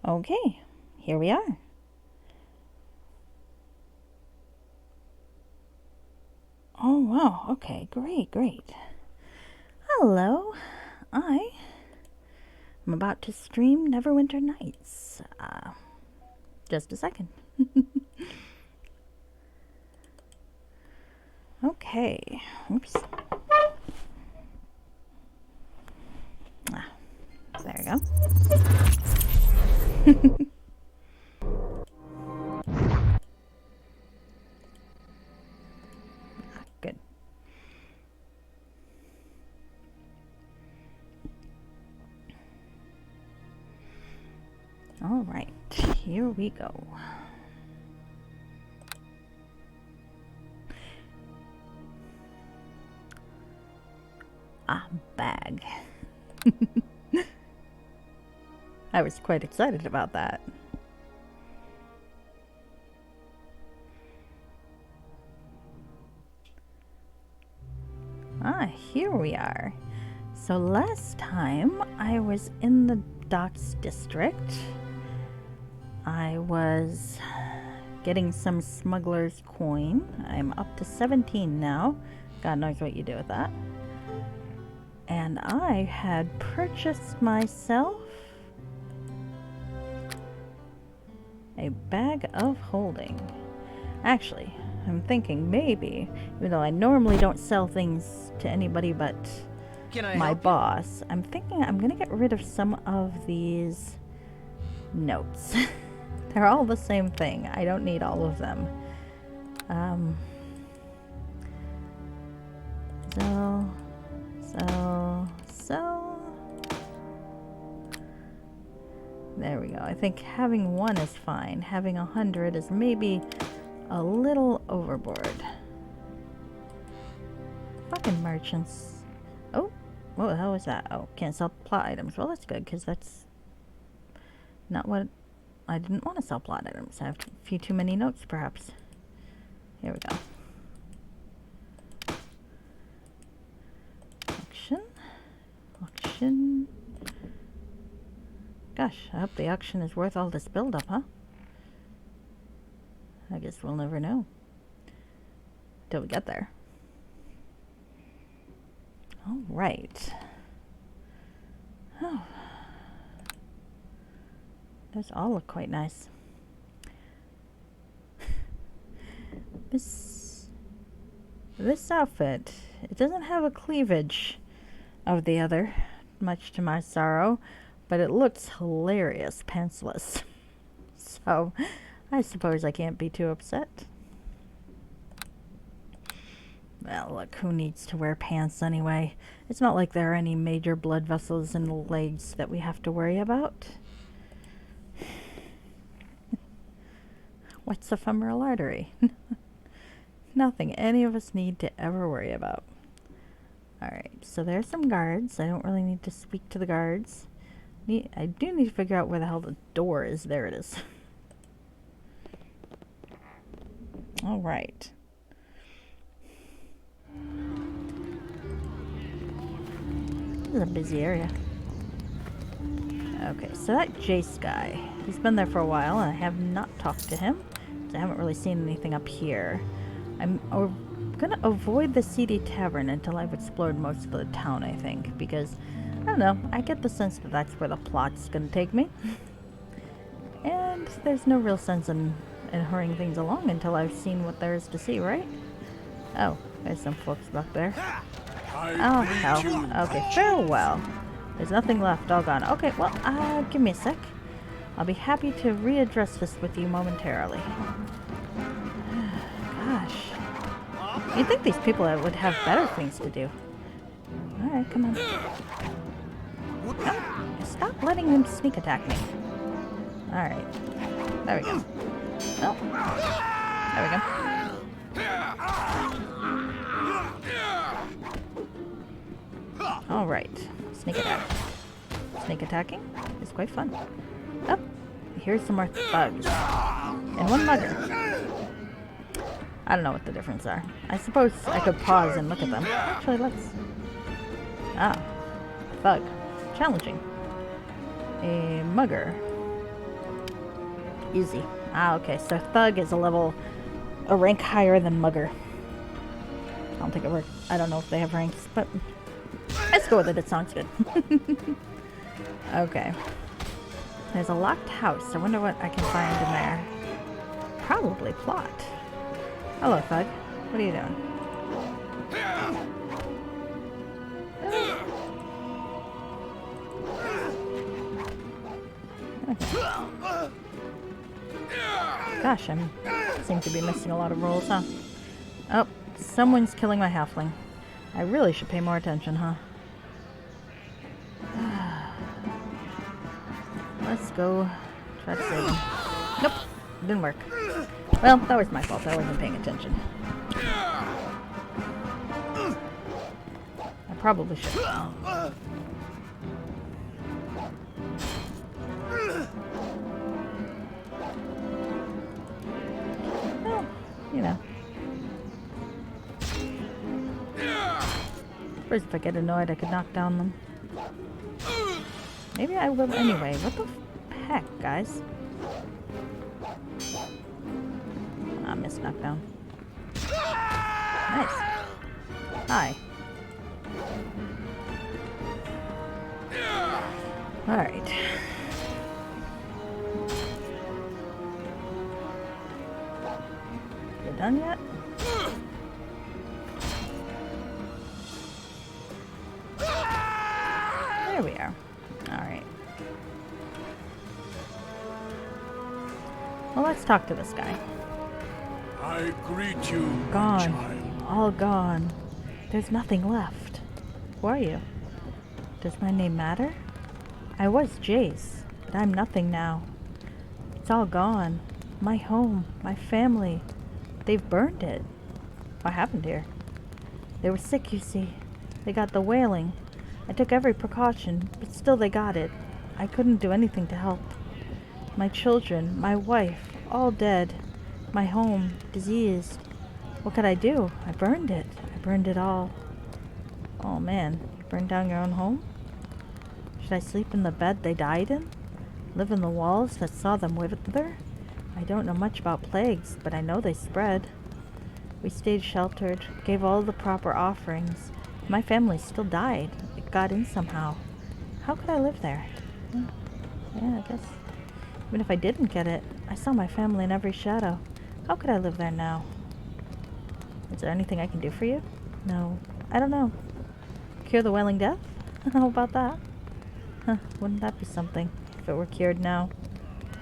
Okay, here we are. Oh, wow. Okay, great. Hello. I'm about to stream Neverwinter Nights. Just a second. Okay. Oops. There we go. Good. All right, here we go. Bag. I was quite excited about that. Here we are. So last time I was in the docks district. I was getting some smuggler's coin. I'm up to 17 now. God knows what you do with that. And I had purchased myself a bag of holding. Actually, I'm thinking maybe, even though I normally don't sell things to anybody but my boss, I'm thinking I'm gonna get rid of some of these notes. They're all the same thing. I don't need all of them. So there we go. I think having one is fine. Having 100 is maybe a little overboard. Fucking merchants. Oh, what the hell was that? Oh, can't sell plot items. Well, that's good, because that's not what I didn't want to sell. Plot items. I have a few too many notes, perhaps. Here we go. Auction. Gosh, I hope the auction is worth all this build-up, huh? I guess we'll never know till we get there. All right. Oh, those all look quite nice. This outfit, it doesn't have a cleavage of the other, much to my sorrow, but it looks hilarious pantsless. So I suppose I can't be too upset. Well, look, who needs to wear pants anyway? It's not like there are any major blood vessels in the legs that we have to worry about. What's a femoral artery? Nothing any of us need to ever worry about. Alright, so there's some guards. I don't really need to speak to the guards. I do need to figure out where the hell the door is. There it is. Alright. This is a busy area. Okay, so that Jace guy, he's been there for a while and I have not talked to him. So I haven't really seen anything up here. I'm gonna avoid the seedy tavern until I've explored most of the town, I think, because I don't know, I get the sense that that's where the plot's gonna take me. And there's no real sense in hurrying things along until I've seen what there is to see, right? Oh, there's some folks back there. Oh, hell. Okay, farewell. There's nothing left, all gone. Okay, well, give me a sec. I'll be happy to readdress this with you momentarily. Gosh. You'd think these people would have better things to do. Alright, come on. Oh, stop letting him sneak attack me. Alright. There we go. Oh. There we go. Alright. Sneak attack. Sneak attacking is quite fun. Oh, here's some more thugs. And one mugger. I don't know what the difference are. I suppose I could pause and look at them. Actually, let's... Ah. Thug. Challenging. a mugger. Easy. Ah, okay. So thug is a rank higher than mugger. I don't think it works. I don't know if they have ranks, but let's go with it. It sounds good. Okay. There's a locked house. I wonder what I can find in there. Probably plot. Hello, thug. What are you doing? Okay. Gosh, I seem to be missing a lot of rolls, huh? Oh, someone's killing my halfling. I really should pay more attention, huh? Let's go try to save him. Nope, didn't work. Well, that was my fault. I wasn't paying attention. I probably should. Well, you know. First, if I get annoyed, I could knock down them. Maybe I will anyway. What the heck, guys? I missed knockdown. Nice. Hi. Alright. You done yet? There we are. Alright. Well, let's talk to this guy. I greet you, Gone. child. All gone. There's nothing left. Who are you? Does my name matter? I was Jace, but I'm nothing now. It's all gone. My home, my family. They've burned it. What happened here? They were sick, you see. They got the wailing. I took every precaution, but still they got it. I couldn't do anything to help. My children, my wife, all dead. My home, diseased. What could I do? I burned it. I burned it all. Oh man, you burned down your own home? Should I sleep in the bed they died in? Live in the walls that saw them wither? I don't know much about plagues, but I know they spread. We stayed sheltered, gave all the proper offerings. My family still died. It got in somehow. How could I live there? Yeah, I guess. Even if I didn't get it, I saw my family in every shadow. How could I live there now? Is there anything I can do for you? No. I don't know. Cure the Wailing Death? How about that? Huh, wouldn't that be something? If it were cured now.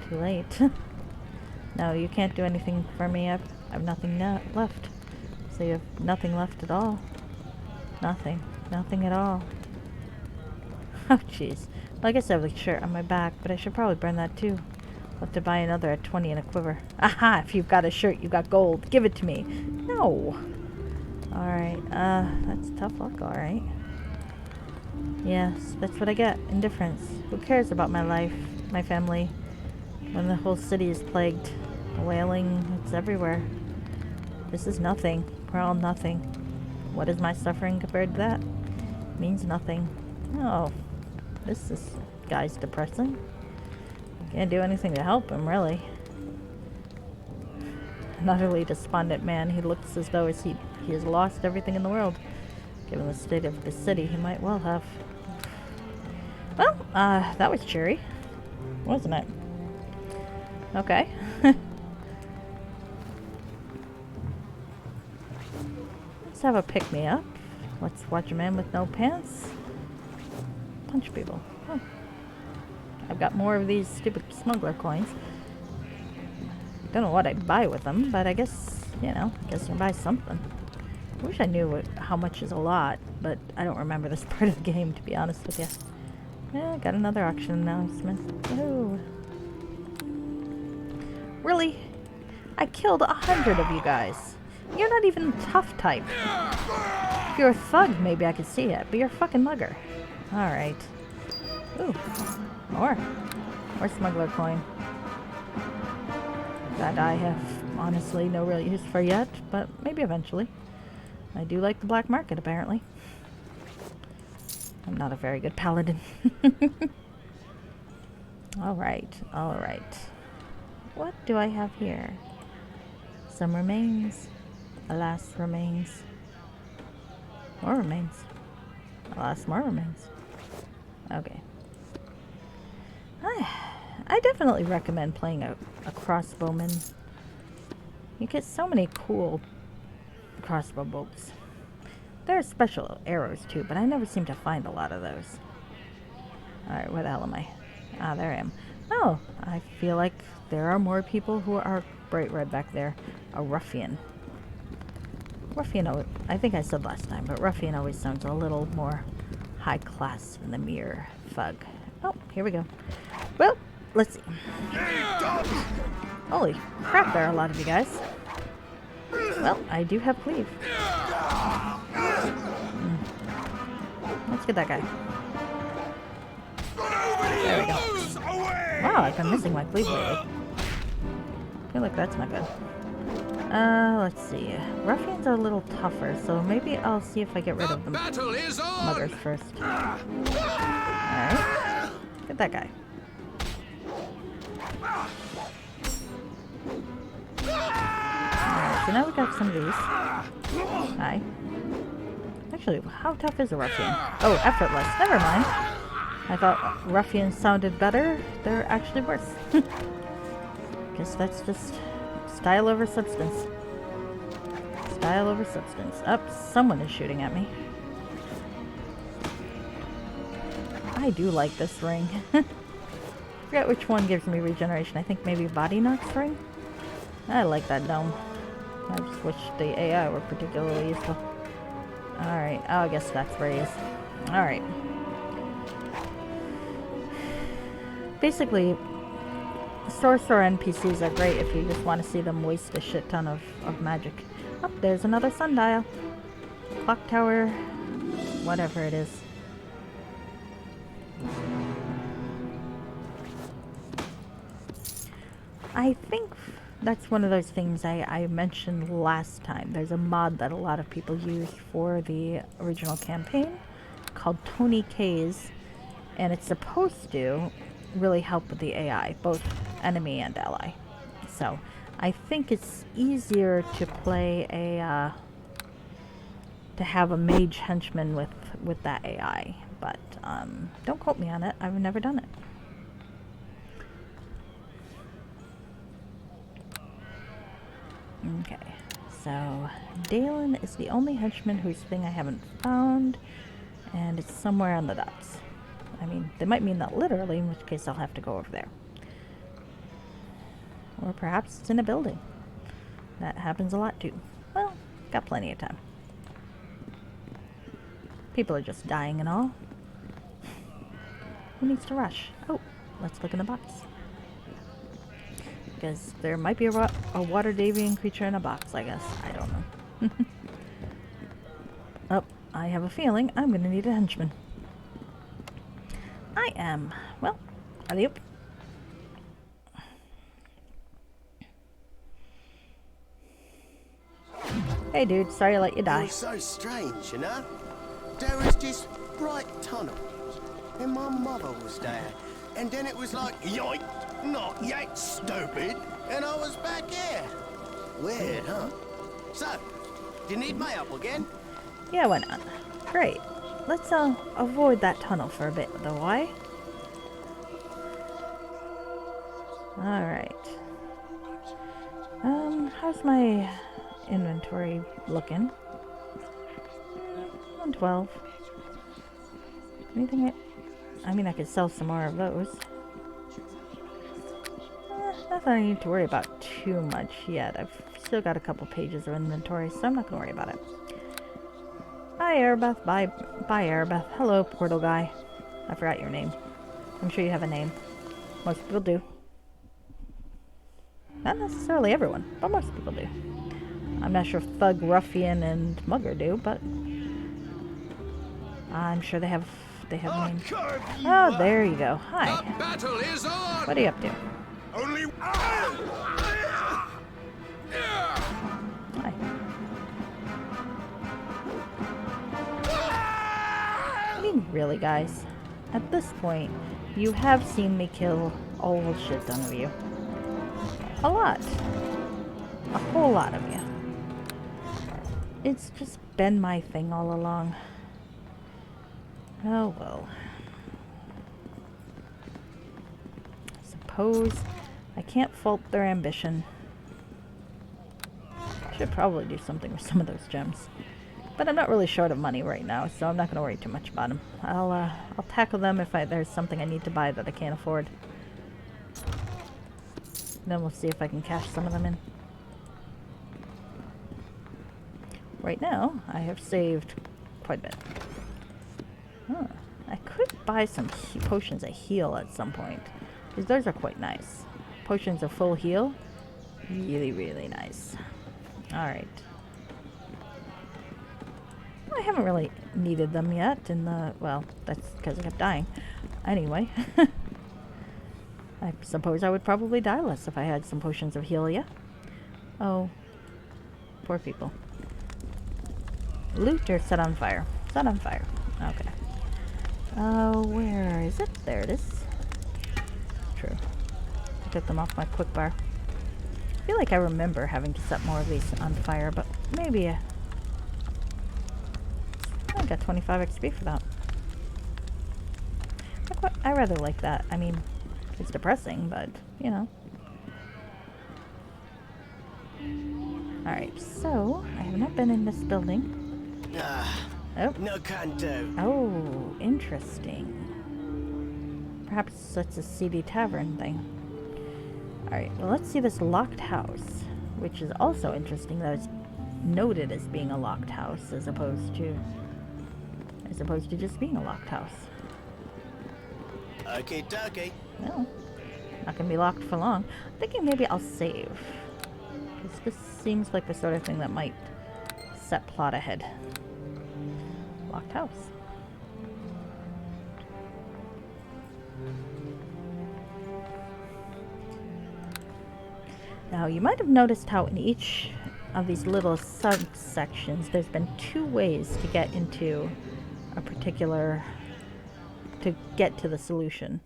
Too late. No, you can't do anything for me. I've nothing left. So you have nothing left at all. Nothing. Nothing at all. Oh, jeez. Well, I guess I have a shirt on my back, but I should probably burn that too. I'll have to buy another at 20 in a quiver. Aha! If you've got a shirt, you've got gold. Give it to me. No! Alright, that's tough luck, alright. Yes, that's what I get. Indifference. Who cares about my life, my family, when the whole city is plagued? Wailing, it's everywhere. This is nothing. We're all nothing. What is my suffering compared to that? It means nothing. Oh, this guy's depressing. Can't do anything to help him, really. An utterly despondent man. He looks as though he has lost everything in the world. Given the state of the city, he might well have. Well, that was cheery, wasn't it? Okay. Let's have a pick-me-up. Let's watch a man with no pants punch people. Huh. I've got more of these stupid smuggler coins. Don't know what I'd buy with them, but I guess, you know, I guess you can buy something. I wish I knew how much is a lot, but I don't remember this part of the game, to be honest with you. Yeah, got another auction announcement. Woohoo. Really? I killed 100 of you guys. You're not even tough type. If you're a thug, maybe I could see it, but you're a fucking mugger. Alright. Ooh. More smuggler coin. That I have, honestly, no real use for yet, but maybe eventually. I do like the black market, apparently. I'm not a very good paladin. Alright, alright. What do I have here? Some remains. Alas, remains. More remains. Alas, more remains. Okay. I definitely recommend playing a crossbowman. You get so many cool crossbow bolts. There are special arrows too, but I never seem to find a lot of those. Alright, where the hell am I? Ah, there I am. Oh, I feel like there are more people who are bright red back there. A ruffian. Ruffian, I think I said last time, but ruffian always sounds a little more high class than the mere thug. Oh, here we go. Well, let's see. Holy crap, there are a lot of you guys. Well, I do have cleave. Let's get that guy. There we go. Wow, I've been missing my cleave lately. I feel like that's not good. Let's see. Ruffians are a little tougher, so maybe I'll see if I get rid of the muggers first. Alright. Get that guy. Alright, so now we got some of these. Hi. Actually, how tough is a ruffian? Oh, effortless. Never mind. I thought ruffians sounded better. They're actually worse. Guess that's just style over substance. Style over substance. Up, someone is shooting at me. I do like this ring. I forget which one gives me regeneration. I think maybe Body Knock's ring? I like that dome. I just wish the AI were particularly useful. Alright, oh, I guess that's where he is. Alright. Basically, sorcerer NPCs are great if you just want to see them waste a shit ton of magic. Oh, there's another sundial. Clock tower, whatever it is. I think that's one of those things I mentioned last time. There's a mod that a lot of people use for the original campaign called Tony K's, and it's supposed to really help with the AI, both enemy and ally. So I think it's easier to play to have a mage henchman with that AI, but don't quote me on it. I've never done it. Okay, so Dalen is the only henchman whose thing I haven't found, and it's somewhere on the dots. I mean, they might mean that literally, in which case I'll have to go over there. Or perhaps it's in a building. That happens a lot too. Well, got plenty of time. People are just dying and all. Who needs to rush? Oh, let's look in the box. Because there might be a water Davian creature in a box, I guess. I don't know. Oh, I have a feeling I'm going to need a henchman. I am. Well, alley-oop. Hey dude, sorry to let you die. It was so strange, you know? There was this bright tunnel, and my mother was there. And then it was like, yoink, not yet, stupid, and I was back here. Weird, huh? So, do you need my help again? Yeah, why not? Great. Let's avoid that tunnel for a bit, though, why? Alright. How's my inventory looking? 112. Anything I mean, I could sell some more of those. Nothing I need to worry about too much yet. I've still got a couple pages of inventory, so I'm not going to worry about it. Hi, Airbeth. Bye, Airbeth. Hello, portal guy. I forgot your name. I'm sure you have a name. Most people do. Not necessarily everyone, but most people do. I'm not sure if Thug, Ruffian, and Mugger do, but I'm sure they have names. Oh, there you go. Hi. The battle is on. What are you up to? Only. Hi. I mean, really, guys. at this point, you have seen me kill a whole shit ton of you. A lot. A whole lot of you. It's just been my thing all along. Oh well. Suppose I can't fault their ambition. Should probably do something with some of those gems. But I'm not really short of money right now, so I'm not going to worry too much about them. I'll tackle them if there's something I need to buy that I can't afford. Then we'll see if I can cash some of them in. Right now, I have saved quite a bit. Huh. I could buy some potions of heal at some point, because those are quite nice. Potions of full heal, really, really nice. Alright. I haven't really needed them yet in the... well, that's because I kept dying. Anyway. I suppose I would probably die less if I had some potions of heal, yeah? Oh. Poor people. Loot or set on fire? Set on fire. Okay. Where is it? There it is. True. I took them off my quick bar. I feel like I remember having to set more of these on fire, but maybe I got 25 XP for that. I rather like that. I mean, it's depressing, but, you know. Alright, so, I have not been in this building. Oh. No can do. Oh, interesting. Perhaps that's a seedy tavern thing. Alright, well let's see this locked house, which is also interesting that it's noted as being a locked house as opposed to just being a locked house. Okie dokie. No, not gonna be locked for long. I'm thinking maybe I'll save. This seems like the sort of thing that might set plot ahead. Locked house. Now, you might have noticed how in each of these little subsections, there's been two ways to get into a particular... to get to the solution.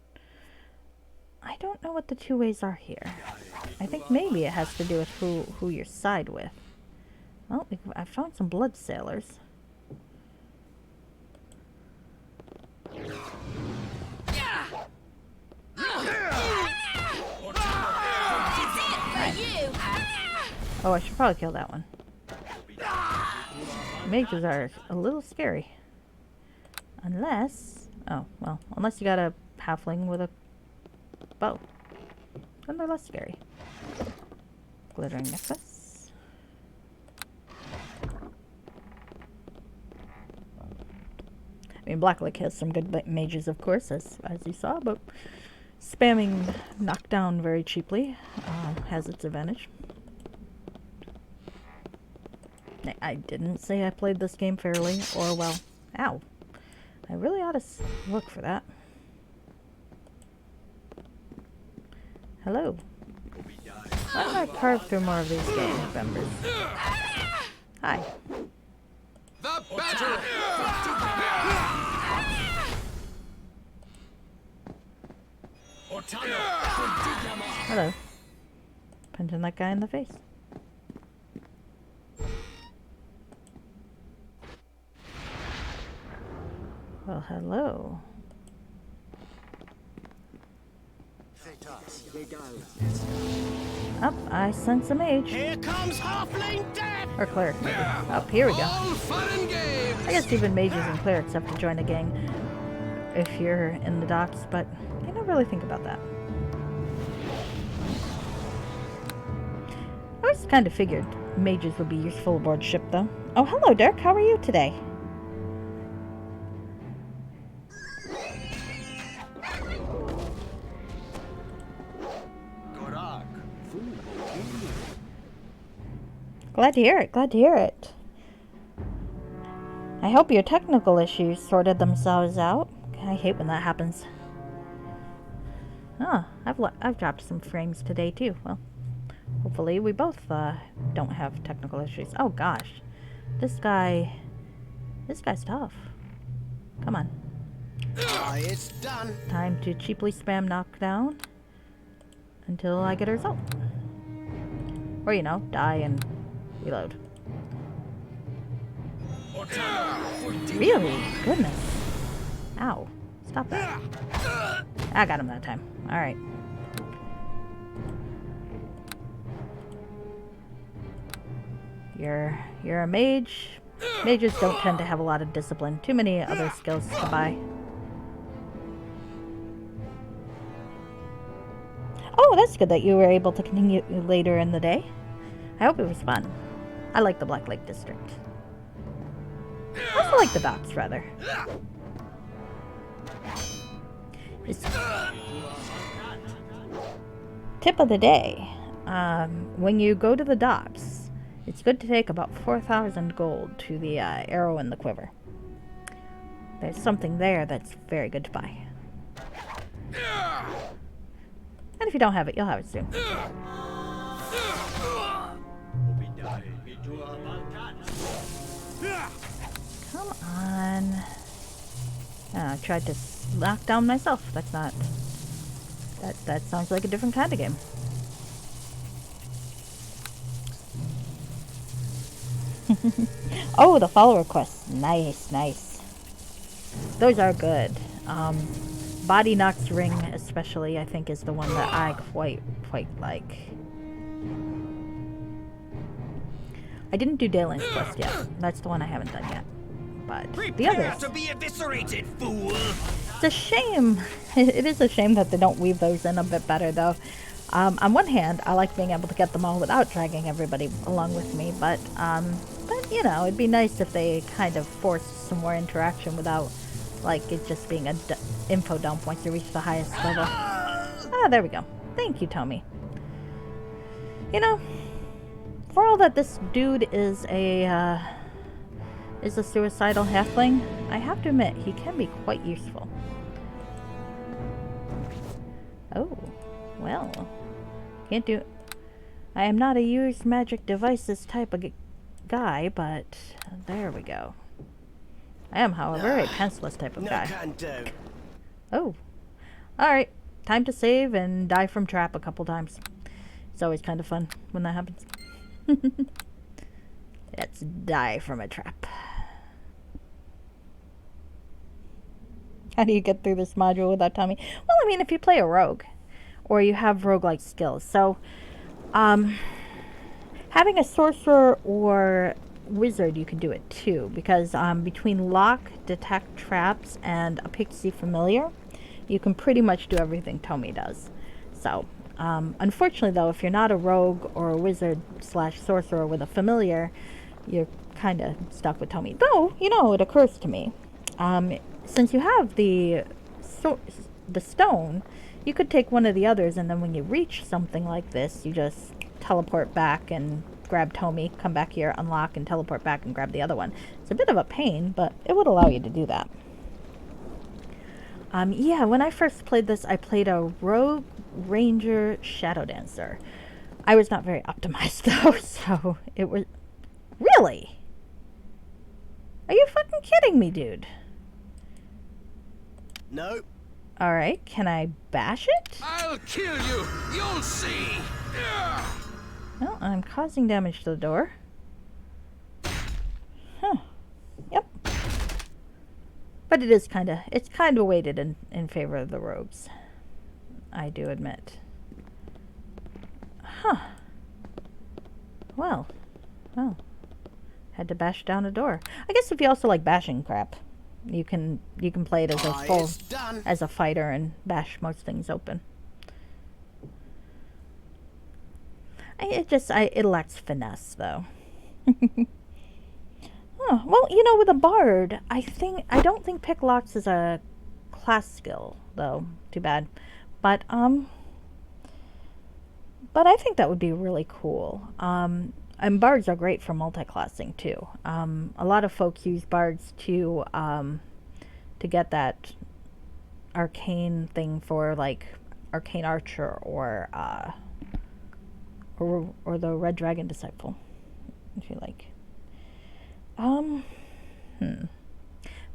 I don't know what the two ways are here. I think maybe it has to do with who you side with. Well, I found some blood sailors. Oh, I should probably kill that one. Mages are a little scary. Unless... oh, well, unless you got a halfling with a bow. Then they're less scary. Glittering necklace. I mean, Blacklick has some good mages, of course, as you saw, but spamming knockdown very cheaply has its advantage. I didn't say I played this game fairly or well. Ow. I really ought to look for that. Hello. Why don't I carve through more of these gang members? Hi. The battle. Hello. Punching that guy in the face. Well, hello. Up, I sense a mage. Here comes halfling death! Or cleric, maybe. Up, here we go. All fun and games. I guess even mages and clerics have to join a gang if you're in the docks, but I don't really think about that. I always kind of figured mages would be useful aboard ship, though. Oh, hello, Dirk. How are you today? Glad to hear it. Glad to hear it. I hope your technical issues sorted themselves out. I hate when that happens. Oh, I've dropped some frames today too. Well, hopefully we both don't have technical issues. Oh gosh, this guy's tough. Come on. Ah, it's done. Time to cheaply spam knockdown until I get a result. Or, you know, die and reload. Really? Goodness. Ow. Stop that. I got him that time. Alright. You're a mage. Mages don't tend to have a lot of discipline. Too many other skills to buy. Oh, that's good that you were able to continue later in the day. I hope it was fun. I like the Black Lake District. I also like the docks, rather. Tip of the day. When you go to the docks, it's good to take about 4,000 gold to the arrow in the quiver. There's something there that's very good to buy. And if you don't have it, you'll have it soon. Come on. I tried to knock down myself. That's not... That sounds like a different kind of game. Oh, the follower quests. Nice, nice. Those are good. Body Knock's Ring, especially, I think, is the one that I quite like. I didn't do Dalen's quest yet. That's the one I haven't done yet. But the others... to be eviscerated, fool! It's a shame. It is a shame that they don't weave those in a bit better, though. On one hand, I like being able to get them all without dragging everybody along with me, but you know, it'd be nice if they kind of forced some more interaction without, like, it just being a info dump once you reach the highest level. Ah, there we go. Thank you, Tommy. You know, for all that this dude is a suicidal halfling, I have to admit, he can be quite useful. Oh, well, can't do... I am not a use magic devices type of guy, but there we go. I am, however, a pencilless type of guy. Can do. Oh, alright. Time to save and die from trap a couple times. It's always kind of fun when that happens. Let's die from a trap. How do you get through this module without Tommy? Well, I mean, if you play a rogue, or you have roguelike skills. So, having a sorcerer or wizard, you can do it too, because between lock, detect traps, and a pixie familiar, you can pretty much do everything Tommy does. So, unfortunately though, if you're not a rogue or a wizard slash sorcerer with a familiar, you're kind of stuck with Tommy. Though, you know, it occurs to me, since you have the stone, you could take one of the others, and then when you reach something like this, you just teleport back and grab Tommy, come back here, unlock, and teleport back and grab the other one. It's a bit of a pain, but it would allow you to do that. Yeah, when I first played this, I played a rogue ranger shadow dancer. I was not very optimized though, so it was... Really? Are you fucking kidding me, dude? No. Alright, can I bash it? I'll kill you. You'll see. Well, I'm causing damage to the door. Huh. Yep. But it is it's kind of weighted in favor of the rogues. I do admit. Huh. Well. Had to bash down a door. I guess if you also like bashing crap, you can play it as a fighter and bash most things open. It lacks finesse though. Huh. Well, you know, with a bard, I don't think pick locks is a class skill though. Too bad. But I think that would be really cool. And bards are great for multi-classing too. A lot of folks use bards to get that arcane thing for, like, arcane archer or the red dragon disciple, if you like.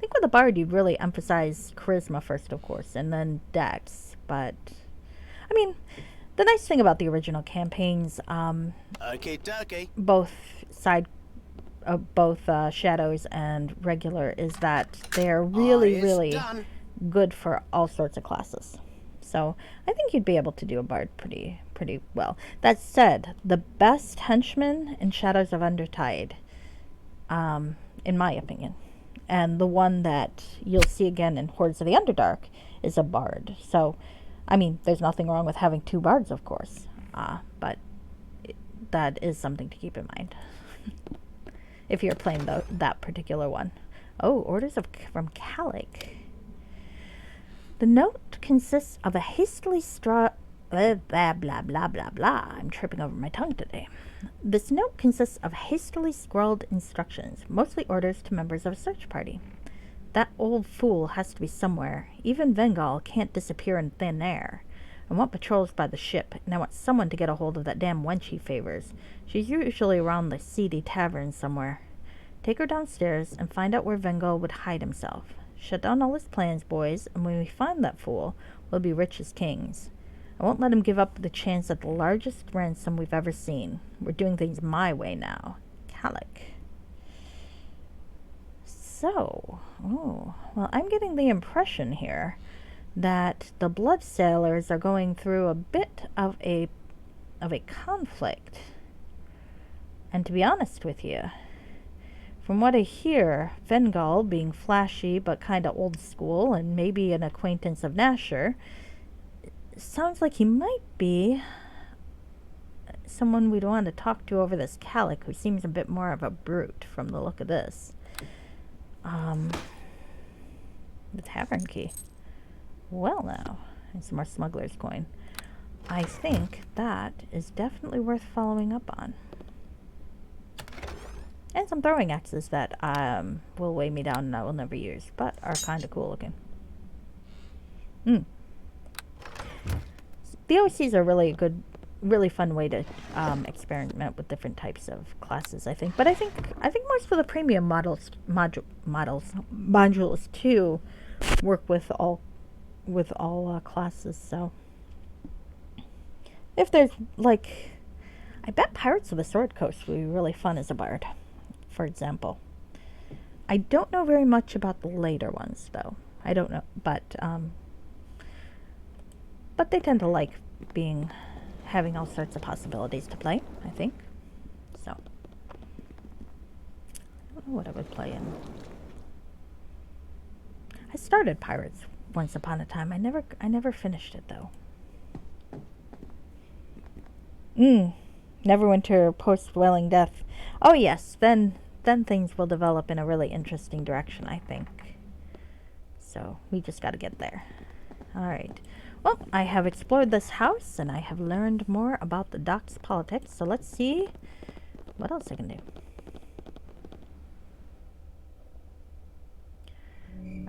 think with a bard you'd really emphasize charisma first, of course, and then dex. But I mean, the nice thing about the original campaigns, Okie dokie. both side, both shadows and regular, is that they're really, It's really done. good for all sorts of classes. So I think you'd be able to do a bard pretty well. That said, the best henchman in Shadows of Undertide, in my opinion, and the one that you'll see again in Hordes of the Underdark, is a bard. So, I mean, there's nothing wrong with having two bards, of course, but that is something to keep in mind if you're playing that particular one. Oh, orders from Calic. The note consists of a hastily blah, blah, blah, blah, blah, blah. I'm tripping over my tongue today. This note consists of hastily scrawled instructions, mostly orders to members of a search party. That old fool has to be somewhere. Even Vengal can't disappear in thin air. I want patrols by the ship, and I want someone to get a hold of that damn wench he favors. She's usually around the seedy tavern somewhere. Take her downstairs and find out where Vengal would hide himself. Shut down all his plans, boys, and when we find that fool, we'll be rich as kings. I won't let him give up the chance at the largest ransom we've ever seen. We're doing things my way now. Calic. So, well, I'm getting the impression here that the Blood Sailors are going through a bit of a conflict. And to be honest with you, from what I hear, Vengal, being flashy but kind of old school and maybe an acquaintance of Nasher, sounds like he might be someone we'd want to talk to over this Calic, who seems a bit more of a brute from the look of this. The tavern key. Well now, and some more smuggler's coin. I think that is definitely worth following up on. And some throwing axes that will weigh me down and I will never use, but are kind of cool looking. The OCs are really a good, really fun way to experiment with different types of classes, I think. But I think most of the premium modules too work with all classes. So if there's like, I bet Pirates of the Sword Coast would be really fun as a bard, for example. I don't know very much about the later ones though. I don't know, but they tend to like having all sorts of possibilities to play, I think. So I don't know what I would play in. I started Pirates once upon a time. I never finished it though. Neverwinter post Wailing Death. Oh yes, then things will develop in a really interesting direction, I think. So we just got to get there. All right. Well, I have explored this house and I have learned more about the dock's politics. So let's see what else I can do.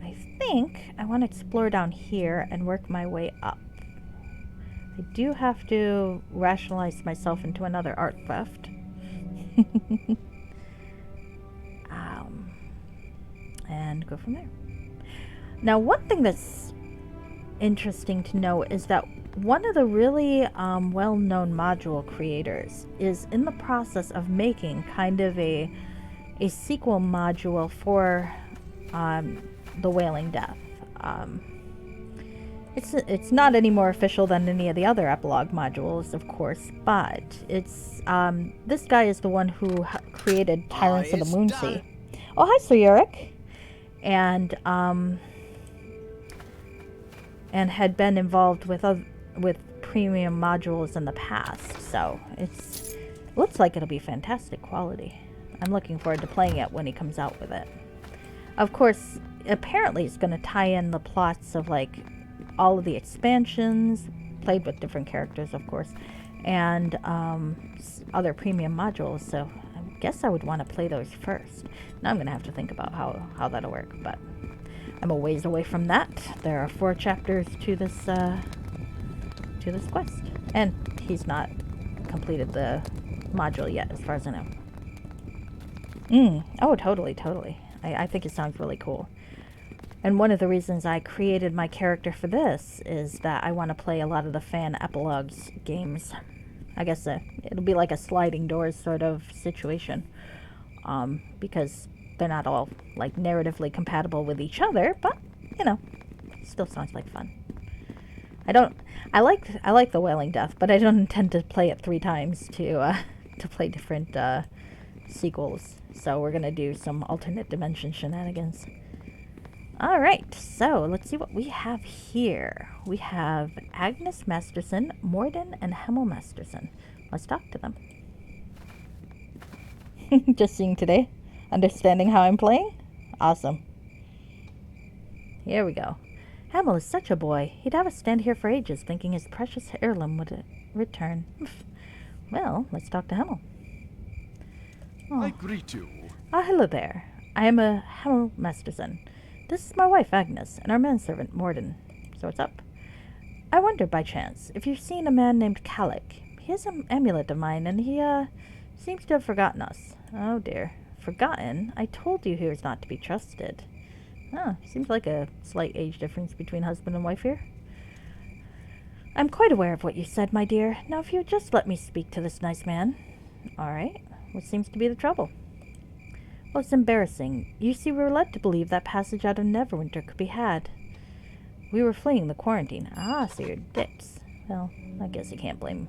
I think I want to explore down here and work my way up. I do have to rationalize myself into another art theft. And go from there. Now, one thing that's interesting to know is that one of the really well-known module creators is in the process of making kind of a sequel module for the Wailing Death. It's not any more official than any of the other epilogue modules, of course, but it's this guy is the one who created Tyrants of the Moonsea. Oh, hi, Sir Yorick. And had been involved with premium modules in the past, so it looks like it'll be fantastic quality. I'm looking forward to playing it when he comes out with it. Of course, apparently it's going to tie in the plots of like all of the expansions, played with different characters, of course, and other premium modules, so I guess I would want to play those first. Now I'm going to have to think about how that'll work, but I'm a ways away from that. There are 4 chapters to this quest, and he's not completed the module yet, as far as I know. Oh, totally. I think it sounds really cool. And one of the reasons I created my character for this is that I want to play a lot of the fan epilogues games. I guess it'll be like a sliding doors sort of situation. Because they're not all like narratively compatible with each other, but you know, still sounds like fun. I like the Wailing Death, but I don't intend to play it 3 times to play different sequels. So we're gonna do some alternate dimension shenanigans. Alright, so let's see what we have here. We have Agnes Masterson, Morden, and Hemel Masterson. Let's talk to them. Just seeing today? Understanding how I'm playing? Awesome. Here we go. Hemel is such a boy. He'd have us stand here for ages thinking his precious heirloom would return. Well, let's talk to Hemel. I greet you. Hello there. I am a Hemel Masterson. This is my wife, Agnes, and our manservant, Morden. So what's up? I wonder, by chance, if you've seen a man named Calic. He has an amulet of mine, and he, seems to have forgotten us. Oh, dear. Forgotten? I told you he was not to be trusted. Seems like a slight age difference between husband and wife here. I'm quite aware of what you said, my dear. Now, if you would just let me speak to this nice man. All right. What seems to be the trouble? Well, it's embarrassing. You see, we were led to believe that passage out of Neverwinter could be had. We were fleeing the quarantine. So you're dicks. Well, I guess you can't blame me.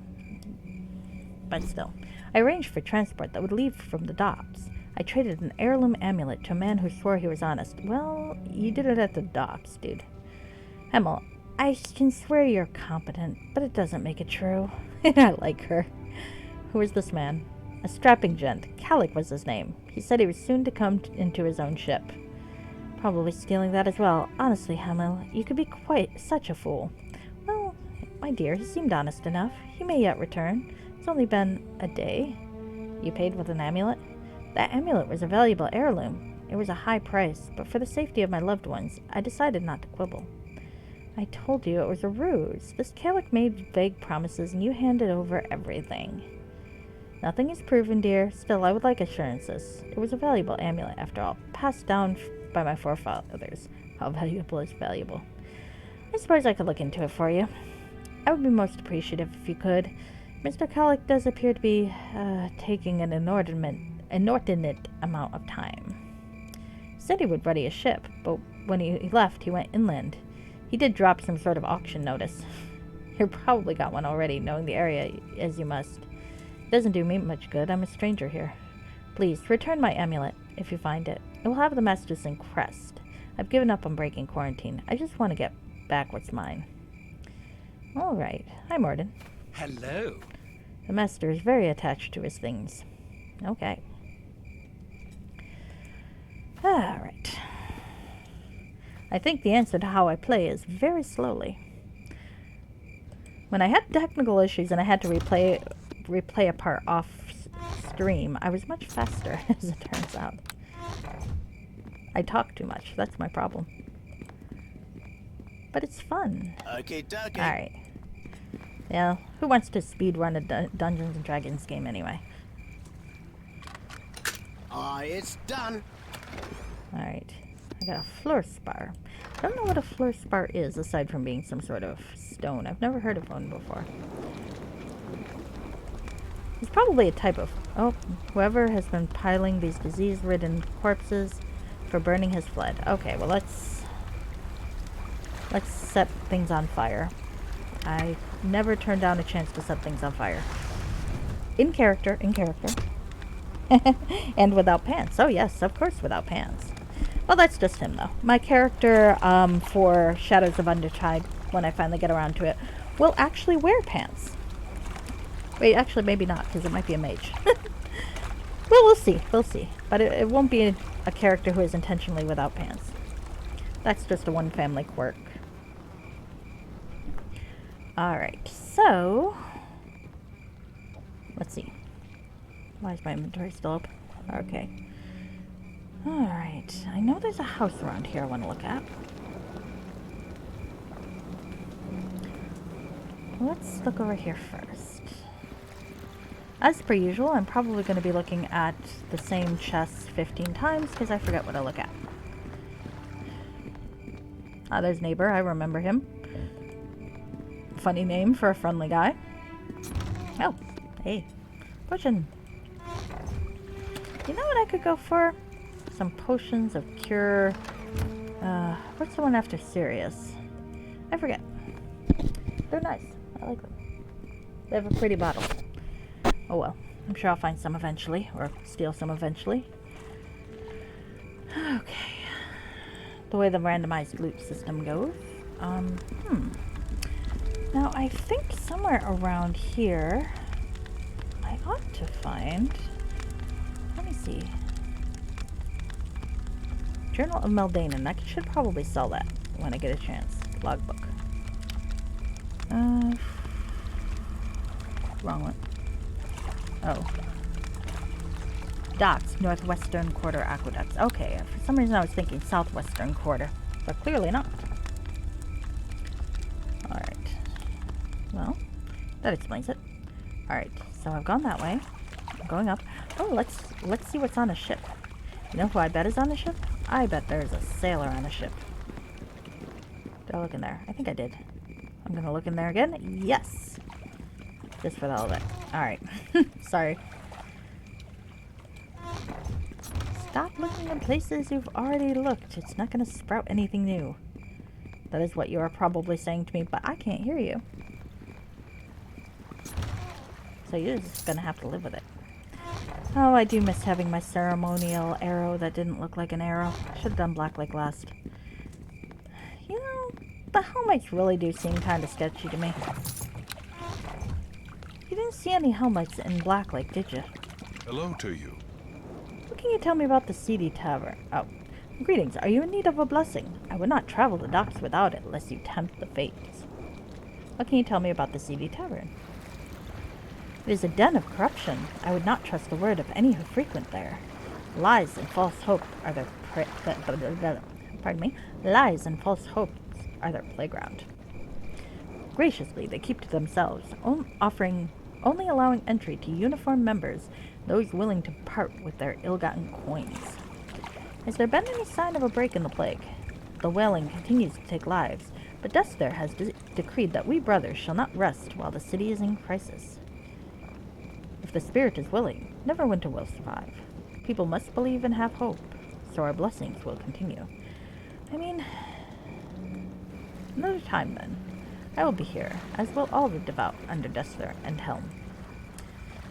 But still. I arranged for transport that would leave from the docks. I traded an heirloom amulet to a man who swore he was honest. Well, you did it at the docks, dude. Hemel, I can swear you're competent, but it doesn't make it true. I like her. Who is this man? A strapping gent. Calic was his name. He said he was soon to come into his own ship. Probably stealing that as well. Honestly, Hemel, you could be quite such a fool. Well, my dear, he seemed honest enough. He may yet return. It's only been a day. You paid with an amulet? That amulet was a valuable heirloom. It was a high price, but for the safety of my loved ones, I decided not to quibble. I told you it was a ruse. This Calic made vague promises, and you handed over everything. Nothing is proven, dear. Still, I would like assurances. It was a valuable amulet, after all, passed down by my forefathers. How valuable is valuable? I suppose I could look into it for you. I would be most appreciative if you could. Mr. Calic does appear to be taking an inordinate amount of time. He said he would ready a ship, but when he left, he went inland. He did drop some sort of auction notice. You probably got one already, knowing the area as you must. It doesn't do me much good. I'm a stranger here. Please, return my amulet, if you find it. It will have the Masterson crest. I've given up on breaking quarantine. I just want to get back what's mine. All right. Hi, Morden. Hello. The Master is very attached to his things. Okay. All right. I think the answer to how I play is very slowly. When I had technical issues and I had to replay a part off stream, I was much faster, as it turns out. I talk too much. That's my problem. But it's fun. Okay, dokie. Alright. Yeah, who wants to speedrun a Dungeons & Dragons game anyway? It's done. Alright. I got a fluorspar. I don't know what a fluorspar is, aside from being some sort of stone. I've never heard of one before. It's probably a type of... Oh, whoever has been piling these disease-ridden corpses for burning has fled. Okay, well let's set things on fire. I never turn down a chance to set things on fire. In character. And without pants. Oh yes, of course without pants. Well, that's just him though. My character for Shadows of Undertide, when I finally get around to it, will actually wear pants. Wait, actually maybe not, because it might be a mage. Well, we'll see. But it won't be a character who is intentionally without pants. That's just a one family quirk. Alright, so... Let's see. Why is my inventory still up? Okay. Alright, I know there's a house around here I want to look at. Let's look over here first. As per usual, I'm probably going to be looking at the same chest 15 times because I forget what I look at. Ah, there's Neighbor. I remember him. Funny name for a friendly guy. Oh, hey. Potion. You know what I could go for? Some potions of cure. What's the one after Sirius? I forget. They're nice. I like them. They have a pretty bottle. Oh well. I'm sure I'll find some eventually. Or steal some eventually. Okay. The way the randomized loot system goes. Now I think somewhere around here I ought to find... Let me see. Journal of Meldanon. I should probably sell that when I get a chance. Logbook. Wrong one. Oh. Docks, northwestern quarter aqueducts. Okay, for some reason I was thinking southwestern quarter, but clearly not. Alright. Well, that explains it. Alright, so I've gone that way. I'm going up. Oh, let's see what's on a ship. You know who I bet is on the ship? I bet there's a sailor on a ship. Did I look in there? I think I did. I'm gonna look in there again. Yes! Just for the hell of it. Alright. Sorry. Stop looking in places you've already looked. It's not gonna sprout anything new. That is what you are probably saying to me, but I can't hear you. So you're just gonna have to live with it. Oh, I do miss having my ceremonial arrow that didn't look like an arrow. I should have done Black last. You know, the helmets really do seem kind of sketchy to me. You didn't see any helmets in Blacklake, did you? Hello to you. What can you tell me about the seedy tavern? Oh, greetings. Are you in need of a blessing? I would not travel the docks without it, lest you tempt the fates. What can you tell me about the seedy tavern? It is a den of corruption. I would not trust a word of any who frequent there. Lies and false hope are their lies and false hopes are their playground. Graciously, they keep to themselves, only allowing entry to uniformed members, those willing to part with their ill-gotten coins. Has there been any sign of a break in the plague? The Wailing continues to take lives, but Dester has decreed that we brothers shall not rest while the city is in crisis. If the spirit is willing, Neverwinter will survive. People must believe and have hope, so our blessings will continue. I mean, another time then. I will be here, as will all the devout under Dester and Helm.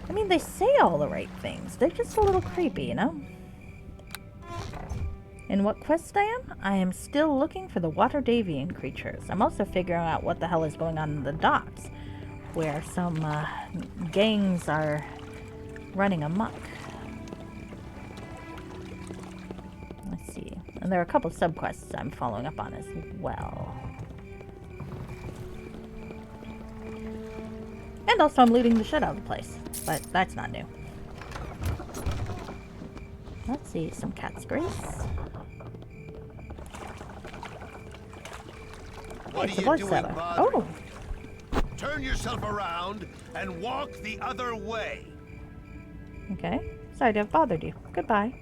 I mean, they say all the right things. They're just a little creepy, you know? In what quest I am? I am still looking for the water Davian creatures. I'm also figuring out what the hell is going on in the docks, where some gangs are running amok. Let's see. And there are a couple of subquests I'm following up on as well. And also I'm looting the shit out of the place. But that's not new. Let's see. Some cat's grace. What Hey, it's a are blood you cellar. doing, Padre? Oh! Turn yourself around and walk the other way. Okay. Sorry to have bothered you. Goodbye.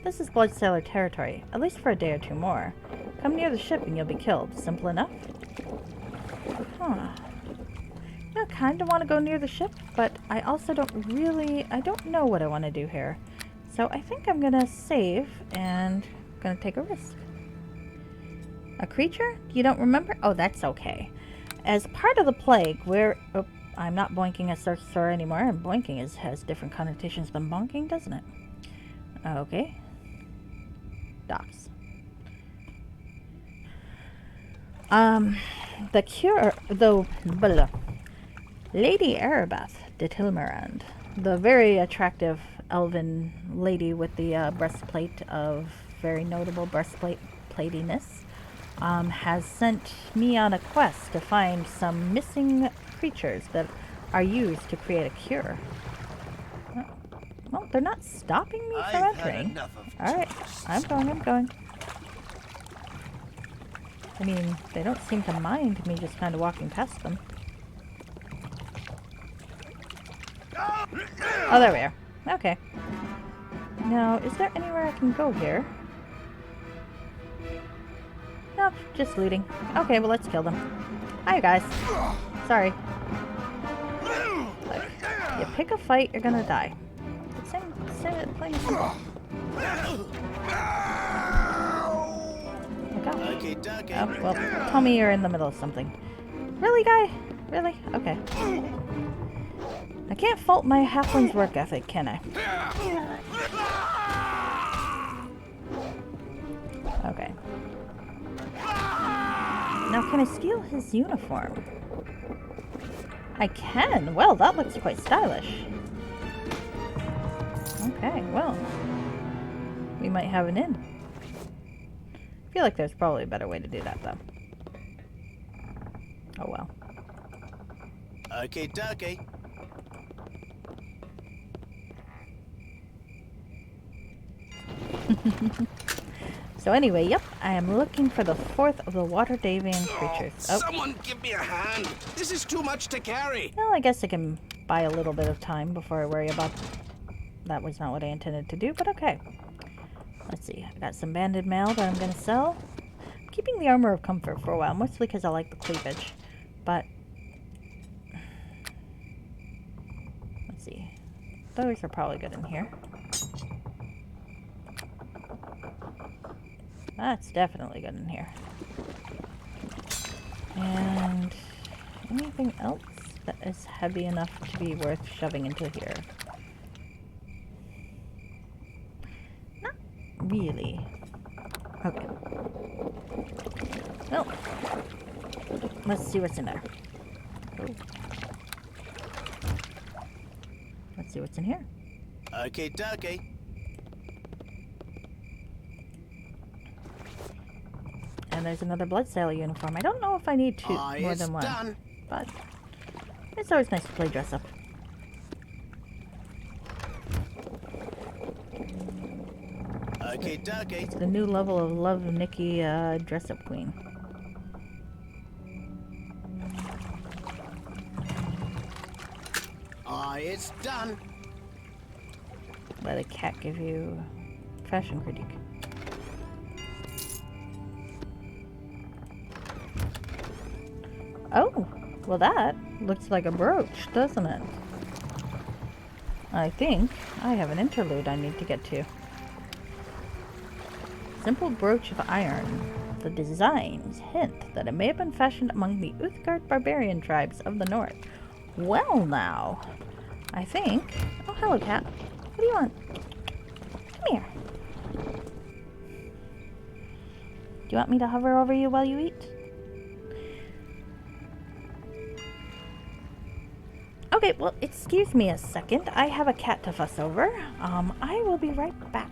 This is Blood Sailor territory, at least for a day or two more. Come near the ship and you'll be killed. Simple enough? Huh. I kind of want to go near the ship, but I also I don't know what I want to do here. So I think I'm going to save and going to take a risk. A creature? You don't remember? Oh, that's okay. As part of the plague, oh, I'm not boinking a sorcerer anymore, and boinking has different connotations than bonking, doesn't it? Okay. Docks. Lady Arabeth de Tilmerand, the very attractive elven lady with the breastplate of very notable breastplate platiness, has sent me on a quest to find some missing creatures that are used to create a cure. Well, they're not stopping me from entering. Alright, I'm going. I mean, they don't seem to mind me just kind of walking past them. Oh, there we are. Okay. Now, is there anywhere I can go here? No, No, just looting. Okay, well, let's kill them. Hi, guys. Sorry. Like, you pick a fight, you're gonna die. Same, plain and simple. Oh, God. Okay, dokie. Oh, well, tell me you're in the middle of something. Really, guy? Really? Okay. I can't fault my halfling's work ethic, can I? Okay. Now, can I steal his uniform? I can! Well, that looks quite stylish. Okay, well. We might have an in. I feel like there's probably a better way to do that, though. Oh, well. Okay, dokie. So anyway, yep, I am looking for the fourth of the water Davian creatures. Oh, Someone give me a hand. This is too much to carry. well, I guess I can buy a little bit of time before I worry about... That was not what I intended to do, but okay. Let's see, I got some banded mail that I'm gonna sell. I'm keeping the armor of comfort for a while, mostly because I like the cleavage. But... let's see. Those are probably good in here. That's definitely good in here. And anything else that is heavy enough to be worth shoving into here? Not really. Okay. Well, let's see what's in there. Oh. Let's see what's in here. Okay, dokie. And there's another Bloodsailor uniform. I don't know if I need two, more It's than one. done. But it's always nice to play dress up. Okay, dokie. It's the new level of Love Nikki dress up queen. It's done. Let a cat give you fashion critique. Oh, well that looks like a brooch, doesn't it? I think I have an interlude I need to get to. Simple brooch of iron. The designs hint that it may have been fashioned among the Uthgard barbarian tribes of the north. Well now, I think... Oh, hello cat. What do you want? Come here. Do you want me to hover over you while you eat? Okay, well, excuse me a second. I have a cat to fuss over. I will be right back.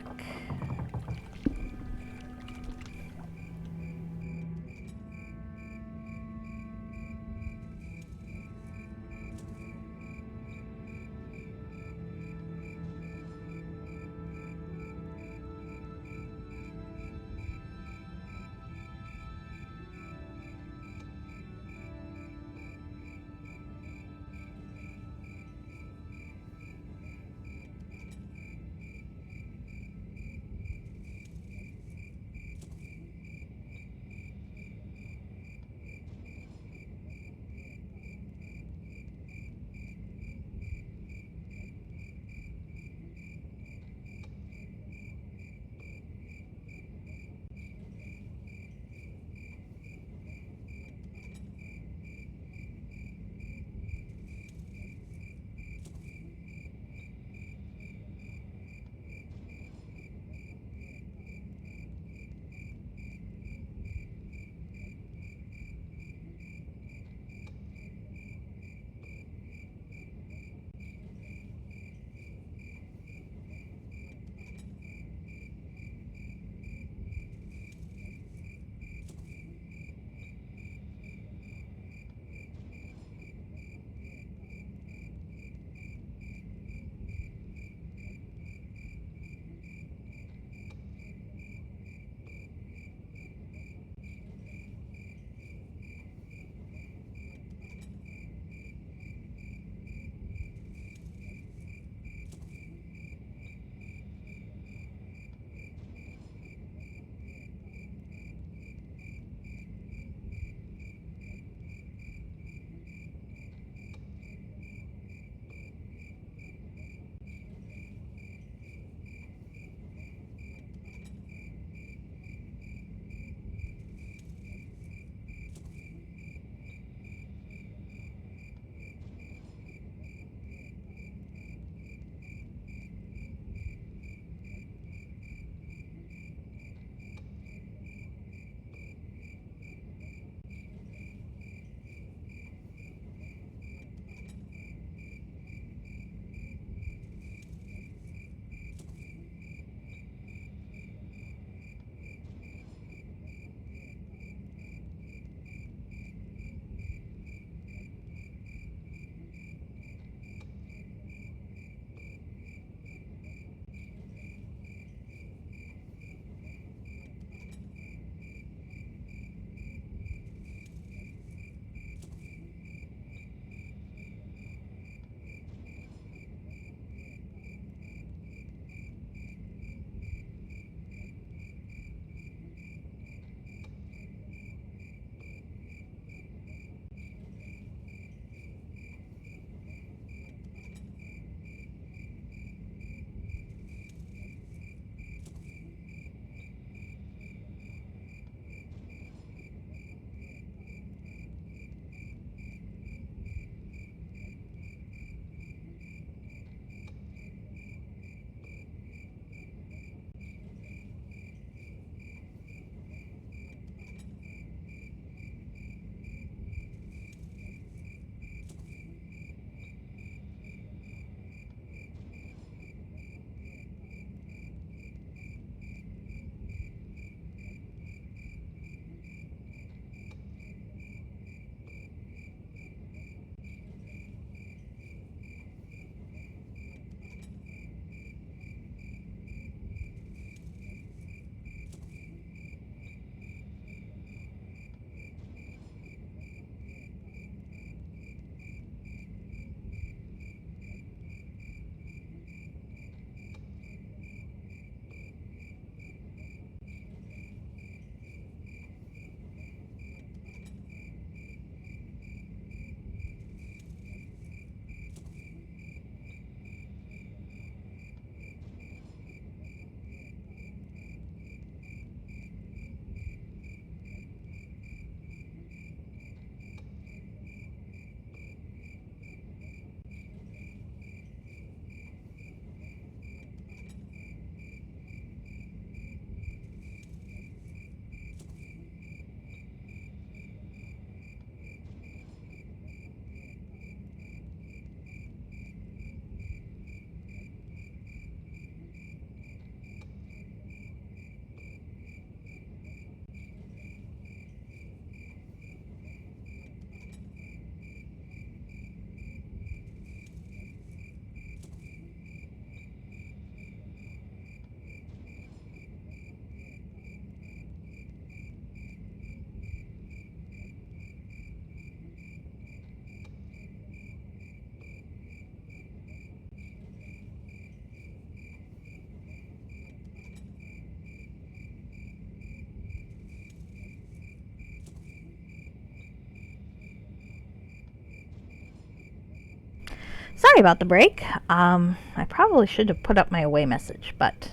Sorry about the break. I probably should have put up my away message, but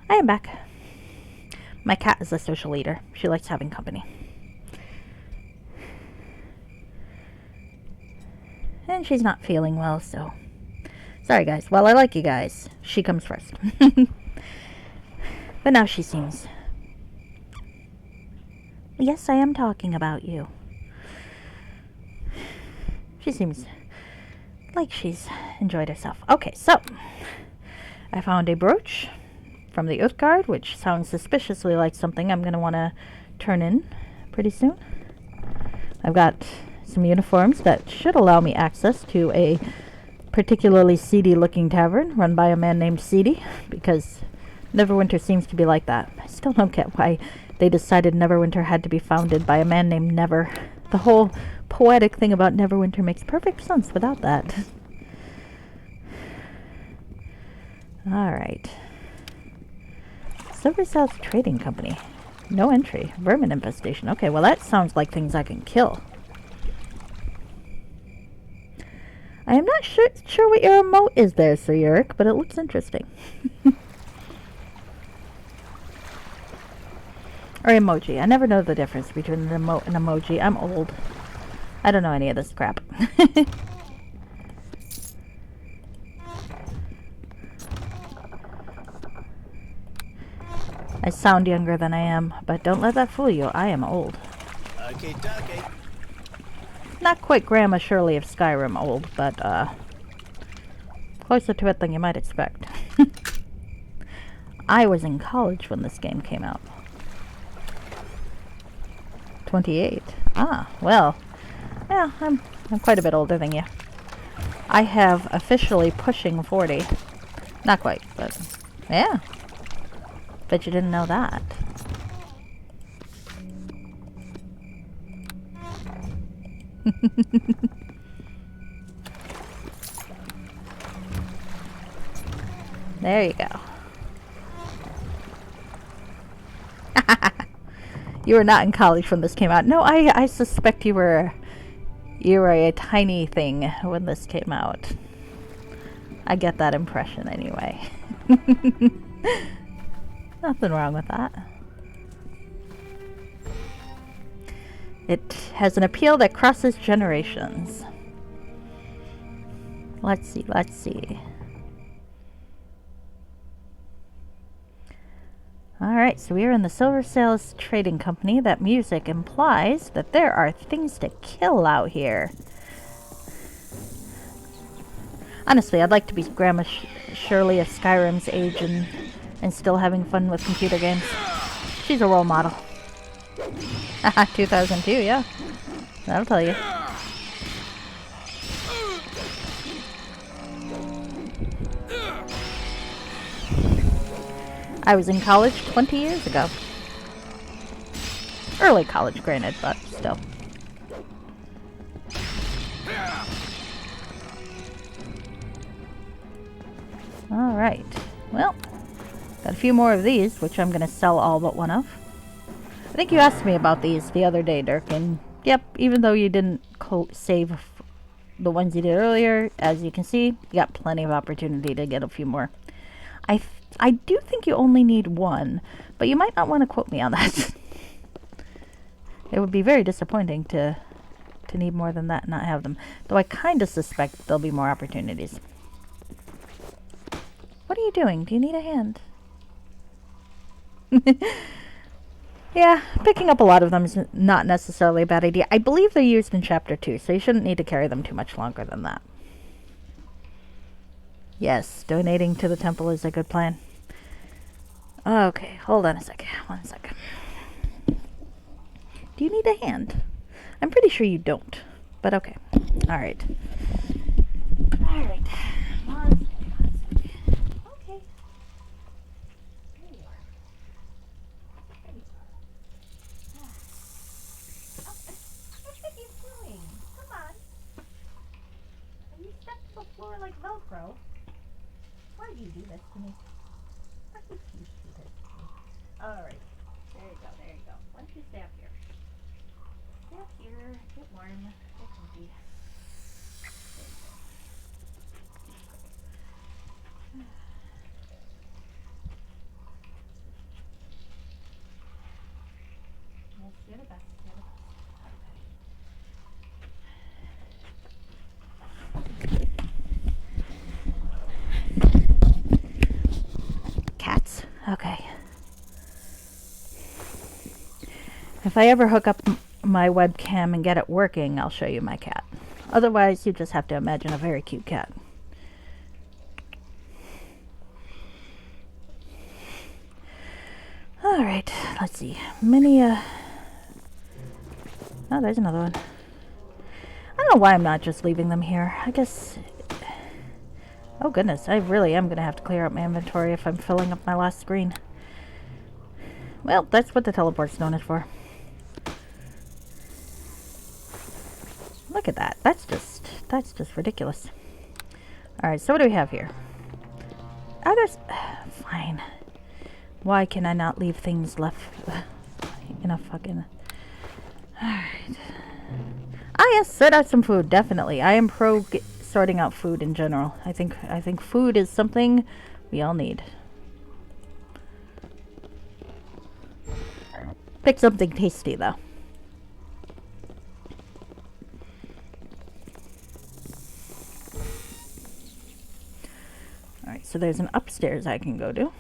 I am back. My cat is a social leader. She likes having company. And she's not feeling well, so... Sorry, guys. Well, I like you guys. She comes first. But now she seems... Yes, I am talking about you. She seems like she's enjoyed herself. Okay, so... I found a brooch from the Utgard, which sounds suspiciously like something I'm going to want to turn in pretty soon. I've got some uniforms that should allow me access to a particularly seedy looking tavern run by a man named Seedy, because Neverwinter seems to be like that. I still don't get why they decided Neverwinter had to be founded by a man named Never. The whole poetic thing about Neverwinter makes perfect sense without that. Alright. Silver South Trading Company. No entry. Vermin infestation. Okay, well that sounds like things I can kill. I am not sure what your emote is there, Sir Yurik, but it looks interesting. Or emoji. I never know the difference between an emote and emoji. I'm old. I don't know any of this crap. I sound younger than I am, but don't let that fool you. I am old. Okay, dokie. Not quite Grandma Shirley of Skyrim old, but closer to it than you might expect. I was in college when this game came out. 28. Ah, well, yeah, I'm quite a bit older than you. I have officially pushing 40. Not quite, but yeah. Bet you didn't know that. There you go. You were not in college when this came out. No, I suspect you were a tiny thing when this came out. I get that impression anyway. Nothing wrong with that. It has an appeal that crosses generations. Let's see, let's see. Alright, so we are in the Silver Sales Trading Company. That music implies that there are things to kill out here. Honestly, I'd like to be Grandma Shirley of Skyrim's age and still having fun with computer games. She's a role model. Haha, 2002, yeah. That'll tell you. I was in college 20 years ago. Early college, granted, but still. Alright. Well, got a few more of these, which I'm going to sell all but one of. I think you asked me about these the other day, Dirk, and yep, even though you didn't save the ones you did earlier, as you can see, you got plenty of opportunity to get a few more. I do think you only need one, but you might not want to quote me on that. It would be very disappointing to need more than that and not have them. Though I kind of suspect there'll be more opportunities. What are you doing? Do you need a hand? Yeah, picking up a lot of them is not necessarily a bad idea. I believe they're used in Chapter 2, so you shouldn't need to carry them too much longer than that. Yes, donating to the temple is a good plan. Okay, hold on a second. 1 second. Do you need a hand? I'm pretty sure you don't, but okay. Alright. Alright. Okay. There you are. There you are. What are you doing? Come on. Are you stuck to the floor like Velcro? Why do you do this to me? Why do you do this to me? Alright. There you go, there you go. Why don't you stay up here? Stay up here. Get warm. Get comfy. There you go. If I ever hook up my webcam and get it working, I'll show you my cat. Otherwise, you just have to imagine a very cute cat. Alright, let's see. Oh, there's another one. I don't know why I'm not just leaving them here. I guess... Oh goodness, I really am going to have to clear out my inventory if I'm filling up my last screen. Well, that's what the teleport stone is for. Look at that. That's just ridiculous. Alright, so what do we have here? Oh, there's... Fine. Why can I not leave things left in a fucking... Alright. Ah, yes, sort out some food, definitely. I am pro sorting out food in general. I think food is something we all need. Pick something tasty, though. Alright, so there's an upstairs I can go to.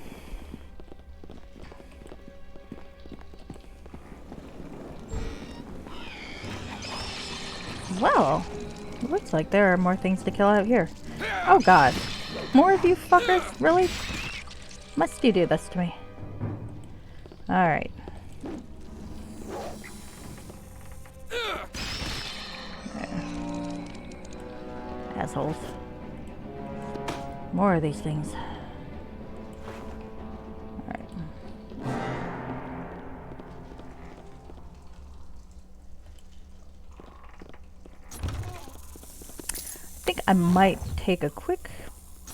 Wow, it looks like there are more things to kill out here. Oh god. More of you fuckers? Really? Must you do this to me? Alright. Assholes. More of these things. Alright. I think I might take a quick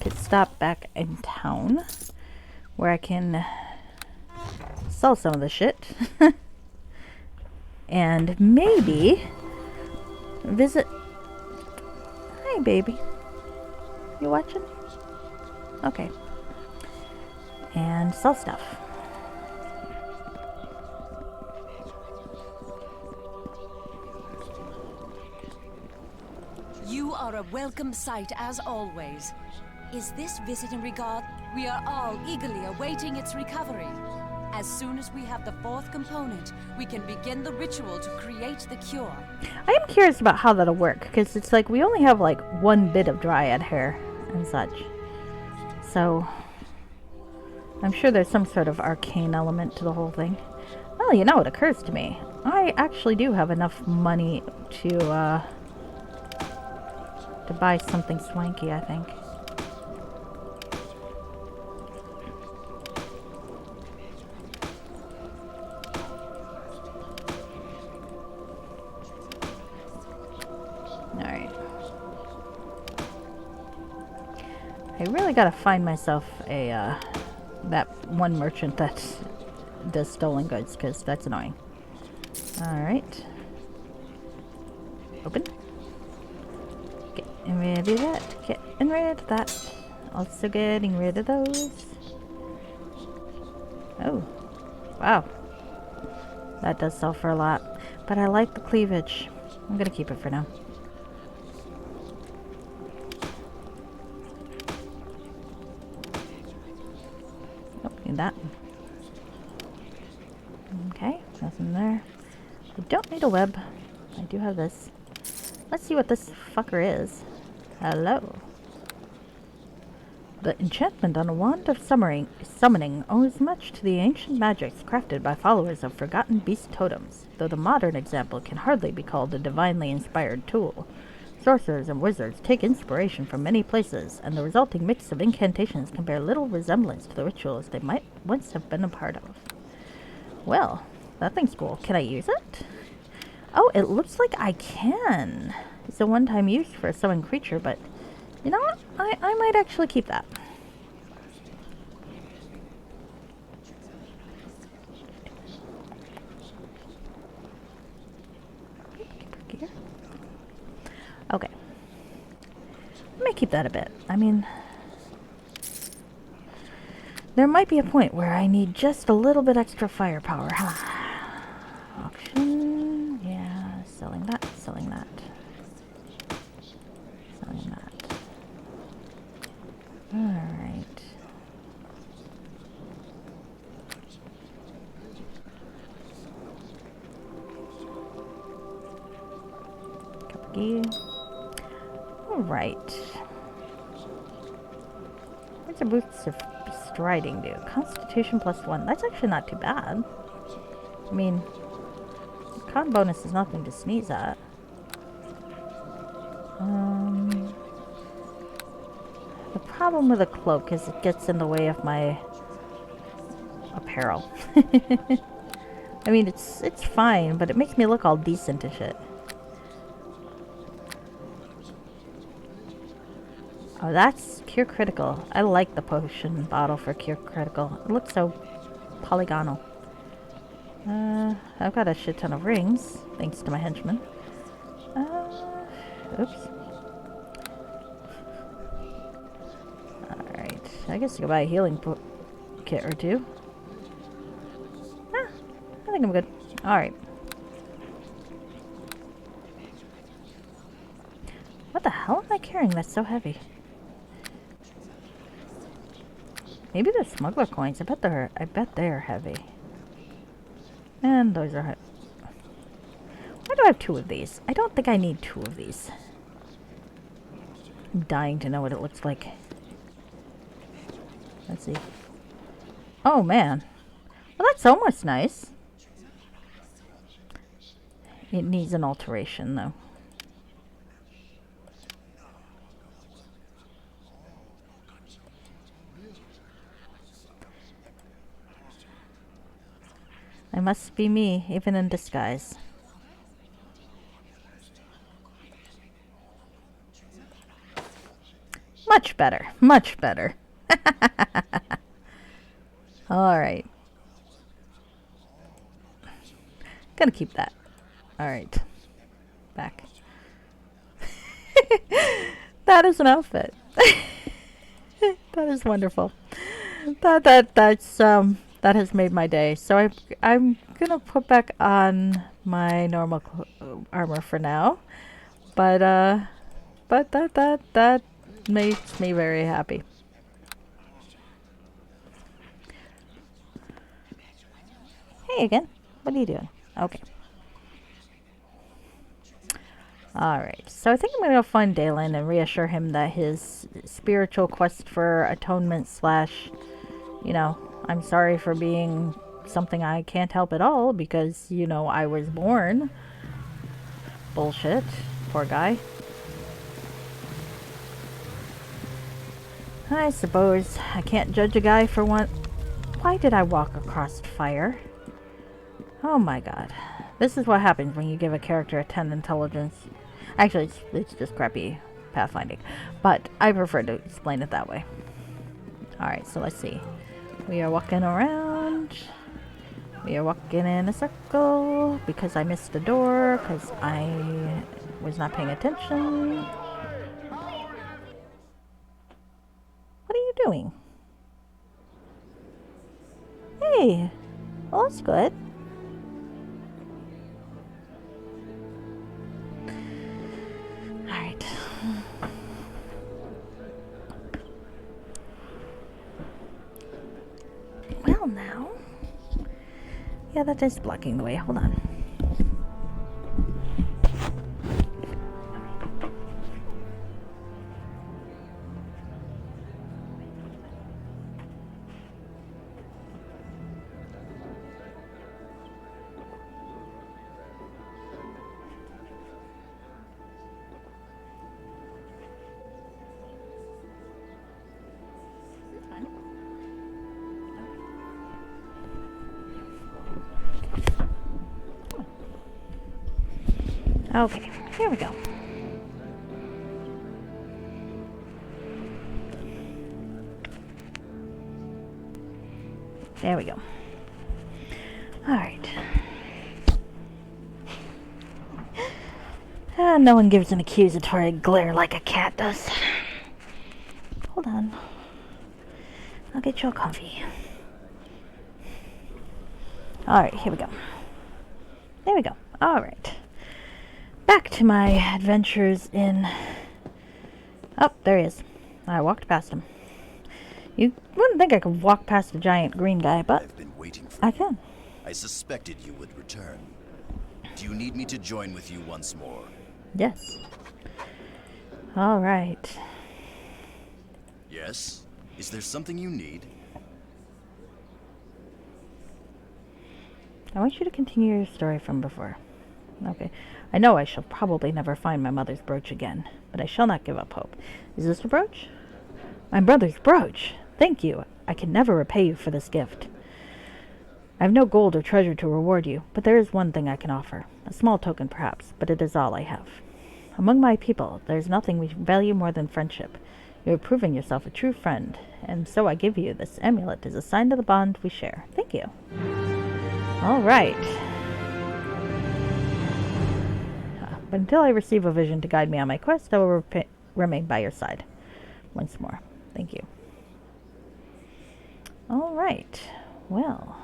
pit stop back in town where I can sell some of the shit and maybe visit. Hi baby, you watching? Okay. And sell stuff. You are a welcome sight as always. Is this visit in regard? We are all eagerly awaiting its recovery. As soon as we have the fourth component, we can begin the ritual to create the cure. I am curious about how that'll work, because it's like we only have like one bit of dryad hair and such. So, I'm sure there's some sort of arcane element to the whole thing. Well, you know, it occurs to me. I actually do have enough money to buy something swanky, I think. Alright. I really gotta find myself a, that one merchant that does stolen goods, because that's annoying. Alright. Open. Getting rid of that. Getting rid of that. Also getting rid of those. Oh. Wow. That does sell for a lot. But I like the cleavage. I'm gonna keep it for now. That. Okay, nothing there. I don't need a web. I do have this. Let's see what this fucker is. Hello. The enchantment on a wand of summoning owes much to the ancient magics crafted by followers of forgotten beast totems, though the modern example can hardly be called a divinely inspired tool. Sorcerers and wizards take inspiration from many places, and the resulting mix of incantations can bear little resemblance to the rituals they might once have been a part of. Well, that thing's cool. Can I use it? Oh, it looks like I can. It's a one-time use for a summoned creature, but you know what? I might actually keep that. Okay. I may keep that a bit. I mean, there might be a point where I need just a little bit extra firepower, huh? Auction. Yeah, selling that, selling that. Selling that. Alright. VOD. Alright. What's a boost of striding do? Constitution +1. That's actually not too bad. I mean, con bonus is nothing to sneeze at. The problem with a cloak is it gets in the way of my apparel. I mean, it's fine, but it makes me look all decent and shit. Oh, that's Cure Critical. I like the potion bottle for Cure Critical. It looks so polygonal. I've got a shit ton of rings, thanks to my henchman. Oops. Alright, I guess I could buy a healing kit or two. I think I'm good. Alright. What the hell am I carrying that's so heavy? Maybe they're smuggler coins. I bet they're heavy. And those are heavy. Why do I have 2 of these? I don't think I need 2 of these. I'm dying to know what it looks like. Let's see. Oh man. Well, that's almost nice. It needs an alteration though. I must be me, even in disguise. Much better. Much better. Alright. Gonna keep that. Alright. Back. That is an outfit. That is wonderful. That has made my day. So I'm gonna put back on my normal armor for now. But that makes me very happy. Hey again. What are you doing? Okay. Alright, so I think I'm gonna go find Dalen and reassure him that his spiritual quest for atonement slash, you know, I'm sorry for being something I can't help at all because, you know, I was born. Bullshit. Poor guy. I suppose I can't judge a guy for one. Why did I walk across fire? Oh my god. This is what happens when you give a character a 10 intelligence. Actually, it's just crappy pathfinding. But I prefer to explain it that way. Alright, so let's see. We are walking around. We are walking in a circle because I missed a door because I was not paying attention. What are you doing? Hey, well that's good. Alright. Well now. Yeah, that is blocking the way. Hold on. Okay, here we go. There we go. Alright. No one gives an accusatory glare like a cat does. Hold on. I'll get you all comfy. Alright, here we go. There we go. Alright. Back to my adventures in... Oh, there he is. I walked past him. You wouldn't think I could walk past a giant green guy, but I've been waiting for I you. can. I suspected you would return. Do you need me to join with you once more? Yes. All right. Yes? Is there something you need? I want you to continue your story from before. Okay. I know I shall probably never find my mother's brooch again, but I shall not give up hope. Is this the brooch? My brother's brooch! Thank you. I can never repay you for this gift. I have no gold or treasure to reward you, but there is one thing I can offer. A small token, perhaps, but it is all I have. Among my people, there is nothing we value more than friendship. You have proven yourself a true friend, and so I give you this amulet as a sign of the bond we share. Thank you. All right. But until I receive a vision to guide me on my quest, I will remain by your side. Once more. Thank you. All right. Well,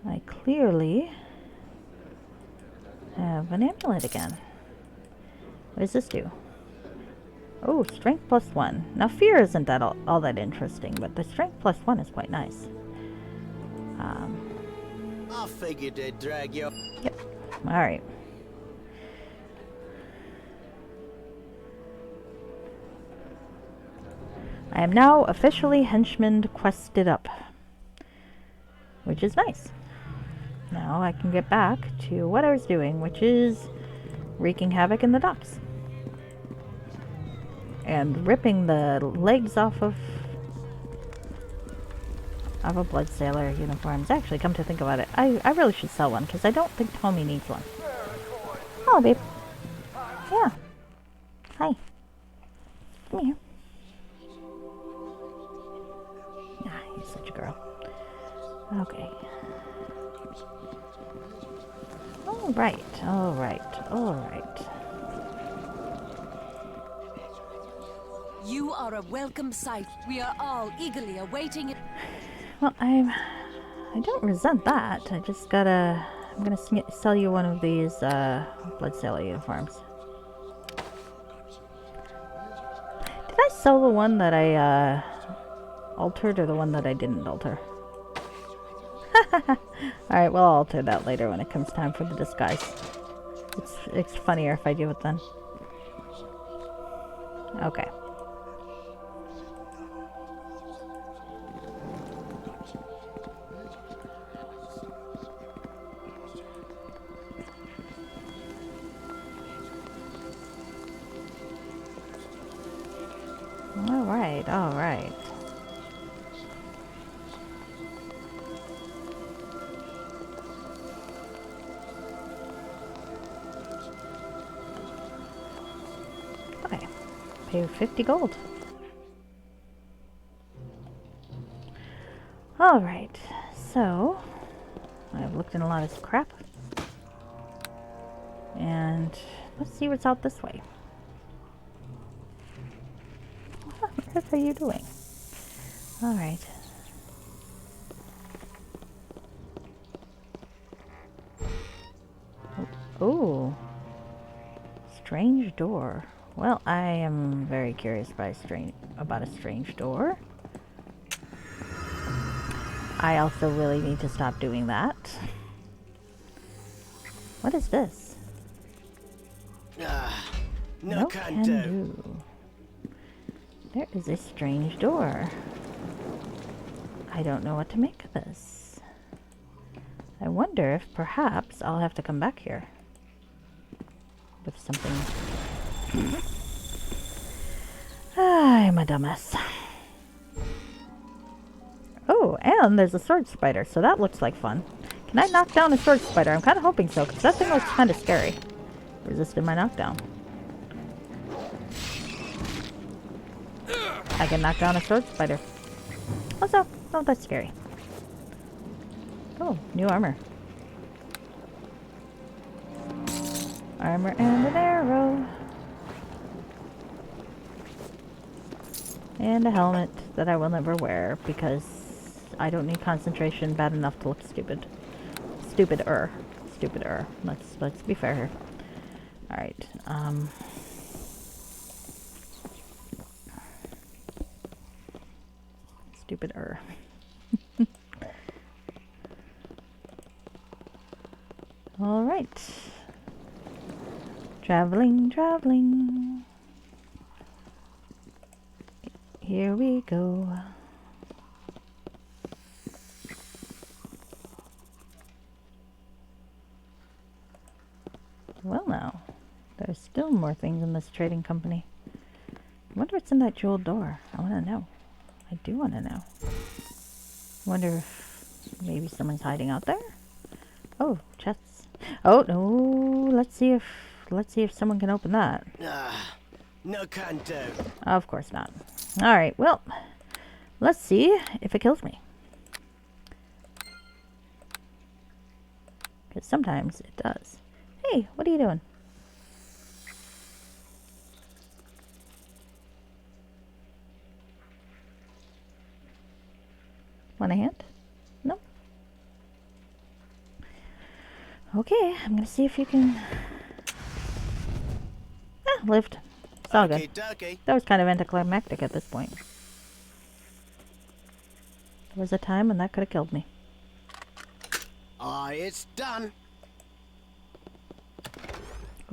I clearly have an amulet again. What does this do? Oh, strength +1. Now, fear isn't that all that interesting, but the strength +1 is quite nice. I figured they'd drag you. Yep. All right. I am now officially henchman quested up, which is nice. Now I can get back to what I was doing, which is wreaking havoc in the docks. And ripping the legs off of a blood sailor uniforms. Actually, come to think about it, I really should sell one, because I don't think Tommy needs one. Oh, babe. Yeah. Hi. Come here. Ah, you're such a girl. Okay. Alright, alright, alright. You are a welcome sight. We are all eagerly awaiting it. Well, I don't resent that. I just gotta... I'm gonna sell you one of these, blood sailor uniforms. Did I sell the one that I, altered, or the one that I didn't alter? Alright, well, I'll alter that later when it comes time for the disguise. It's funnier if I do it then. Okay. Alright, alright. Okay. Pay 50 gold. Alright, so I've looked in a lot of crap. And let's see what's out this way. What are you doing? Alright. Oh. Strange door. Well, I am very curious about a strange door. I also really need to stop doing that. What is this? Ah, no can do. There is a strange door. I don't know what to make of this. I wonder if perhaps I'll have to come back here with something. I'm a dumbass. Oh, and there's a sword spider, so that looks like fun. Can I knock down a sword spider? I'm kind of hoping so, because that thing looks kind of scary. Resisted my knockdown. I can knock down a sword spider. Also, not that scary. Oh, new armor. Armor and an arrow. And a helmet that I will never wear because I don't need concentration bad enough to look stupid. Stupider. Let's be fair here. Alright, stupider. All right. Traveling, traveling. Here we go. Well now, there's still more things in this trading company. I wonder what's in that jeweled door. I want to know. I do want to know. Wonder if maybe someone's hiding out there? Oh, chests. Oh, no. Let's see if someone can open that. Ah, no can do. Of course not. All right. Well, let's see if it kills me. Because sometimes it does. Hey, what are you doing? Want a hand? No? Okay, I'm gonna see if you can... Ah, lived. It's all good. Okey-dokey. That was kind of anticlimactic at this point. There was a time when that could have killed me. Aye, it's done.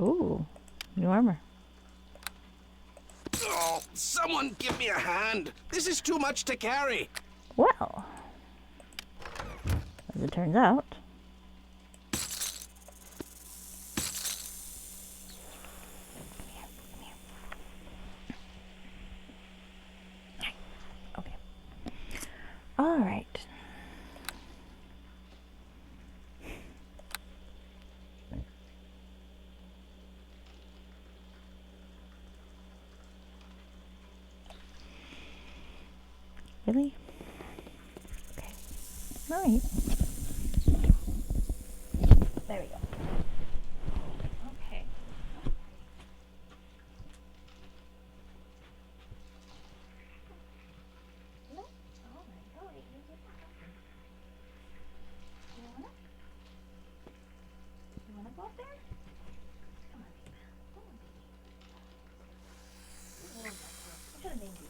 Ooh, new armor. Oh, someone give me a hand. This is too much to carry. Well, as it turns out, okay. All right. Really? Okay. All right. There we go. Okay. No. All right. All right. You wanna go up there? Come on. Come on. What should I name you?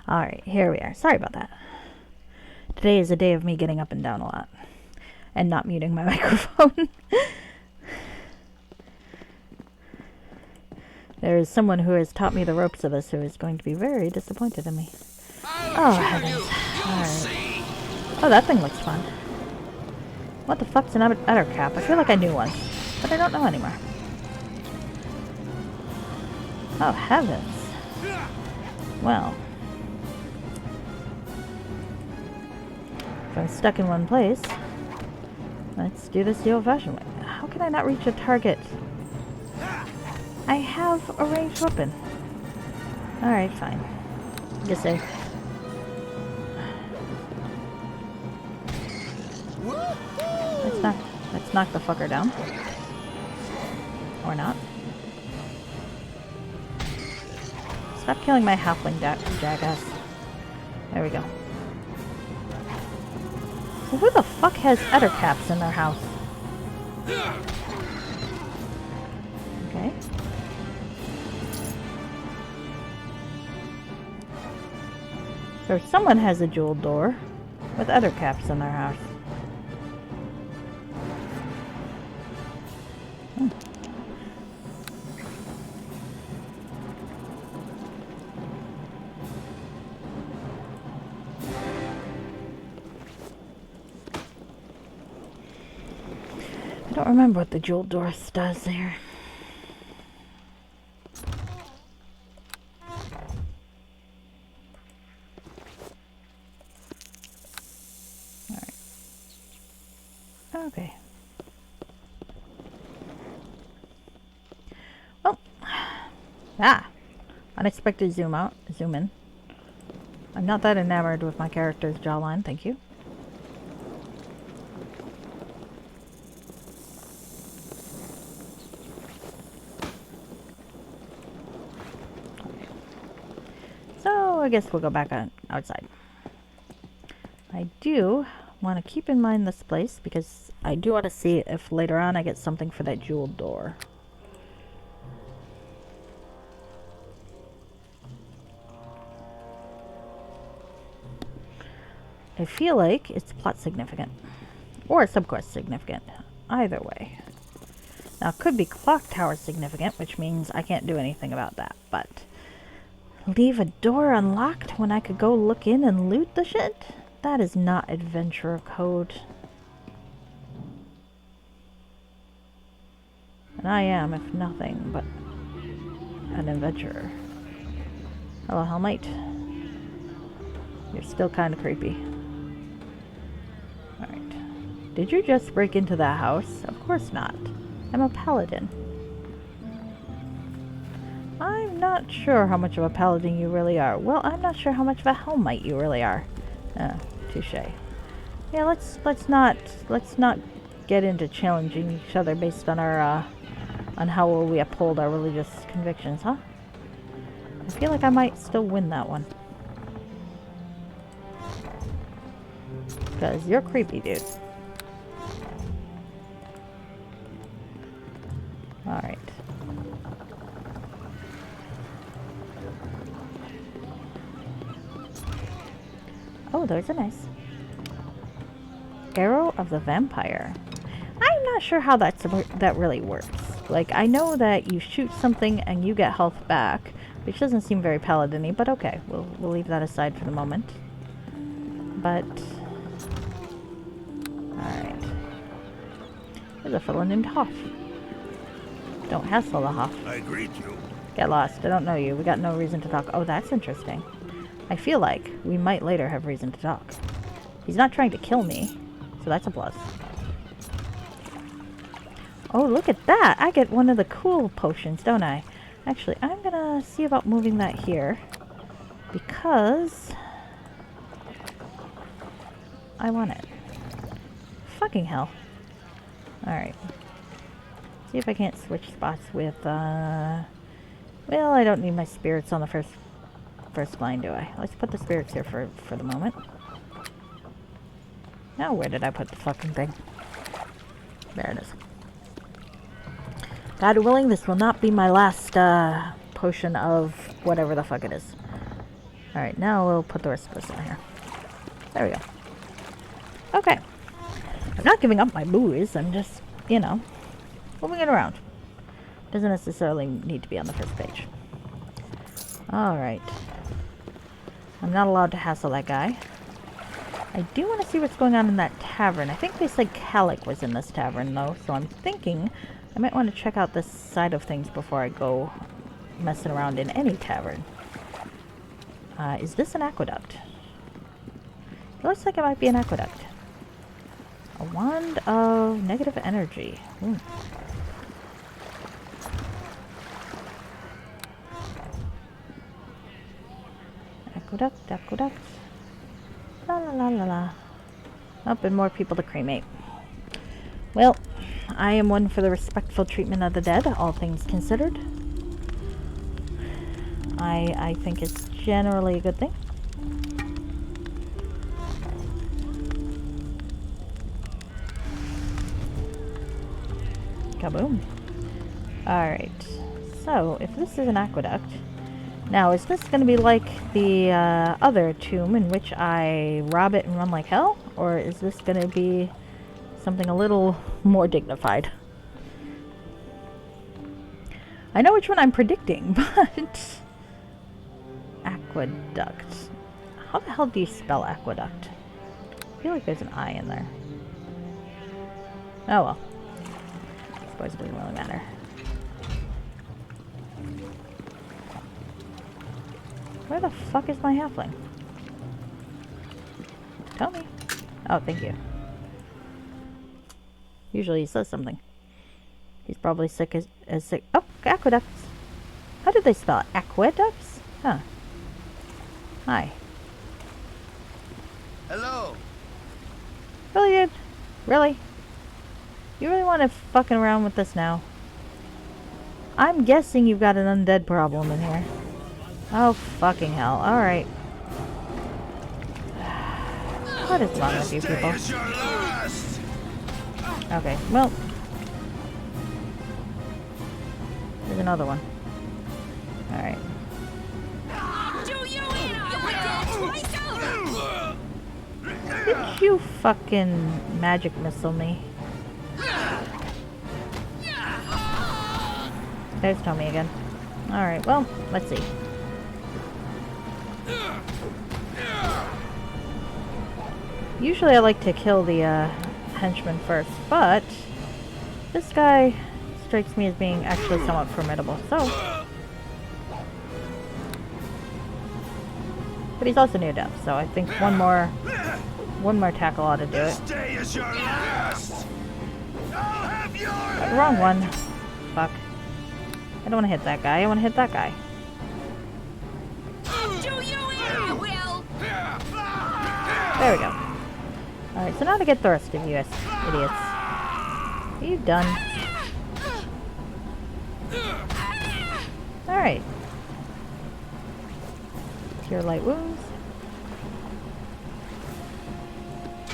Alright, here we are. Sorry about that. Today is a day of me getting up and down a lot. And not muting my microphone. There is someone who has taught me the ropes of this who is going to be very disappointed in me. Oh, heavens. Alright. Oh, that thing looks fun. What the fuck's an udder cap? I feel like I knew one, but I don't know anymore. Oh, heavens. Well. If I'm stuck in one place, let's do this the old-fashioned way. How can I not reach a target? I have a ranged weapon. Alright, fine. Just say. Let's knock the fucker down. Or not. Stop killing my halfling jackass. There we go. So who the fuck has udder caps in their house? Okay. So someone has a jeweled door with udder caps in their house. I don't remember what the jeweled door does there. Alright. Okay. Oh. Ah. Unexpected zoom in. I'm not that enamored with my character's jawline, thank you. So I guess we'll go back on outside. I do want to keep in mind this place because I do want to see if later on I get something for that jeweled door. I feel like it's plot significant or subquest significant. Either way. Now it could be clock tower significant, which means I can't do anything about that, but leave a door unlocked when I could go look in and loot the shit? That is not adventurer code. And I am, if nothing, but an adventurer. Hello, Hellmate. You're still kind of creepy. Alright. Did you just break into that house? Of course not. I'm a paladin. I'm not sure how much of a paladin you really are. Well, I'm not sure how much of a Hellmite you really are. Touche. Yeah, let's not get into challenging each other based on our on how well we uphold our religious convictions, huh? I feel like I might still win that one. Because you're creepy, dude. Alright. Oh, there's a nice Arrow of the Vampire. I'm not sure how that really works. Like, I know that you shoot something and you get health back, which doesn't seem very paladin-y, but okay, we'll leave that aside for the moment. But alright. There's a fellow named Hoff. Don't hassle the Hoff. I greet you. Get lost. I don't know you. We got no reason to talk. Oh, that's interesting. I feel like we might later have reason to talk. He's not trying to kill me, so that's a plus. Oh, look at that! I get one of the cool potions, don't I? Actually, I'm gonna see about moving that here, because I want it. Fucking hell. Alright. See if I can't switch spots with, well, I don't need my spirits on the first line, do I? Let's put the spirits here for the moment. Now, where did I put the fucking thing? There it is. God willing, this will not be my last potion of whatever the fuck it is. Alright, now we'll put the rest of this in here. There we go. Okay. I'm not giving up my booze, I'm just, you know, moving it around. Doesn't necessarily need to be on the first page. Alright. I'm not allowed to hassle that guy. I do want to see what's going on in that tavern. I think they said Calic was in this tavern, though, so I'm thinking I might want to check out this side of things before I go messing around in any tavern. Is this an aqueduct? It looks like it might be an aqueduct. A wand of negative energy. Ooh. Aqueduct. La la la la la. Oh, and more people to cremate. Well, I am one for the respectful treatment of the dead, all things considered. I think it's generally a good thing. Kaboom. Alright. So, if this is an aqueduct, now is this going to be like the other tomb in which I rob it and run like hell? Or is this going to be something a little more dignified? I know which one I'm predicting, but... Aqueduct. How the hell do you spell aqueduct? I feel like there's an I in there. Oh well. I suppose it doesn't really matter. Where the fuck is my halfling? Tell me. Oh, thank you. Usually he says something. He's probably sick as sick. Oh, aqueducts. How did they spell it? Aqueducts? Huh. Hi. Hello. Really, dude? Really? You really want to fucking around with this now? I'm guessing you've got an undead problem in here. Oh, fucking hell. Alright. What is wrong with you people? Okay, well. There's another one. Alright. Did you fucking magic missile me? There's Tommy again. Alright, well, let's see. Usually I like to kill the henchman first, but this guy strikes me as being actually somewhat formidable, so. But he's also near death, so I think one more tackle ought to do it. Wrong one. Fuck. I don't want to hit that guy. I want to hit that guy. There we go. Alright, so now to get the rest of you idiots. Are you done? Alright. Cure light wounds.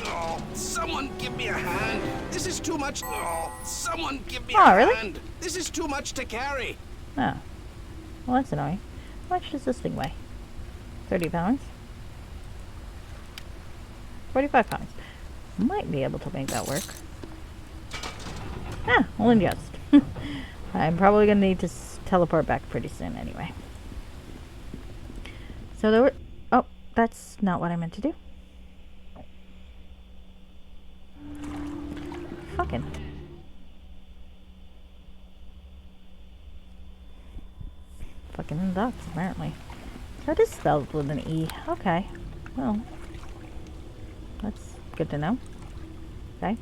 Oh, someone give me a hand. This is too much. Oh, someone give me a hand. This is too much to carry. Oh. Well, that's annoying. How much does this thing weigh? 30 pounds? 45 pounds. Might be able to make that work. Ah, only just. I'm probably going to need to teleport back pretty soon anyway. So there were... Oh, that's not what I meant to do. Fucking. Fucking ducks, apparently. That is spelled with an E. Okay. Well. That's good to know. Okay.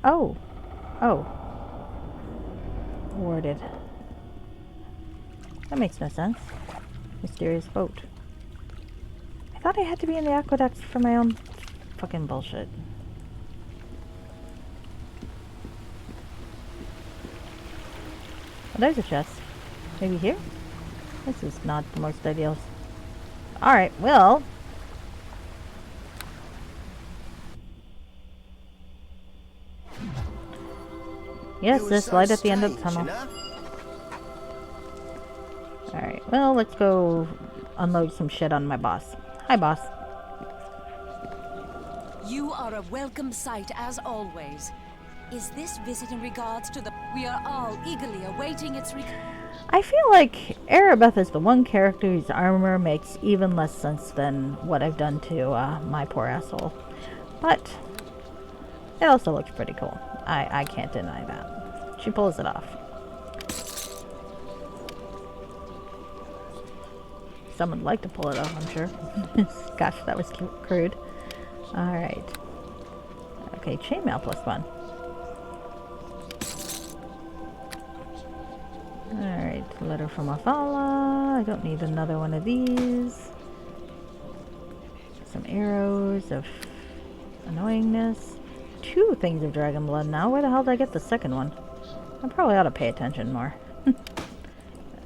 Oh. Oh. Warded. That makes no sense. Mysterious boat. I thought I had to be in the aqueducts for my own fucking bullshit. Oh, there's a chest. Maybe here? This is not the most ideal. Alright, well. Yes, there's light at the end of the tunnel. Alright, well, let's go unload some shit on my boss. Hi, boss. You are a welcome sight as always. Is this visit in regards to the... We are all eagerly awaiting its I feel like Arabeth is the one character whose armor makes even less sense than what I've done to my poor asshole. But it also looks pretty cool. I can't deny that. She pulls it off. Someone would like to pull it off, I'm sure. Gosh, that was crude. Alright. Okay, chainmail +1. Alright, letter from Athala. I don't need another one of these. Some arrows of annoyingness. 2 things of dragon blood now. Where the hell did I get the second one? I probably ought to pay attention more.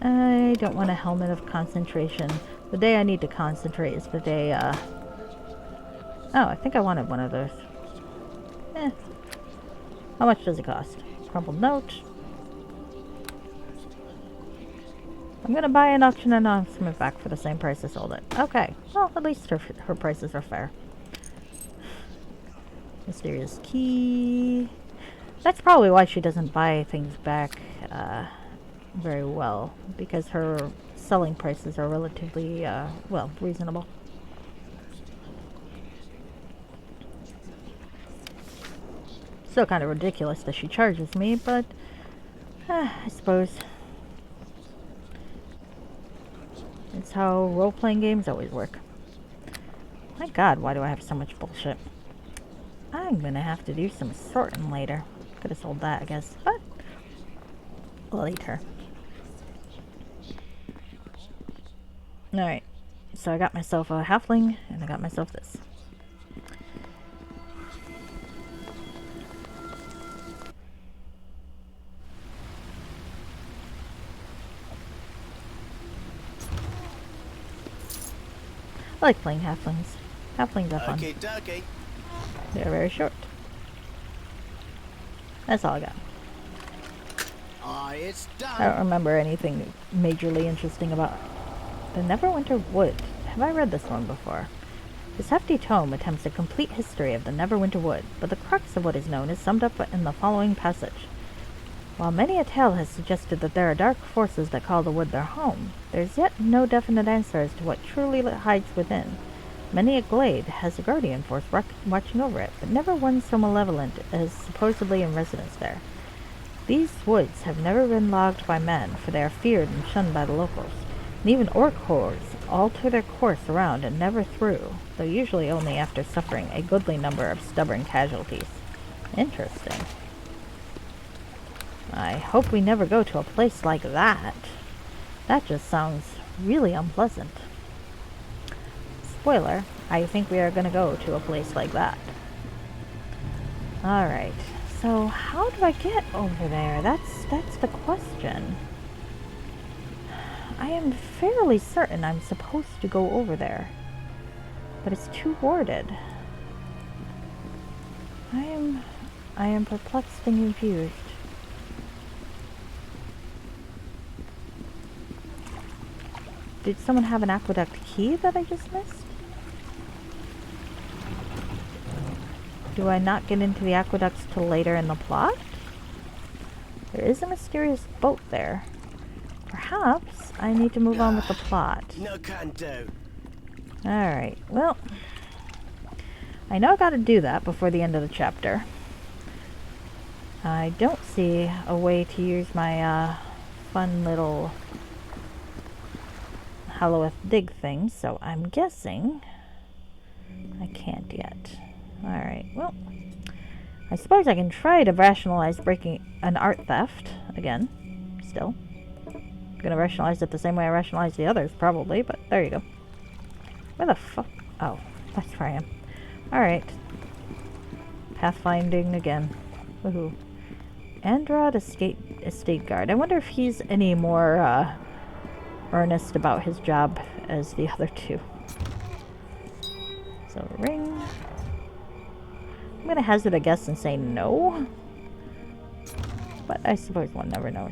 I don't want a helmet of concentration. The day I need to concentrate is the day, Oh, I think I wanted one of those. How much does it cost? Crumpled note. I'm gonna buy an auction announcement back for the same price I sold it. Okay. Well, at least her prices are fair. Mysterious key. That's probably why she doesn't buy things back very well. Because her selling prices are relatively, well, reasonable. Still kind of ridiculous that she charges me, but I suppose it's how role-playing games always work. My god, why do I have so much bullshit? I'm gonna have to do some sorting later. Could have sold that, I guess, but later. Alright, so I got myself a halfling, and I got myself this. I like playing halflings. Halflings are fun. Okay, dokie. They're very short. That's all I got. Aye, it's I done. don't remember anything majorly interesting about the Neverwinter Wood. Have I read this one before? This hefty tome attempts a complete history of the Neverwinter Wood, but the crux of what is known is summed up in the following passage. While many a tale has suggested that there are dark forces that call the wood their home, there is yet no definite answer as to what truly hides within. Many a glade has a guardian force watching over it, but never one so malevolent as supposedly in residence there. These woods have never been logged by men, for they are feared and shunned by the locals, and even orc hordes alter their course around and never through, though usually only after suffering a goodly number of stubborn casualties. Interesting. I hope we never go to a place like that. That just sounds really unpleasant. Spoiler, I think we are going to go to a place like that. Alright, so how do I get over there? That's the question. I am fairly certain I'm supposed to go over there, but it's too warded. I am perplexed and confused. Did someone have an aqueduct key that I just missed? Do I not get into the aqueducts till later in the plot? There is a mysterious boat there. Perhaps I need to move on with the plot. No can do. Alright, well, I know I gotta do that before the end of the chapter. I don't see a way to use my fun little Halloweth dig thing, so I'm guessing I can't yet. Alright, well, I suppose I can try to rationalize breaking an art theft again, still. I'm gonna rationalize it the same way I rationalize the others, probably, but there you go. Where the fuck? Oh, that's where I am. Alright. Pathfinding again. Woohoo. Andrad Estate Guard. I wonder if he's any more, earnest about his job as the other two. So, ring. I'm gonna hazard a guess and say no. But I suppose one never knows.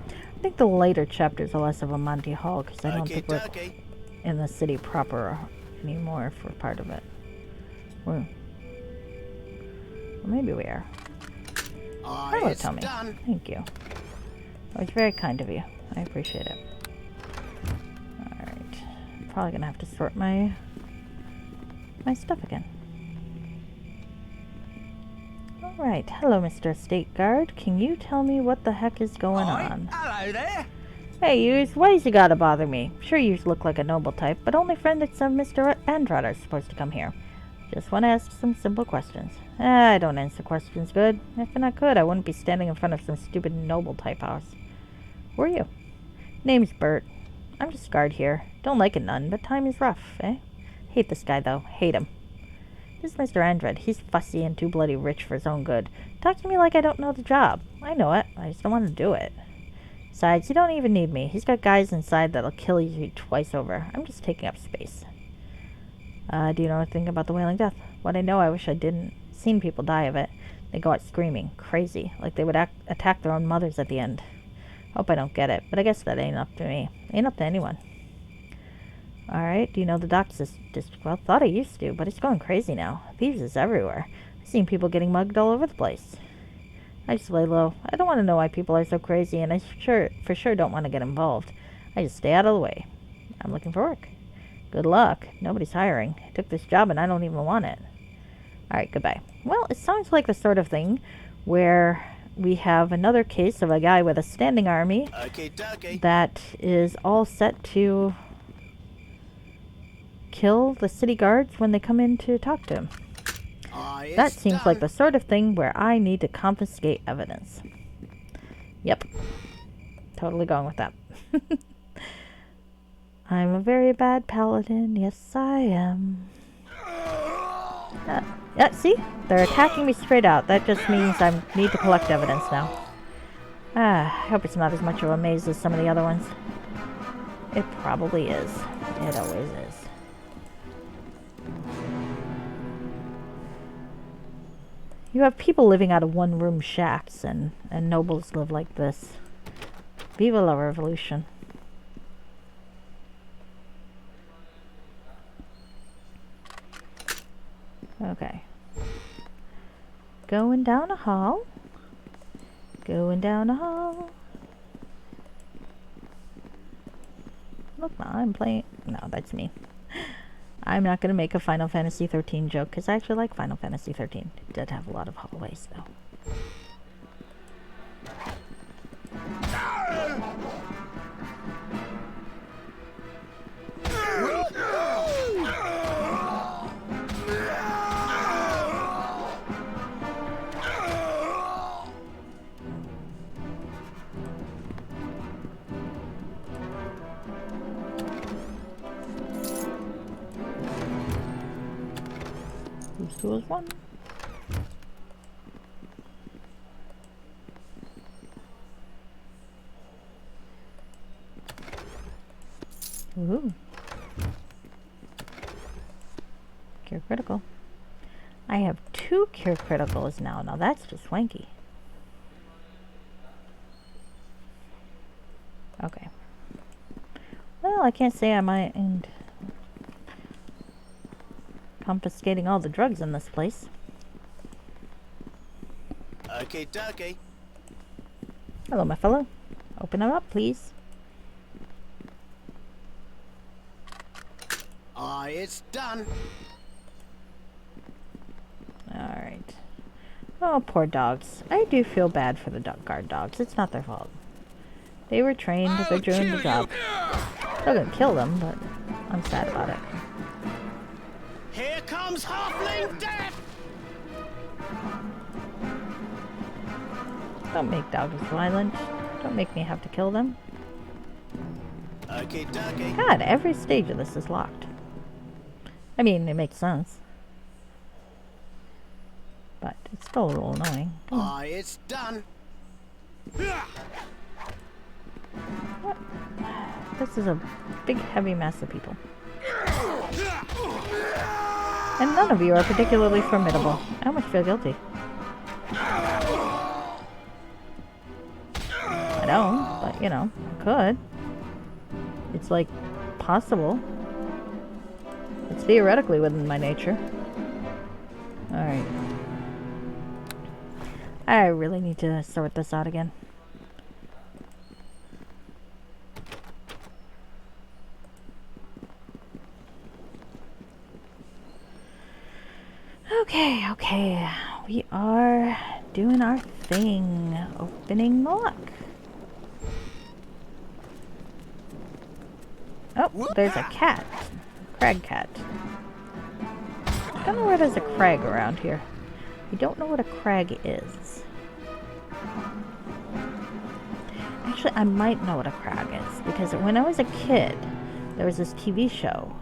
I think the later chapters are less of a Monty Hall, because I don't think we're in the city proper anymore for part of it. Well, maybe we are. Hello, Tommy. Thank you. That was very kind of you. I appreciate it. Alright. I'm probably gonna have to sort my stuff again. Alright. Hello, Mr. Estate Guard. Can you tell me what the heck is going on? Hello there. Hey, yous. Why's you gotta bother me? Sure, yous look like a noble type, but only friends of Mr. Andrad are supposed to come here. Just want to ask some simple questions. I don't answer questions good. If I could, I wouldn't be standing in front of some stupid noble type house. Who are you? Name's Bert. I'm just guard here. Don't like it none, but time is rough, eh? Hate this guy, though. Hate him. This is Mr. Andrad. He's fussy and too bloody rich for his own good. Talk to me like I don't know the job. I know it. I just don't want to do it. Besides, you don't even need me. He's got guys inside that'll kill you twice over. I'm just taking up space. Do you know anything about the Wailing Death? What I know, I wish I didn't. Seen people die of it. They go out screaming. Crazy. Like they would attack their own mothers at the end. Hope I don't get it, but I guess that ain't up to me. Ain't up to anyone. Alright, do you know the docks district? Well, thought I used to, but it's going crazy now. Thieves is everywhere. I've seen people getting mugged all over the place. I just lay low. I don't want to know why people are so crazy, and I for sure don't want to get involved. I just stay out of the way. I'm looking for work. Good luck. Nobody's hiring. I took this job and I don't even want it. Alright, goodbye. Well, it sounds like the sort of thing where we have another case of a guy with a standing army that is all set to kill the city guards when they come in to talk to him. That seems like the sort of thing where I need to confiscate evidence. Yep. Totally going with that. I'm a very bad paladin. Yes, I am. Yeah, see? They're attacking me straight out. That just means I need to collect evidence now. I hope it's not as much of a maze as some of the other ones. It probably is. It always is. You have people living out of one-room shacks, and nobles live like this. Viva la revolution. Okay. Going down a hall. Going down a hall. Look, I'm playing. No, that's me. I'm not going to make a Final Fantasy 13 joke because I actually like Final Fantasy 13. It did have a lot of hallways, though. Who's two is one? Ooh. Cure critical. I have 2 cure criticals now. Now that's just swanky. Okay. Well, I can't say I mind confiscating all the drugs in this place. Okay, dokie. Hello, my fellow. Open it up, please. Aye, it's done. Alright. Oh, poor dogs. I do feel bad for the guard dogs. It's not their fault. They were trained, they're doing the job. Still gonna kill them, but I'm sad about it. Here comes halfling death! Don't make dogs violent. Don't make me have to kill them. Okay, dokie. God, every stage of this is locked. I mean, it makes sense. But it's still a little annoying. Aye, it's done. This is a big, heavy mess of people. And none of you are particularly formidable. I almost feel guilty. I don't, but you know, I could. It's like possible. It's theoretically within my nature. Alright. I really need to sort this out again. Okay, okay. We are doing our thing. Opening the lock. Oh, there's a cat. Crag cat. I don't know where there's a crag around here. I don't know what a crag is. Actually, I might know what a crag is, because when I was a kid, there was this TV show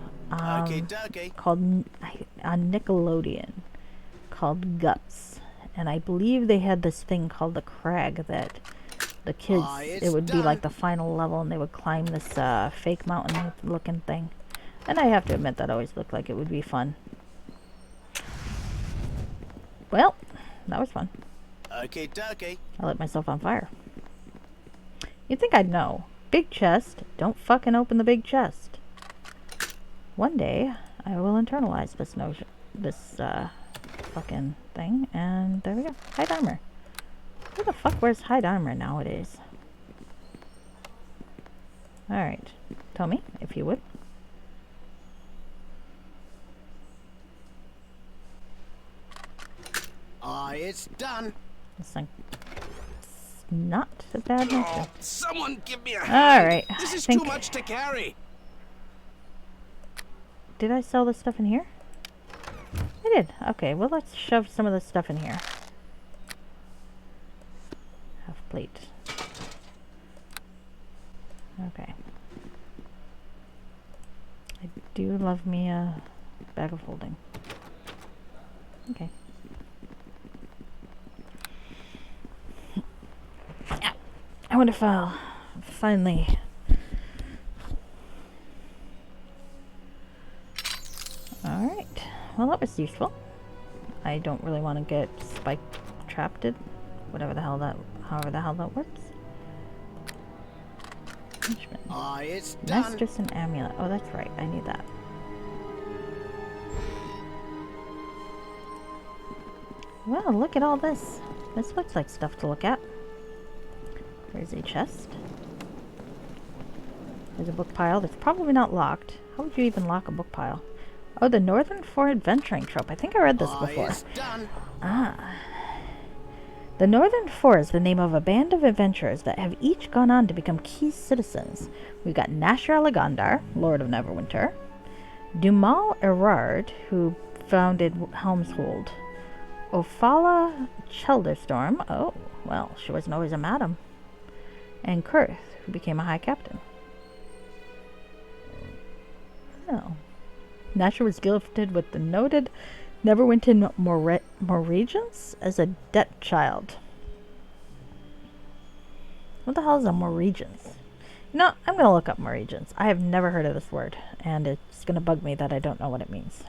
called on Nickelodeon called Guts, and I believe they had this thing called the crag that the kids, it would be like the final level, and they would climb this fake mountain looking thing, and I have to admit that always looked like it would be fun. Well, that was fun. Okay, dokie. I lit myself on fire. You'd think I'd know. Big chest. Don't fucking open the big chest. One day, I will internalize this notion, this fucking thing, and there we go. Hide armor. Who the fuck wears hide armor nowadays? Alright. Tell me, if you would. Aye, it's done. This thing. It's not a bad mission. Oh, someone give me a hand. Alright. This is too much to carry. Did I sell this stuff in here? I did. Okay, well let's shove some of this stuff in here. Half plate. Okay. I do love me a bag of holding. Okay. I wonder if I'll finally well, that was useful. I don't really want to get spike trapped. However the hell that works. It's done. Mistress and amulet. Oh, that's right. I need that. Well, look at all this. This looks like stuff to look at. There's a chest. There's a book pile that's probably not locked. How would you even lock a book pile? Oh, the Northern Four adventuring trope. I think I read this before. It's done. Ah. The Northern Four is the name of a band of adventurers that have each gone on to become key citizens. We've got Nashar Lagandar, Lord of Neverwinter, Dumal Erard, who founded Helmshold, Ophala Chelderstorm, oh, well, she wasn't always a madam, and Kurth, who became a high captain. Oh. Nashar was gifted with the noted Neverwinter Moregans as a debt child. What the hell is a Moregans? You know, I'm going to look up Moregans. I have never heard of this word, and it's going to bug me that I don't know what it means.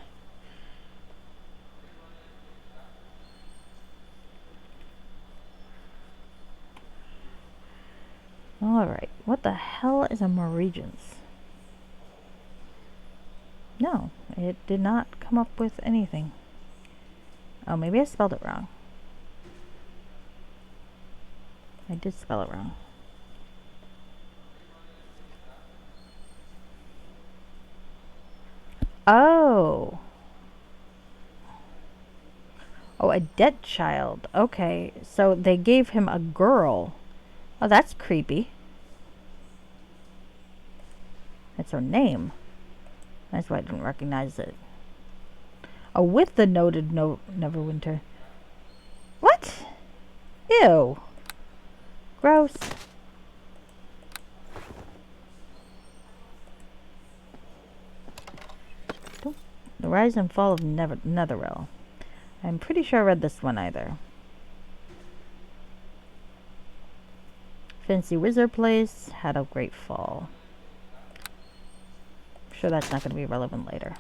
Alright, what the hell is a Moregans? No, it did not come up with anything. Oh, maybe I spelled it wrong. I did spell it wrong. Oh. Oh, a dead child. Okay, so they gave him a girl. Oh, that's creepy. That's her name. That's why I didn't recognize it. Oh, with the noted Neverwinter. What? Ew. Gross. The Rise and Fall of Netheril. I'm pretty sure I read this one either. Fancy Wizard Place had a great fall. I'm sure that's not going to be relevant later.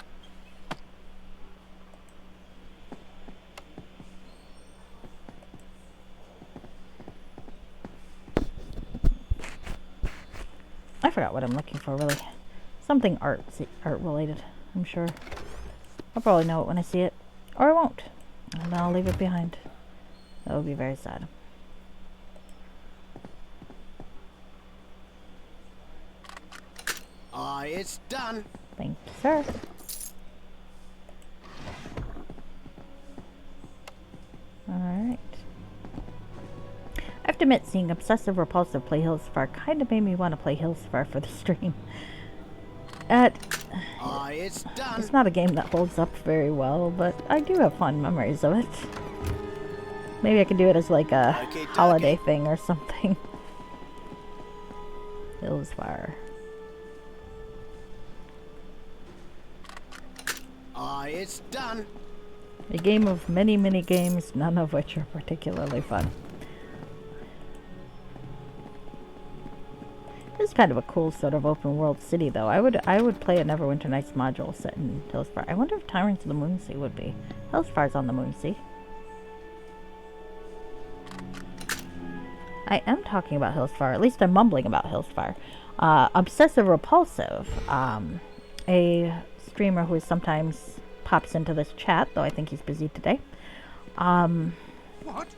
I forgot what I'm looking for, really. Something art related, I'm sure. I'll probably know it when I see it. Or I won't. And then I'll leave it behind. That would be very sad. It's done. Thank you, sir. Alright. I have to admit, seeing Obsessive Repulsive play Hillsfar kind of made me want to play Hillsfar for the stream. It's done. It's not a game that holds up very well, but I do have fond memories of it. Maybe I could do it as like a holiday thing or something. Hillsfar. It's done. A game of many, many games, none of which are particularly fun. This is kind of a cool sort of open world city, though. I would play a Neverwinter Nights module set in Hillsfar. I wonder if Tyrants of the Moonsea would be. Hillsfar's on the Moonsea. I am talking about Hillsfar. At least I'm mumbling about Hillsfar. Obsessive Repulsive, a streamer who sometimes pops into this chat, though I think he's busy today. What?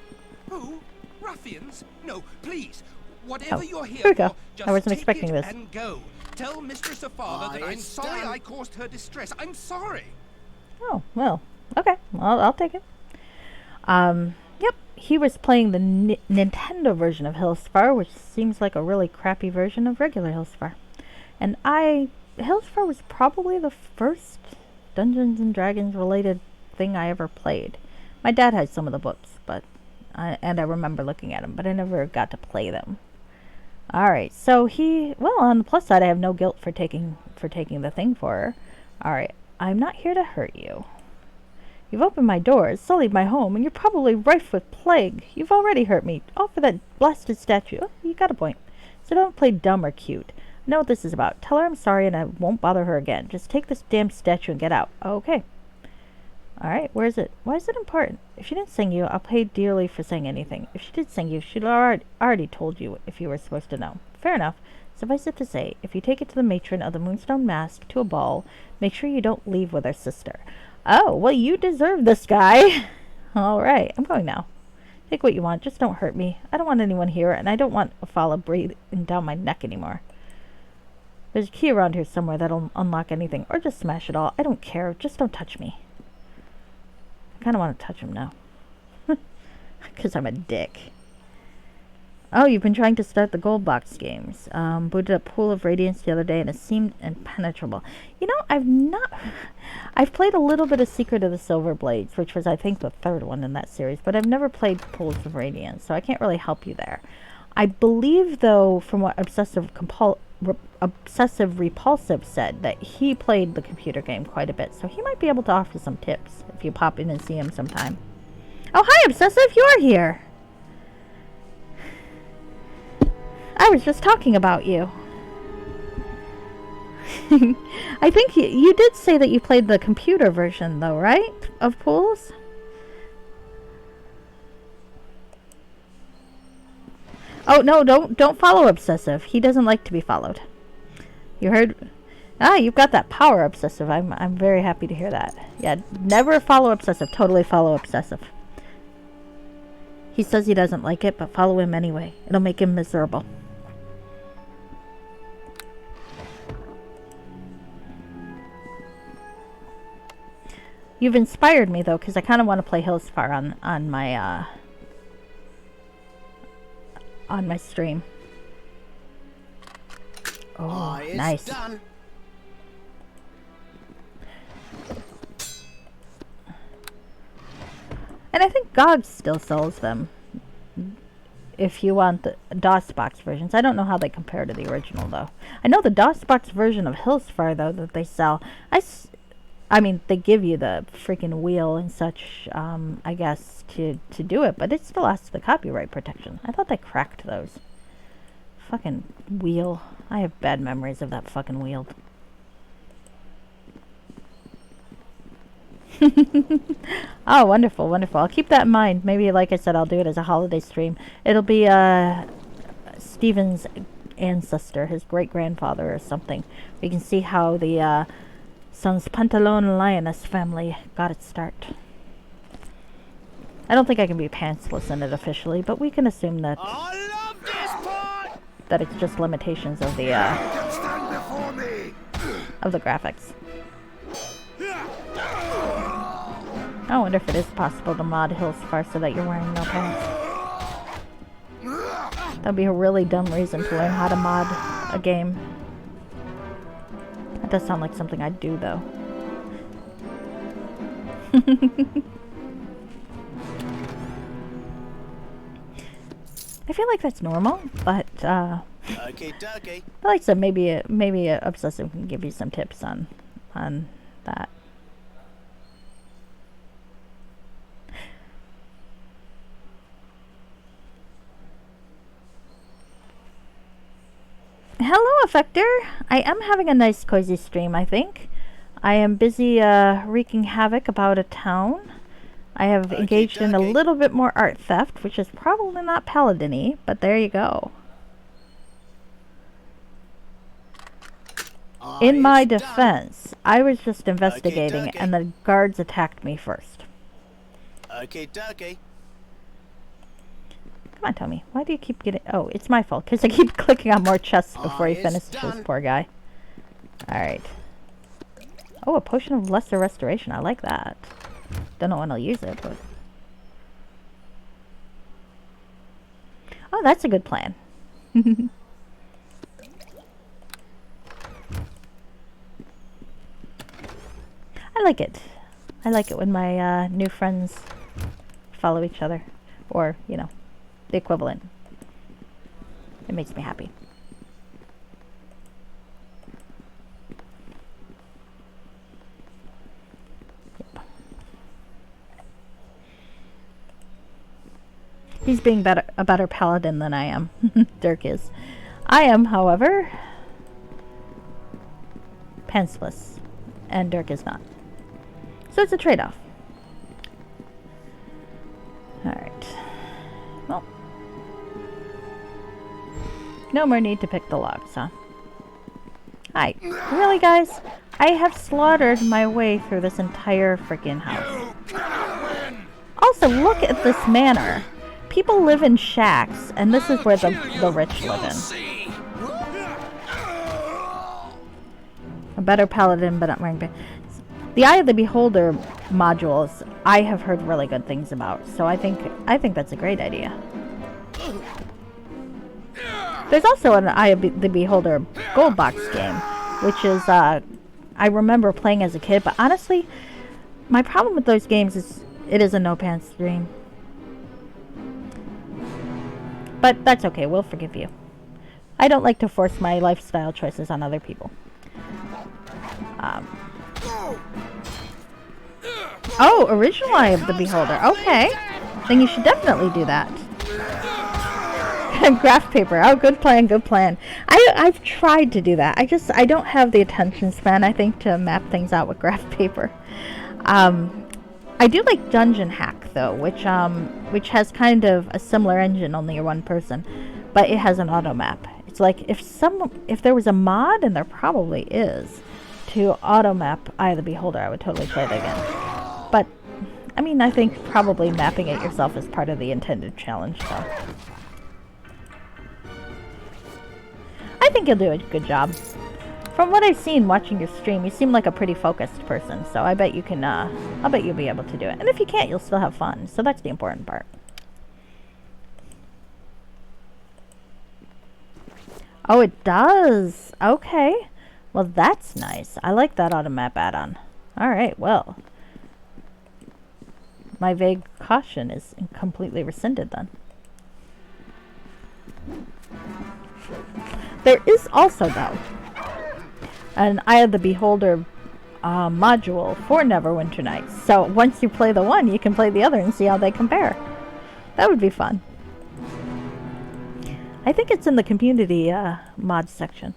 Who? Ruffians? No, please. Whatever you're here we go. for, just I wasn't take expecting it this. and go. Tell Mistress Father that I'm sorry I caused her distress. I'm sorry. Oh, well, okay. I'll take it. Yep. He was playing the Nintendo version of Hillsfar, which seems like a really crappy version of regular Hillsfar. And Hillsfar was probably the first Dungeons and Dragons related thing I ever played. My dad had some of the books, I remember looking at them, but I never got to play them. Alright, so well, on the plus side, I have no guilt for taking the thing for her. Alright, I'm not here to hurt you. You've opened my doors, sullied my home, and you're probably rife with plague. You've already hurt me, all for that blasted statue. Oh, you got a point. So don't play dumb or cute. I know what this is about. Tell her I'm sorry and I won't bother her again. Just take this damn statue and get out. Okay. Alright, where is it? Why is it important? If she didn't sing you, I'll pay dearly for saying anything. If she did sing you, she'd already told you if you were supposed to know. Fair enough. Suffice it to say, if you take it to the matron of the Moonstone Mask to a ball, make sure you don't leave with her sister. Oh, well, you deserve this guy. Alright, I'm going now. Take what you want, just don't hurt me. I don't want anyone here, and I don't want a follow breathing down my neck anymore. There's a key around here somewhere that'll unlock anything, or just smash it all. I don't care, just don't touch me. I kind of want to touch him now. Because I'm a dick. Oh, you've been trying to start the gold box games. Booted up Pool of Radiance the other day and it seemed impenetrable. You know, I've played a little bit of Secret of the Silver Blades, which was, I think, the third one in that series, but I've never played Pools of Radiance, so I can't really help you there. I believe, though, from what Obsessive Repulsive said, that he played the computer game quite a bit, so he might be able to offer some tips if you pop in and see him sometime. Oh, hi, Obsessive! You're here! I was just talking about you. I think you did say that you played the computer version, though, right? Of Pools? Oh, no, don't follow Obsessive. He doesn't like to be followed. You heard? Ah, you've got that power, Obsessive. I'm very happy to hear that. Yeah, never follow Obsessive. Totally follow Obsessive. He says he doesn't like it, but follow him anyway. It'll make him miserable. You've inspired me, though, because I kind of want to play Hillsfar on my stream. Oh, It's nice. done. And I think GOG still sells them. If you want the DOSBox versions. I don't know how they compare to the original, though. I know the DOSBox version of Hillsfar, though, that they sell. I mean, they give you the freaking wheel and such, I guess, to do it, but it still has the copyright protection. I thought they cracked those. Fucking wheel. I have bad memories of that fucking wheel. Oh, wonderful, wonderful. I'll keep that in mind. Maybe, like I said, I'll do it as a holiday stream. It'll be, Steven's ancestor, his great-grandfather or something. We can see how the, Sans Pantalon Lioness family got its start. I don't think I can be pantsless in it officially, but we can assume that I love this part. that it's just limitations of the Stand before me. of the graphics. I wonder if it is possible to mod Hillsfar so that you're wearing no pants. That'd be a really dumb reason to learn how to mod a game. That does sound like something I'd do, though. I feel like that's normal, but Okay, dokie. like I said, maybe Obsessive can give you some tips on that. Hello, Effector. I am having a nice cozy stream, I think. I am busy wreaking havoc about a town. I have engaged in a little bit more art theft, which is probably not paladin-y, but there you go. In my defense, I was just investigating and the guards attacked me first. Okay, dokie. Come on, Tommy. Why do you keep getting... Oh, it's my fault, because I keep clicking on more chests before he finishes, this poor guy. Alright. Oh, a potion of lesser restoration. I like that. Don't know when I'll use it, but... Oh, that's a good plan. I like it. I like it when my new friends follow each other. Or, you know, the equivalent. It makes me happy. Yep. He's being a better paladin than I am. Dirk is. I am, however, pantsless. And Dirk is not. So it's a trade-off. No more need to pick the locks, huh? Hi. Really, guys? I have slaughtered my way through this entire freaking house. Also, look at this manor. People live in shacks, and this is where the rich live in. A better paladin, but not wearing... The Eye of the Beholder modules, I have heard really good things about, so I think that's a great idea. There's also an Eye of the Beholder gold box game, which is, I remember playing as a kid, but honestly, my problem with those games is it is a no-pants stream. But that's okay, we'll forgive you. I don't like to force my lifestyle choices on other people. Oh, original Eye of the Beholder. Okay. Then you should definitely do that. Graph paper. Oh, good plan, good plan. I've tried to do that. I don't have the attention span, I think, to map things out with graph paper. I do like Dungeon Hack, though, which has kind of a similar engine, only you're one person, but it has an auto map. It's like if there was a mod, and there probably is, to auto map Eye of the Beholder, I would totally play it again. But I mean, I think probably mapping it yourself is part of the intended challenge, so I think you'll do a good job. From what I've seen watching your stream, you seem like a pretty focused person, so I bet you can, I'll bet you'll be able to do it. And if you can't, you'll still have fun, so that's the important part. Oh, it does! Okay. Well, that's nice. I like that automap add-on. Alright, well. My vague caution is completely rescinded then. There is also, though, an Eye of the Beholder module for Neverwinter Nights. So once you play the one, you can play the other and see how they compare. That would be fun. I think it's in the community mod section.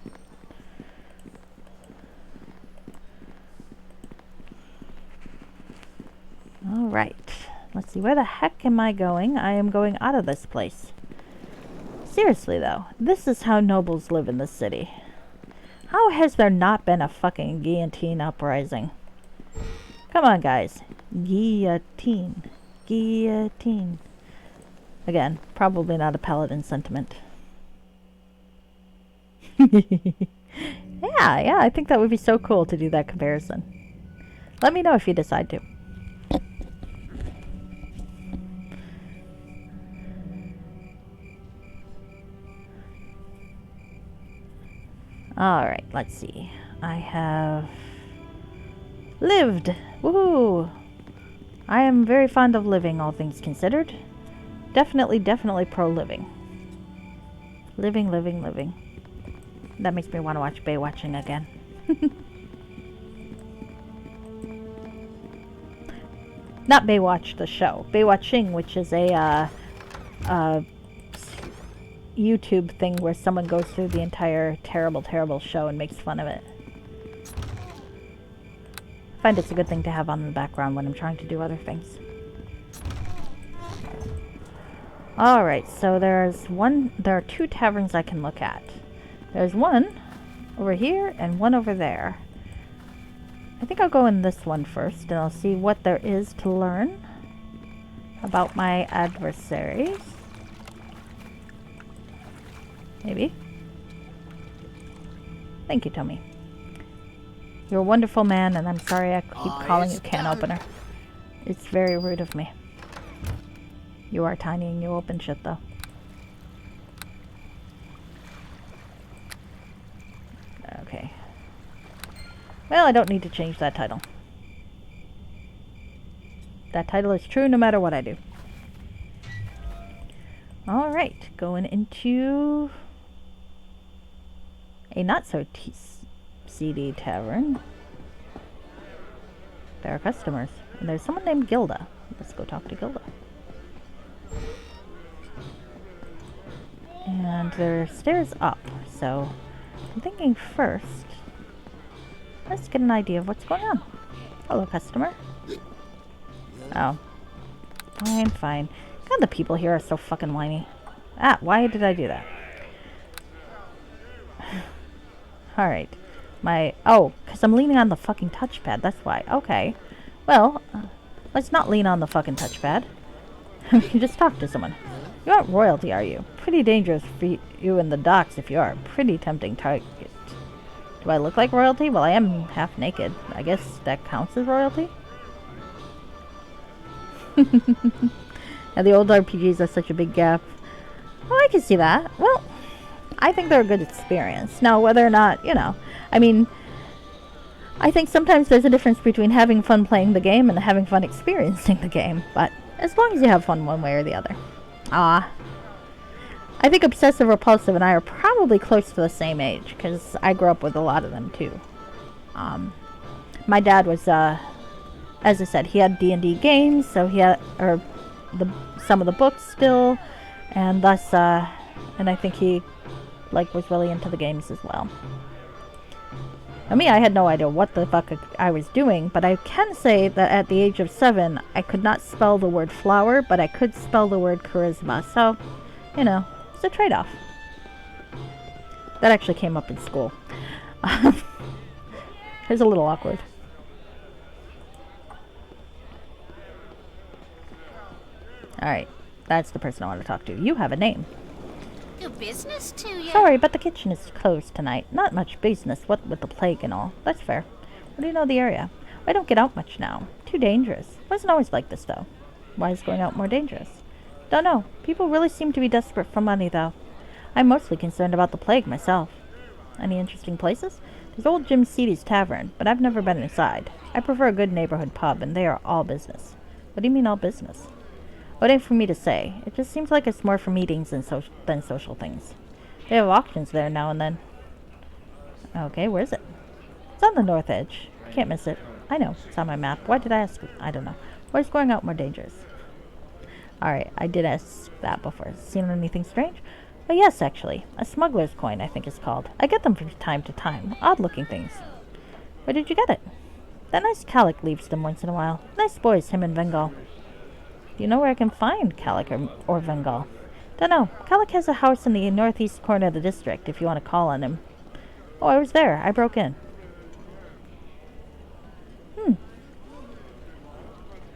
Alright. Let's see, where the heck am I going? I am going out of this place. Seriously, though, this is how nobles live in this city. How has there not been a fucking guillotine uprising? Come on, guys. Guillotine. Guillotine. Again, probably not a paladin sentiment. Yeah, I think that would be so cool to do that comparison. Let me know if you decide to. Alright, let's see. I have lived. Woohoo! I am very fond of living, all things considered. Definitely pro-living. Living. That makes me want to watch Baywatching again. Not Baywatch the show. Baywatching, which is a YouTube thing where someone goes through the entire terrible show and makes fun of it. I find it's a good thing to have on in the background when I'm trying to do other things. Alright, so there are two taverns I can look at. There's one over here and one over there. I think I'll go in this one first and I'll see what there is to learn about my adversaries. Maybe. Thank you, Tommy. You're a wonderful man, and I'm sorry I keep calling you can opener. It's very rude of me. You are tiny and you open shit, though. Okay. Well, I don't need to change that title. That title is true no matter what I do. Alright, going into a not-so-seedy tavern. There are customers. And there's someone named Gilda. Let's go talk to Gilda. And there are stairs up, so I'm thinking first, let's get an idea of what's going on. Hello, customer. Oh. Fine. God, the people here are so fucking whiny. Ah, why did I do that? Alright. Oh, because I'm leaning on the fucking touchpad. That's why. Okay. Well, let's not lean on the fucking touchpad. We can just talk to someone. You aren't royalty, are you? Pretty dangerous for you in the docks if you are. Pretty tempting target. Do I look like royalty? Well, I am half naked. I guess that counts as royalty? Yeah, the old RPGs are such a big gap. Oh, I can see that. Well, I think they're a good experience. Now, whether or not, you know, I mean, I think sometimes there's a difference between having fun playing the game and having fun experiencing the game, but as long as you have fun one way or the other. I think Obsessive Repulsive and I are probably close to the same age, because I grew up with a lot of them too. My dad was, as I said, he had D&D games, so he had, some of the books still, and thus, and I think he, was really into the games as well. I mean, I had no idea what the fuck I was doing, but I can say that at the age of 7, I could not spell the word flower, but I could spell the word charisma, so, you know, it's a trade-off. That actually came up in school. It was a little awkward. Alright, that's the person I want to talk to. You have a name. Do business to you. Sorry, but the kitchen is closed tonight. Not much business, what with the plague and all. That's fair. What do you know of the area? I don't get out much now. Too dangerous. Wasn't always like this, though. Why is going out more dangerous? Don't know. People really seem to be desperate for money, though. I'm mostly concerned about the plague myself. Any interesting places? There's old Jim Seedy's Tavern, but I've never been inside. I prefer a good neighborhood pub, and they are all business. What do you mean all business? What ain't for me to say. It just seems like it's more for meetings than social things. They have auctions there now and then. Okay, where is it? It's on the north edge. Can't miss it. I know, it's on my map. Why did I ask? I don't know. Why is going out more dangerous? Alright, I did ask that before. Seen anything strange? Oh yes, actually. A smuggler's coin, I think it's called. I get them from time to time. Odd-looking things. Where did you get it? That nice Calic leaves them once in a while. Nice boys, him and Vengal. Do you know where I can find Calic or Vengal? Don't know. Calic has a house in the northeast corner of the district, if you want to call on him. Oh, I was there. I broke in.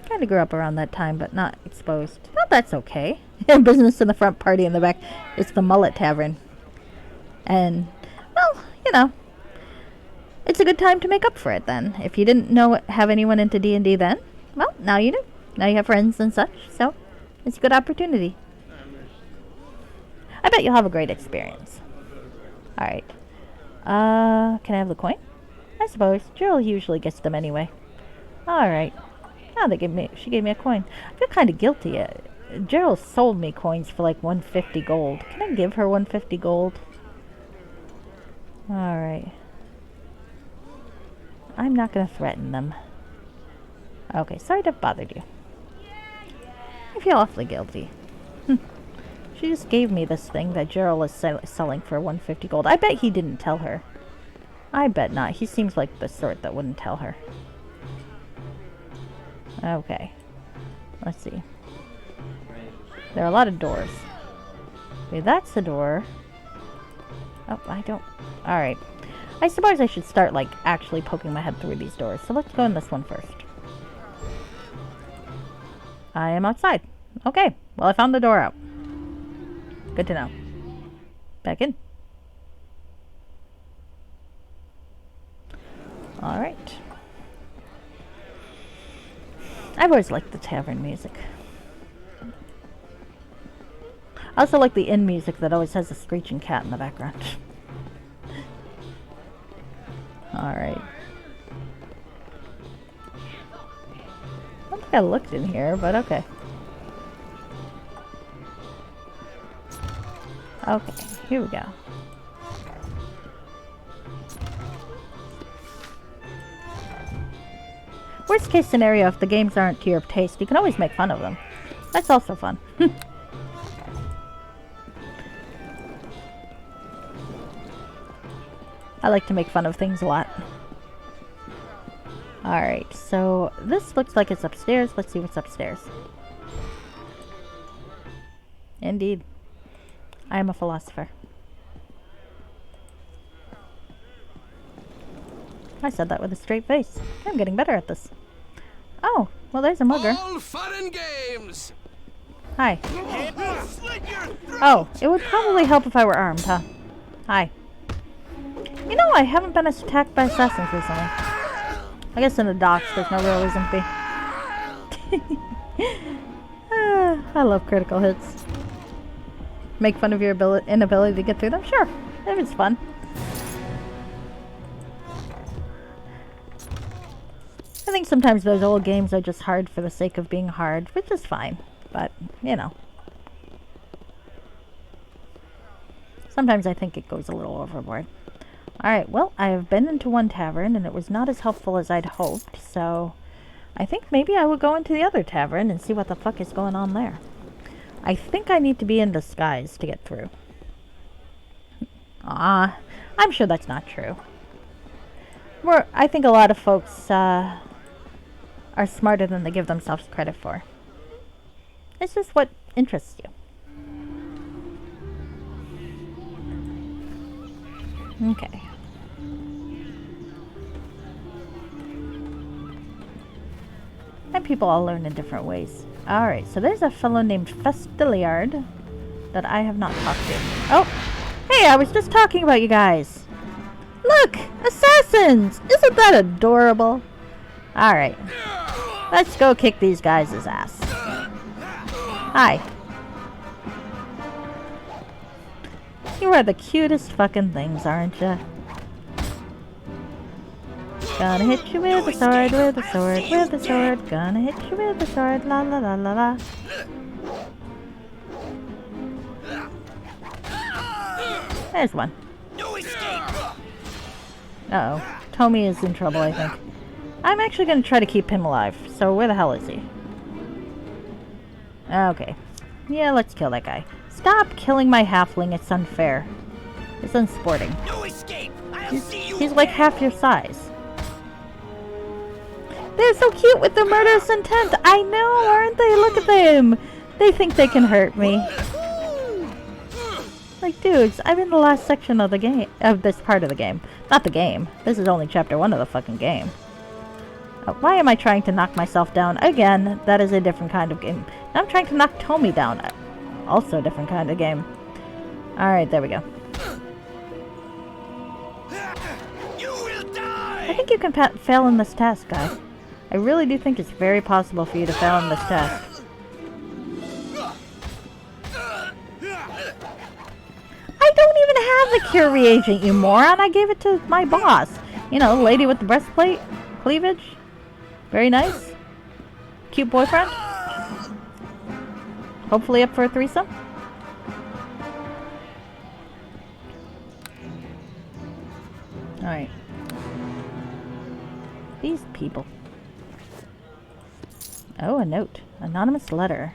Kinda grew up around that time, but not exposed. Well, that's okay. Business in the front, party in the back. It's the Mullet Tavern. And, well, you know, it's a good time to make up for it, then. If you didn't have anyone into D&D then, well, now you do. Now you have friends and such, so it's a good opportunity. I bet you'll have a great experience. Alright. Can I have the coin? I suppose. Gerald usually gets them anyway. Alright. Now she gave me a coin. I feel kind of guilty. Gerald sold me coins for like 150 gold. Can I give her 150 gold? Alright. I'm not going to threaten them. Okay, sorry to have bothered you. I feel awfully guilty. She just gave me this thing that Gerald is selling for 150 gold. I bet he didn't tell her. I bet not. He seems like the sort that wouldn't tell her. Okay. Let's see. There are a lot of doors. Okay, that's the door. Oh, I don't... Alright. I suppose I should start, actually poking my head through these doors. So let's go in this one first. I am outside. Okay. Well, I found the door out. Good to know. Back in. Alright. I've always liked the tavern music. I also like the inn music that always has a screeching cat in the background. Alright. I don't think I looked in here, but okay. Okay, here we go. Worst case scenario, if the games aren't to your taste, you can always make fun of them. That's also fun. I like to make fun of things a lot. Alright, so this looks like it's upstairs. Let's see what's upstairs. Indeed. I am a philosopher. I said that with a straight face. I'm getting better at this. Oh, well, there's a mugger. All fun and games. Hi. Slit your throat. Oh, it would probably help if I were armed, huh? Hi. You know, I haven't been attacked by assassins recently. I guess in the docks, there's no real reason to be. I love critical hits. Make fun of your inability to get through them? Sure, if it's fun. I think sometimes those old games are just hard for the sake of being hard, which is fine. But, you know. Sometimes I think it goes a little overboard. Alright, well, I have been into one tavern, and it was not as helpful as I'd hoped, so I think maybe I will go into the other tavern and see what the fuck is going on there. I think I need to be in disguise to get through. I'm sure that's not true. I think a lot of folks are smarter than they give themselves credit for. It's just what interests you. Okay. And people all learn in different ways. Alright, so there's a fellow named Festiliard that I have not talked to. Oh! Hey, I was just talking about you guys! Look! Assassins! Isn't that adorable? Alright. Let's go kick these guys' ass. Hi. You are the cutest fucking things, aren't you? Gonna hit you with a sword, with a sword, with a sword. Gonna hit you with a sword, la la la la la. There's one. Uh-oh. Tommy is in trouble, I think. I'm actually gonna try to keep him alive. So where the hell is he? Okay. Yeah, let's kill that guy. Stop killing my halfling, it's unfair. It's unsporting. He's like half your size. They're so cute with their murderous intent. I know, aren't they? Look at them. They think they can hurt me. Like, dudes, I'm in the last section of the game, of this part of the game. Not the game. This is only chapter 1 of the fucking game. Why am I trying to knock myself down? Again, that is a different kind of game. Now I'm trying to knock Tommy down. Also a different kind of game. Alright, there we go. I think you can fail in this task, guy. I really do think it's very possible for you to fail in this task. I don't even have the cure reagent, you moron! I gave it to my boss. You know, lady with the breastplate, cleavage. Very nice. Cute boyfriend. Hopefully up for a threesome. Alright. These people. Oh, a note. Anonymous letter.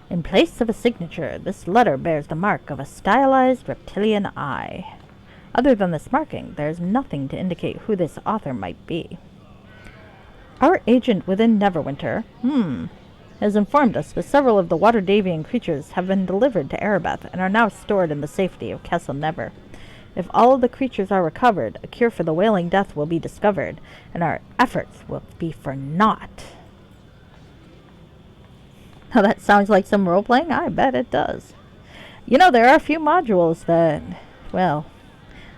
In place of a signature, this letter bears the mark of a stylized reptilian eye. Other than this marking, there is nothing to indicate who this author might be. Our agent within Neverwinter, has informed us that several of the water-Davian creatures have been delivered to Erebeth and are now stored in the safety of Castle Never. If all of the creatures are recovered, a cure for the Wailing Death will be discovered, and our efforts will be for naught. Now that sounds like some role-playing? I bet it does. You know, there are a few modules that, well,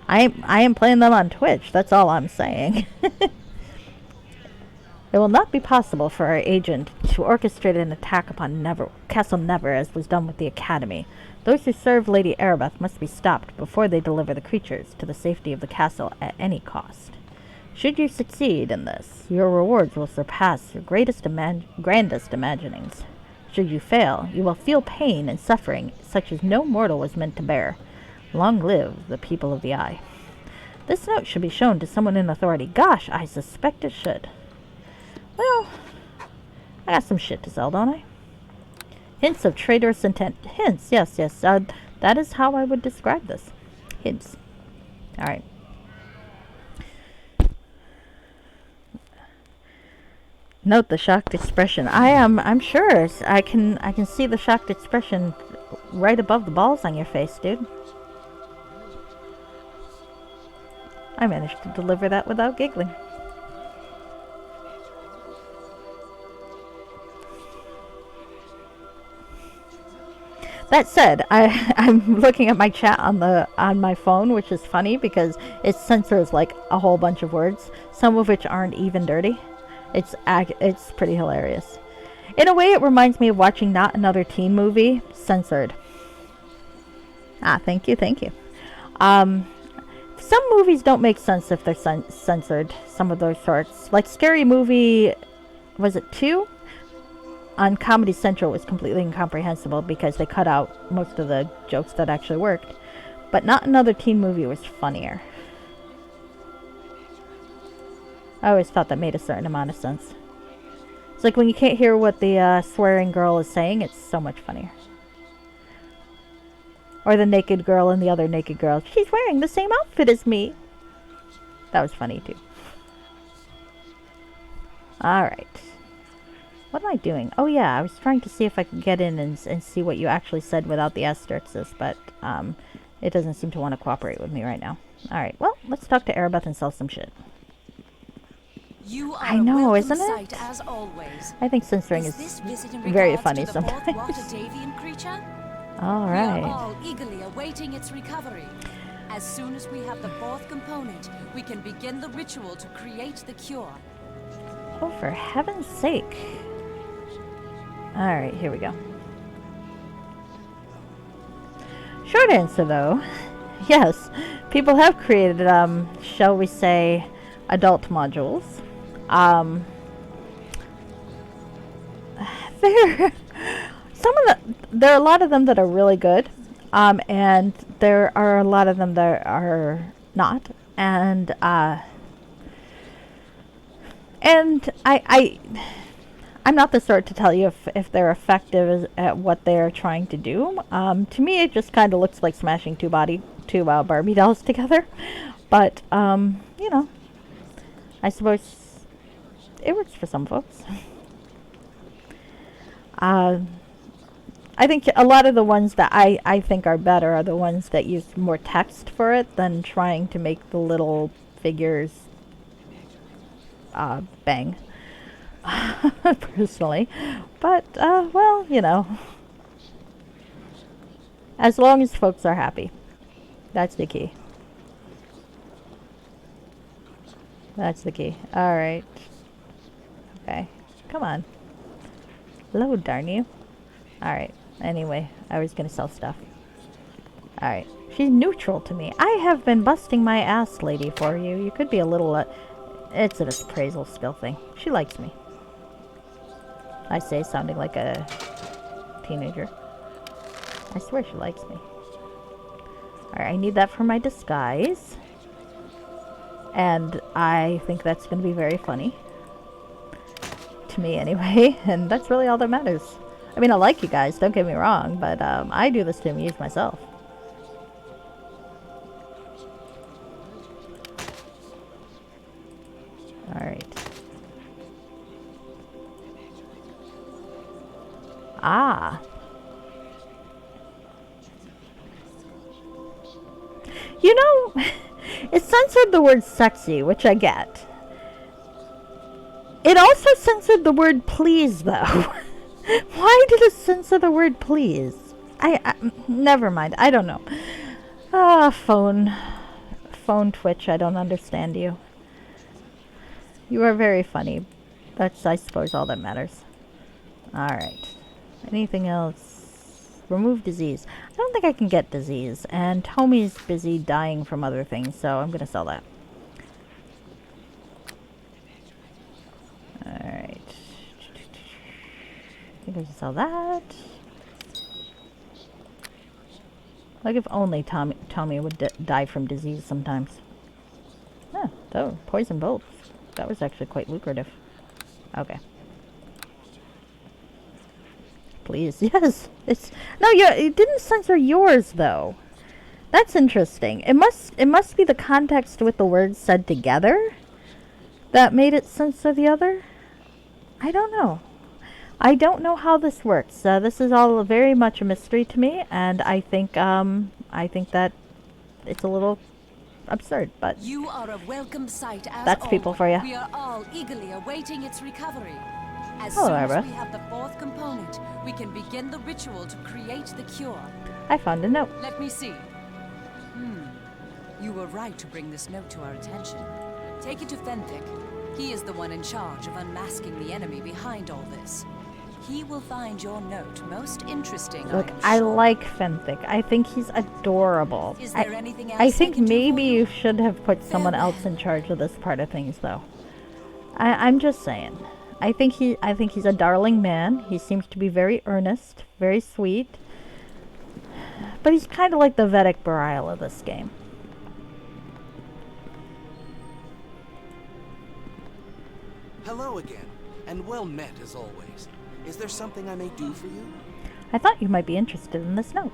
I am playing them on Twitch, that's all I'm saying. It will not be possible for our agent to orchestrate an attack upon Castle Never as was done with the Academy. Those who serve Lady Erebeth must be stopped before they deliver the creatures to the safety of the castle at any cost. Should you succeed in this, your rewards will surpass your grandest imaginings. Should you fail, you will feel pain and suffering such as no mortal was meant to bear. Long live the people of the Eye. This note should be shown to someone in authority. Gosh, I suspect it should. Well, I got some shit to sell, don't I? Hints of traitorous intent. Hints, yes. That is how I would describe this. Hints. Alright. Note the shocked expression. I'm sure. I can see the shocked expression right above the balls on your face, dude. I managed to deliver that without giggling. That said, I'm looking at my chat on my phone, which is funny because it censors like a whole bunch of words, some of which aren't even dirty. It's pretty hilarious. In a way, it reminds me of watching Not Another Teen Movie censored. Ah, thank you. Some movies don't make sense if they're censored. Some of those sorts, like Scary Movie, was it 2? On Comedy Central was completely incomprehensible because they cut out most of the jokes that actually worked. But Not Another Teen Movie was funnier. I always thought that made a certain amount of sense. It's like when you can't hear what the swearing girl is saying, it's so much funnier. Or the naked girl and the other naked girl. She's wearing the same outfit as me. That was funny too. Alright. What am I doing? Oh yeah, I was trying to see if I could get in and see what you actually said without the asterisks, but it doesn't seem to want to cooperate with me right now. Alright, well, let's talk to Arabeth and sell some shit. You are I know, a isn't welcome it? sight as always. I think censoring Is is this visit in very regards funny to the fourth sometimes. water Davian creature? We Alright. are all eagerly awaiting its recovery. As soon as we have the fourth component, we can begin the ritual to create the cure. Oh, for heaven's sake. Alright, here we go. Short answer, though. Yes, people have created, shall we say, adult modules. There are a lot of them that are really good, and there are a lot of them that are not, and I'm not the sort to tell you if they're effective at what they're trying to do. To me, it just kind of looks like smashing two Barbie dolls together, but you know, I suppose it works for some folks. I think a lot of the ones that I think are better are the ones that use more text for it than trying to make the little figures bang. Personally. But, well, you know. As long as folks are happy. That's the key. That's the key. Alright. Okay. Come on. Load, darn you. Alright. Anyway, I was gonna sell stuff. Alright. She's neutral to me. I have been busting my ass, lady, for you. You could be a little, it's an appraisal skill thing. She likes me. I say, sounding like a teenager. I swear she likes me. Alright, I need that for my disguise. And I think that's gonna be very funny. To me, anyway. And that's really all that matters. I mean, I like you guys, don't get me wrong, but I do this to amuse myself. Alright. Ah. You know, it censored the word sexy, which I get. It also censored the word please, though. Why did it censor the word please? I never mind. I don't know. Phone Twitch. I don't understand you. You are very funny. That's, I suppose, all that matters. Alright. Anything else? Remove disease. I don't think I can get disease. And Homie's busy dying from other things, so I'm going to sell that. Alright. I think I can sell that. Like if only Tommy would die from disease sometimes. Oh, poison bolts. That was actually quite lucrative. Okay. Please, yes. It's no, yeah. It didn't censor yours though. That's interesting. It must be the context with the words said together that made it censor the other. I don't know. I don't know how this works. This is all very much a mystery to me, and I think that it's a little absurd, but You are a welcome sight as that's people for ya. We are all eagerly awaiting its recovery. As Hello, soon as Arbeth. we have the fourth component, we can begin the ritual to create the cure. I found a note. Let me see. You were right to bring this note to our attention. Take it to Fenthic. He is the one in charge of unmasking the enemy behind all this. He will find your note most interesting. Look, I'm I sure. like Fenthic. I think he's adorable. Is there anything else I I think can do maybe for you? you should have put someone else Farewell. in charge of this part of things, though. I'm just saying. I think he's a darling man. He seems to be very earnest, very sweet. But he's kind of like the Vedic Burial of this game. Hello again, and well met as always. Is there something I may do for you? I thought you might be interested in this note.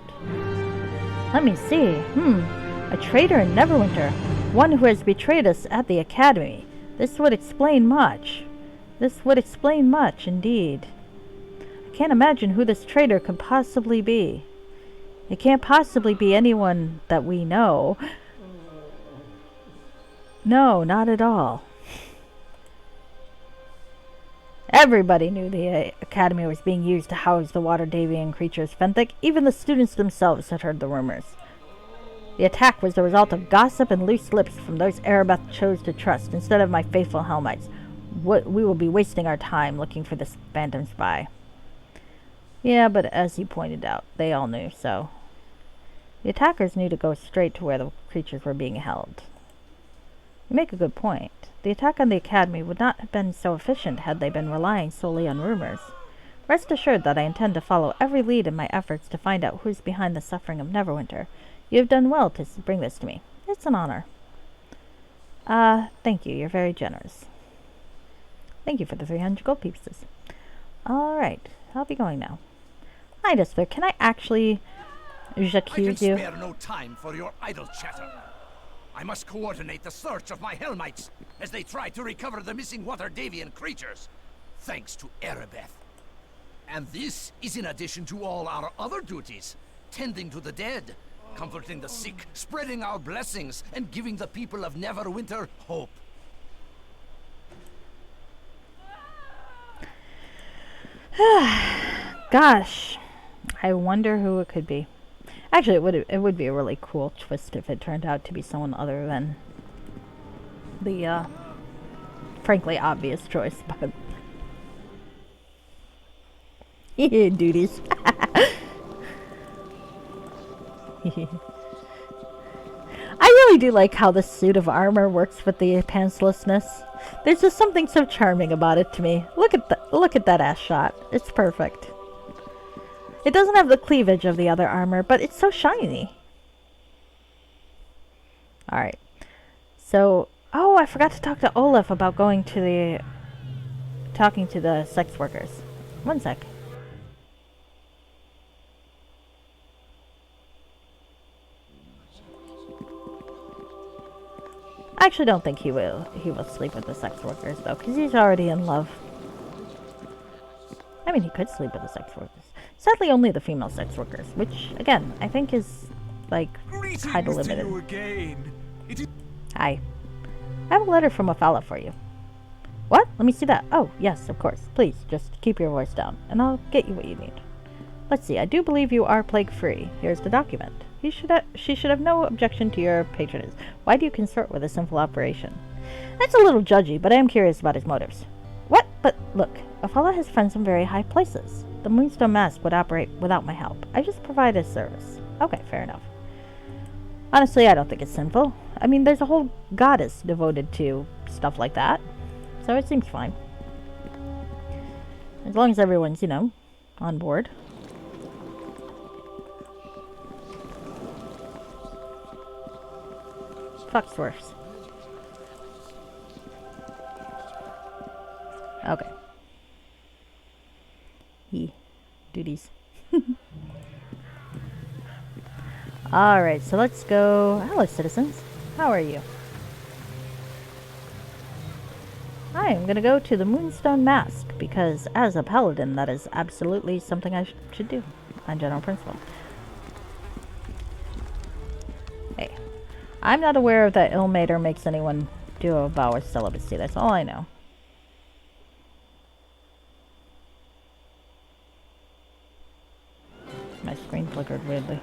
Let me see. A traitor in Neverwinter. One who has betrayed us at the Academy. This would explain much. This would explain much, indeed. I can't imagine who this traitor could possibly be. It can't possibly be anyone that we know. No, not at all. Everybody knew the Academy was being used to house the water Davian creatures Fenthic. Even the students themselves had heard the rumors. The attack was the result of gossip and loose lips from those Arabeth chose to trust instead of my faithful Helmites. We will be wasting our time looking for this phantom spy. Yeah, but as you pointed out, they all knew, so... The attackers knew to go straight to where the creatures were being held. You make a good point. The attack on the Academy would not have been so efficient had they been relying solely on rumors. Rest assured that I intend to follow every lead in my efforts to find out who's behind the suffering of Neverwinter. You have done well to bring this to me. It's an honor. Thank you. You're very generous. Thank you for the 300 gold pieces. Alright, I'll be going now. Hi, Dustler. Can I actually j'accuse you? Spare no time for your idle chatter. I must coordinate the search of my Helmites as they try to recover the missing Water Davian creatures, thanks to Arabeth. And this is in addition to all our other duties, tending to the dead, comforting the sick, spreading our blessings, and giving the people of Neverwinter hope. Gosh, I wonder who it could be. Actually, it would be a really cool twist if it turned out to be someone other than the frankly obvious choice. But duties. I really do like how the suit of armor works with the pantslessness. There's just something so charming about it to me. Look at that ass shot. It's perfect. It doesn't have the cleavage of the other armor, but it's so shiny. Alright. So, oh, I forgot to talk to Olaf about talking to the sex workers. One sec. I actually don't think he will sleep with the sex workers, though, because he's already in love. I mean, he could sleep with the sex workers. Sadly, only the female sex workers, which, again, I think is, like, kind of limited. Hi. I have a letter from Afala for you. What? Let me see that. Oh, yes, of course. Please, just keep your voice down, and I'll get you what you need. Let's see, I do believe you are plague-free. Here's the document. She should have no objection to your patronage. Why do you consort with a simple operation? That's a little judgy, but I am curious about his motives. What? But look, Afala has friends in very high places. The Moonstone Mask would operate without my help. I just provide a service. Okay, fair enough. Honestly, I don't think it's sinful. I mean, there's a whole goddess devoted to stuff like that. So it seems fine. As long as everyone's, you know, on board. Fuck dwarfs. Okay. Duties. Alright, so let's go. Hello, citizens. How are you? I am going to go to the Moonstone Mask, because as a paladin, that is absolutely something I should do, on general principle. Hey. I'm not aware of that Illmater makes anyone do a vow of celibacy. That's all I know. My screen flickered weirdly.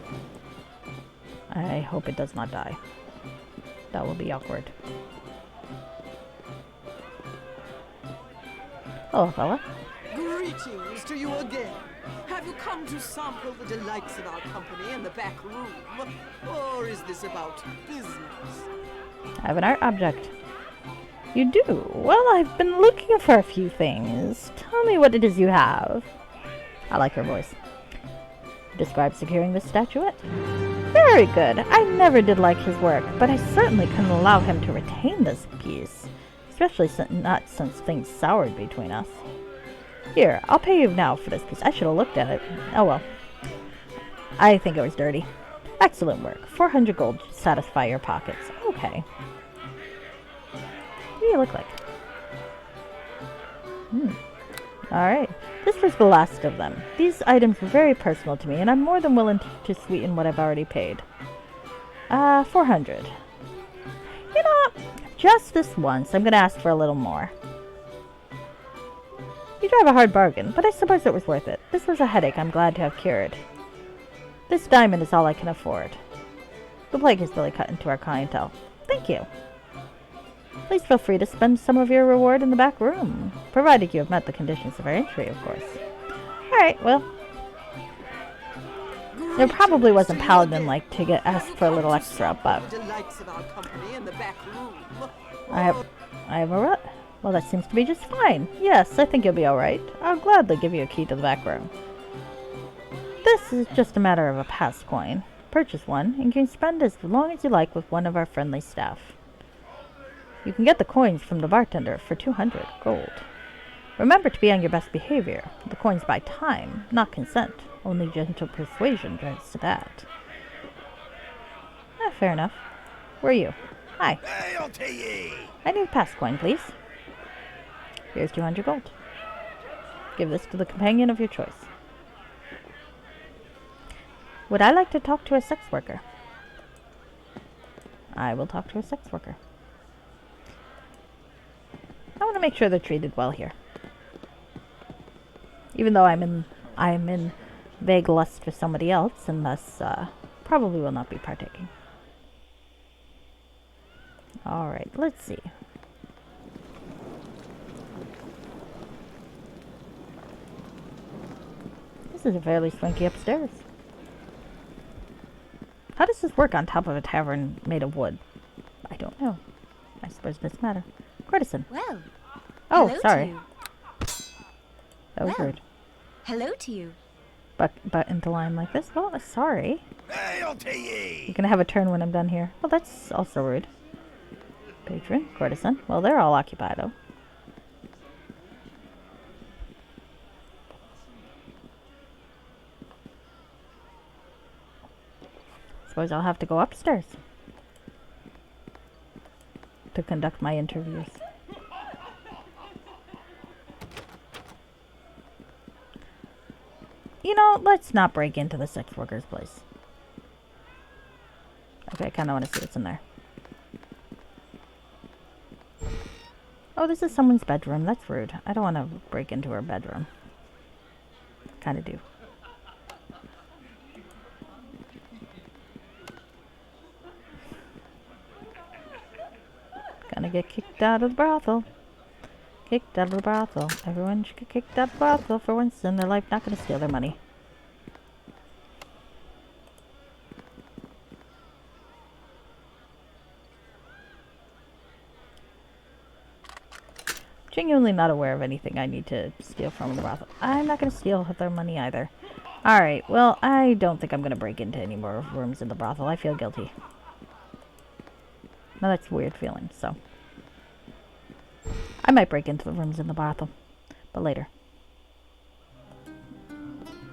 I hope it does not die. That will be awkward. Hello, fella. Greetings to you again. Have you come to sample the delights of our company in the back room? Or is this about business? I have an art object. You do? Well, I've been looking for a few things. Tell me what it is you have. I like her voice. Describe securing this statuette. Very good. I never did like his work, but I certainly couldn't allow him to retain this piece. Especially not since things soured between us. Here, I'll pay you now for this piece. I should have looked at it. Oh well. I think it was dirty. Excellent work. 400 gold to satisfy your pockets. Okay. What do you look like? Alright. This was the last of them. These items were very personal to me, and I'm more than willing to sweeten what I've already paid. 400. You know, just this once, I'm gonna ask for a little more. You drive a hard bargain, but I suppose it was worth it. This was a headache I'm glad to have cured. This diamond is all I can afford. The plague has really cut into our clientele. Thank you. Please feel free to spend some of your reward in the back room, provided you have met the conditions of our entry, of course. Alright, well. It probably wasn't paladin-like to get asked for a little extra, but I have a rut. Well, that seems to be just fine. Yes, I think you'll be alright. I'll gladly give you a key to the back room. This is just a matter of a pass coin. Purchase one, and you can spend as long as you like with one of our friendly staff. You can get the coins from the bartender for 200 gold. Remember to be on your best behavior. The coins buy time, not consent. Only gentle persuasion grants to that. Fair enough. Where are you? Hi. I need a pass coin, please. Here's 200 gold. Give this to the companion of your choice. Would I like to talk to a sex worker? I will talk to a sex worker. I want to make sure they're treated well here. Even though I'm in vague lust for somebody else, and thus probably will not be partaking. Alright, let's see. This is a fairly swanky upstairs. How does this work on top of a tavern made of wood? I don't know. I suppose it doesn't matter. Courtesan. Well. Oh, sorry. To you. That was rude. Hello to you. But into line like this? Well, sorry. You're gonna have a turn when I'm done here. Well, that's also rude. Patron, courtesan. Well, they're all occupied, though. Suppose I'll have to go upstairs to conduct my interviews. You know, let's not break into the sex worker's place. Okay, I kind of want to see what's in there. Oh, this is someone's bedroom. That's rude. I don't want to break into her bedroom. Kind of do. Gonna get kicked out of the brothel. Kicked out of the brothel. Everyone should get kicked out of the brothel for once in their life. Not gonna steal their money. Genuinely not aware of anything I need to steal from the brothel. I'm not gonna steal their money either. Alright, well, I don't think I'm gonna break into any more rooms in the brothel. I feel guilty. Now that's a weird feeling, so. I might break into the rooms in the brothel, but later.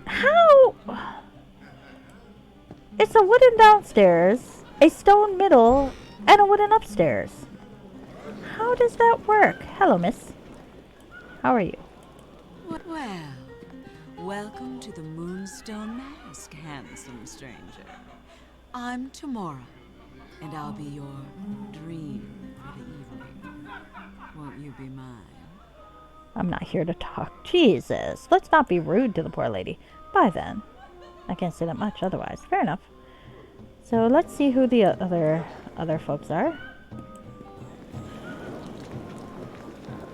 How? It's a wooden downstairs, a stone middle, and a wooden upstairs. How does that work? Hello, miss. How are you? Well, welcome to the Moonstone Mask, handsome stranger. I'm Tamara, and I'll be your dream for the evening. Won't you be mine? I'm not here to talk. Jesus. Let's not be rude to the poor lady. Bye then. I can't say that much otherwise. Fair enough. So let's see who the other folks are.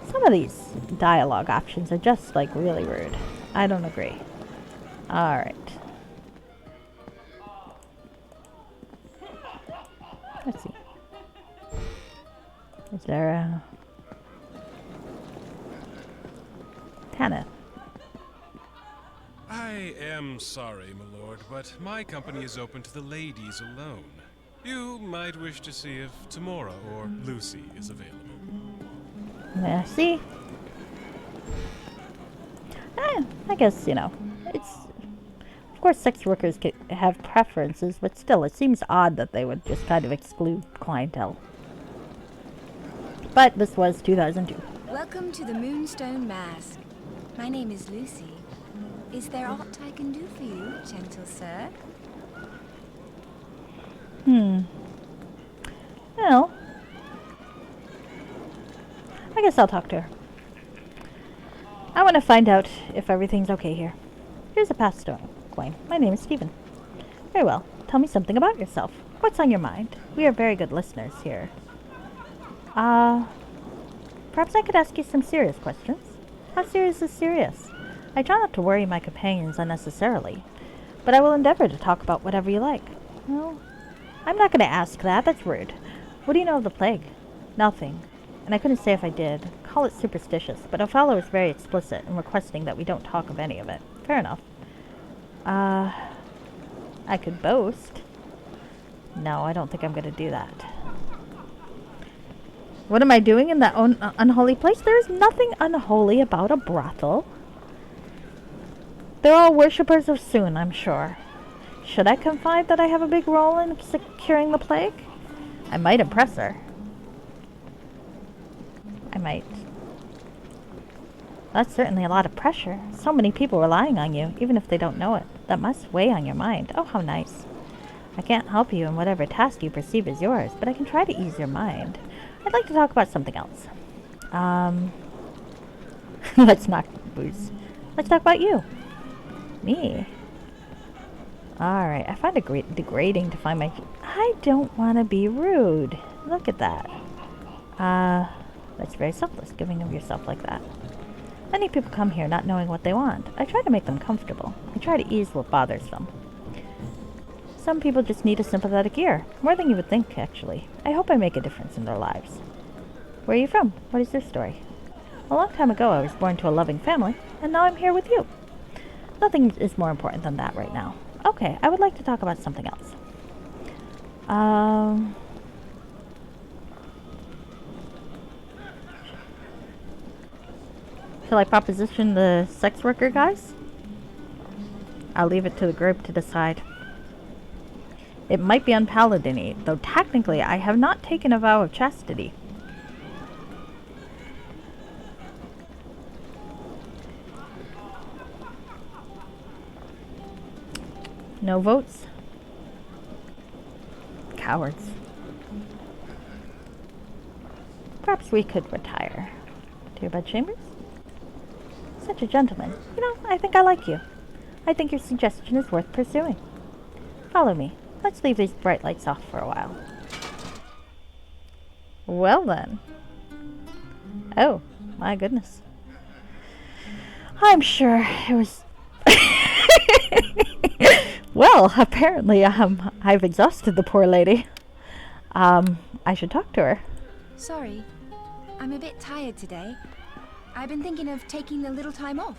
Some of these dialogue options are just like really rude. I don't agree. Alright. Let's see. Is there a... Tanith. I am sorry, my lord, but my company is open to the ladies alone. You might wish to see if Tamora or Lucy is available. Yeah, see? I guess, you know, it's... Of course, sex workers can have preferences, but still, it seems odd that they would just kind of exclude clientele. But this was 2002. Welcome to the Moonstone Mask. My name is Lucy. Is there aught I can do for you, gentle sir? Well, I guess I'll talk to her. I want to find out if everything's okay here. Here's a past story, Queen. My name is Stephen. Very well. Tell me something about yourself. What's on your mind? We are very good listeners here. Perhaps I could ask you some serious questions. How serious is serious? I try not to worry my companions unnecessarily, but I will endeavor to talk about whatever you like. Well, I'm not going to ask that. That's rude. What do you know of the plague? Nothing. And I couldn't say if I did. Call it superstitious, but Othello is very explicit in requesting that we don't talk of any of it. Fair enough. I could boast. No, I don't think I'm going to do that. What am I doing in that unholy place? There is nothing unholy about a brothel. They're all worshippers of Soon, I'm sure. Should I confide that I have a big role in securing the plague? I might impress her. I might. That's certainly a lot of pressure. So many people relying on you, even if they don't know it. That must weigh on your mind. Oh, how nice. I can't help you in whatever task you perceive as yours, but I can try to ease your mind. I'd like to talk about something else. Let's not booze. Let's talk about you. Me. Alright, I find it degrading to find my... I don't want to be rude. Look at that. That's very selfless, giving of yourself like that. Many people come here not knowing what they want. I try to make them comfortable. I try to ease what bothers them. Some people just need a sympathetic ear. More than you would think, actually. I hope I make a difference in their lives. Where are you from? What is your story? A long time ago, I was born to a loving family, and now I'm here with you. Nothing is more important than that right now. Okay, I would like to talk about something else. Shall I proposition the sex worker guys? I'll leave it to the group to decide. It might be unpaladin-y, though technically I have not taken a vow of chastity. No votes? Cowards. Perhaps we could retire. To your bedchambers? Such a gentleman. You know, I think I like you. I think your suggestion is worth pursuing. Follow me. Let's leave these bright lights off for a while. Well then. Oh, my goodness. I'm sure it was... Well, apparently, I've exhausted the poor lady. I should talk to her. Sorry, I'm a bit tired today. I've been thinking of taking a little time off.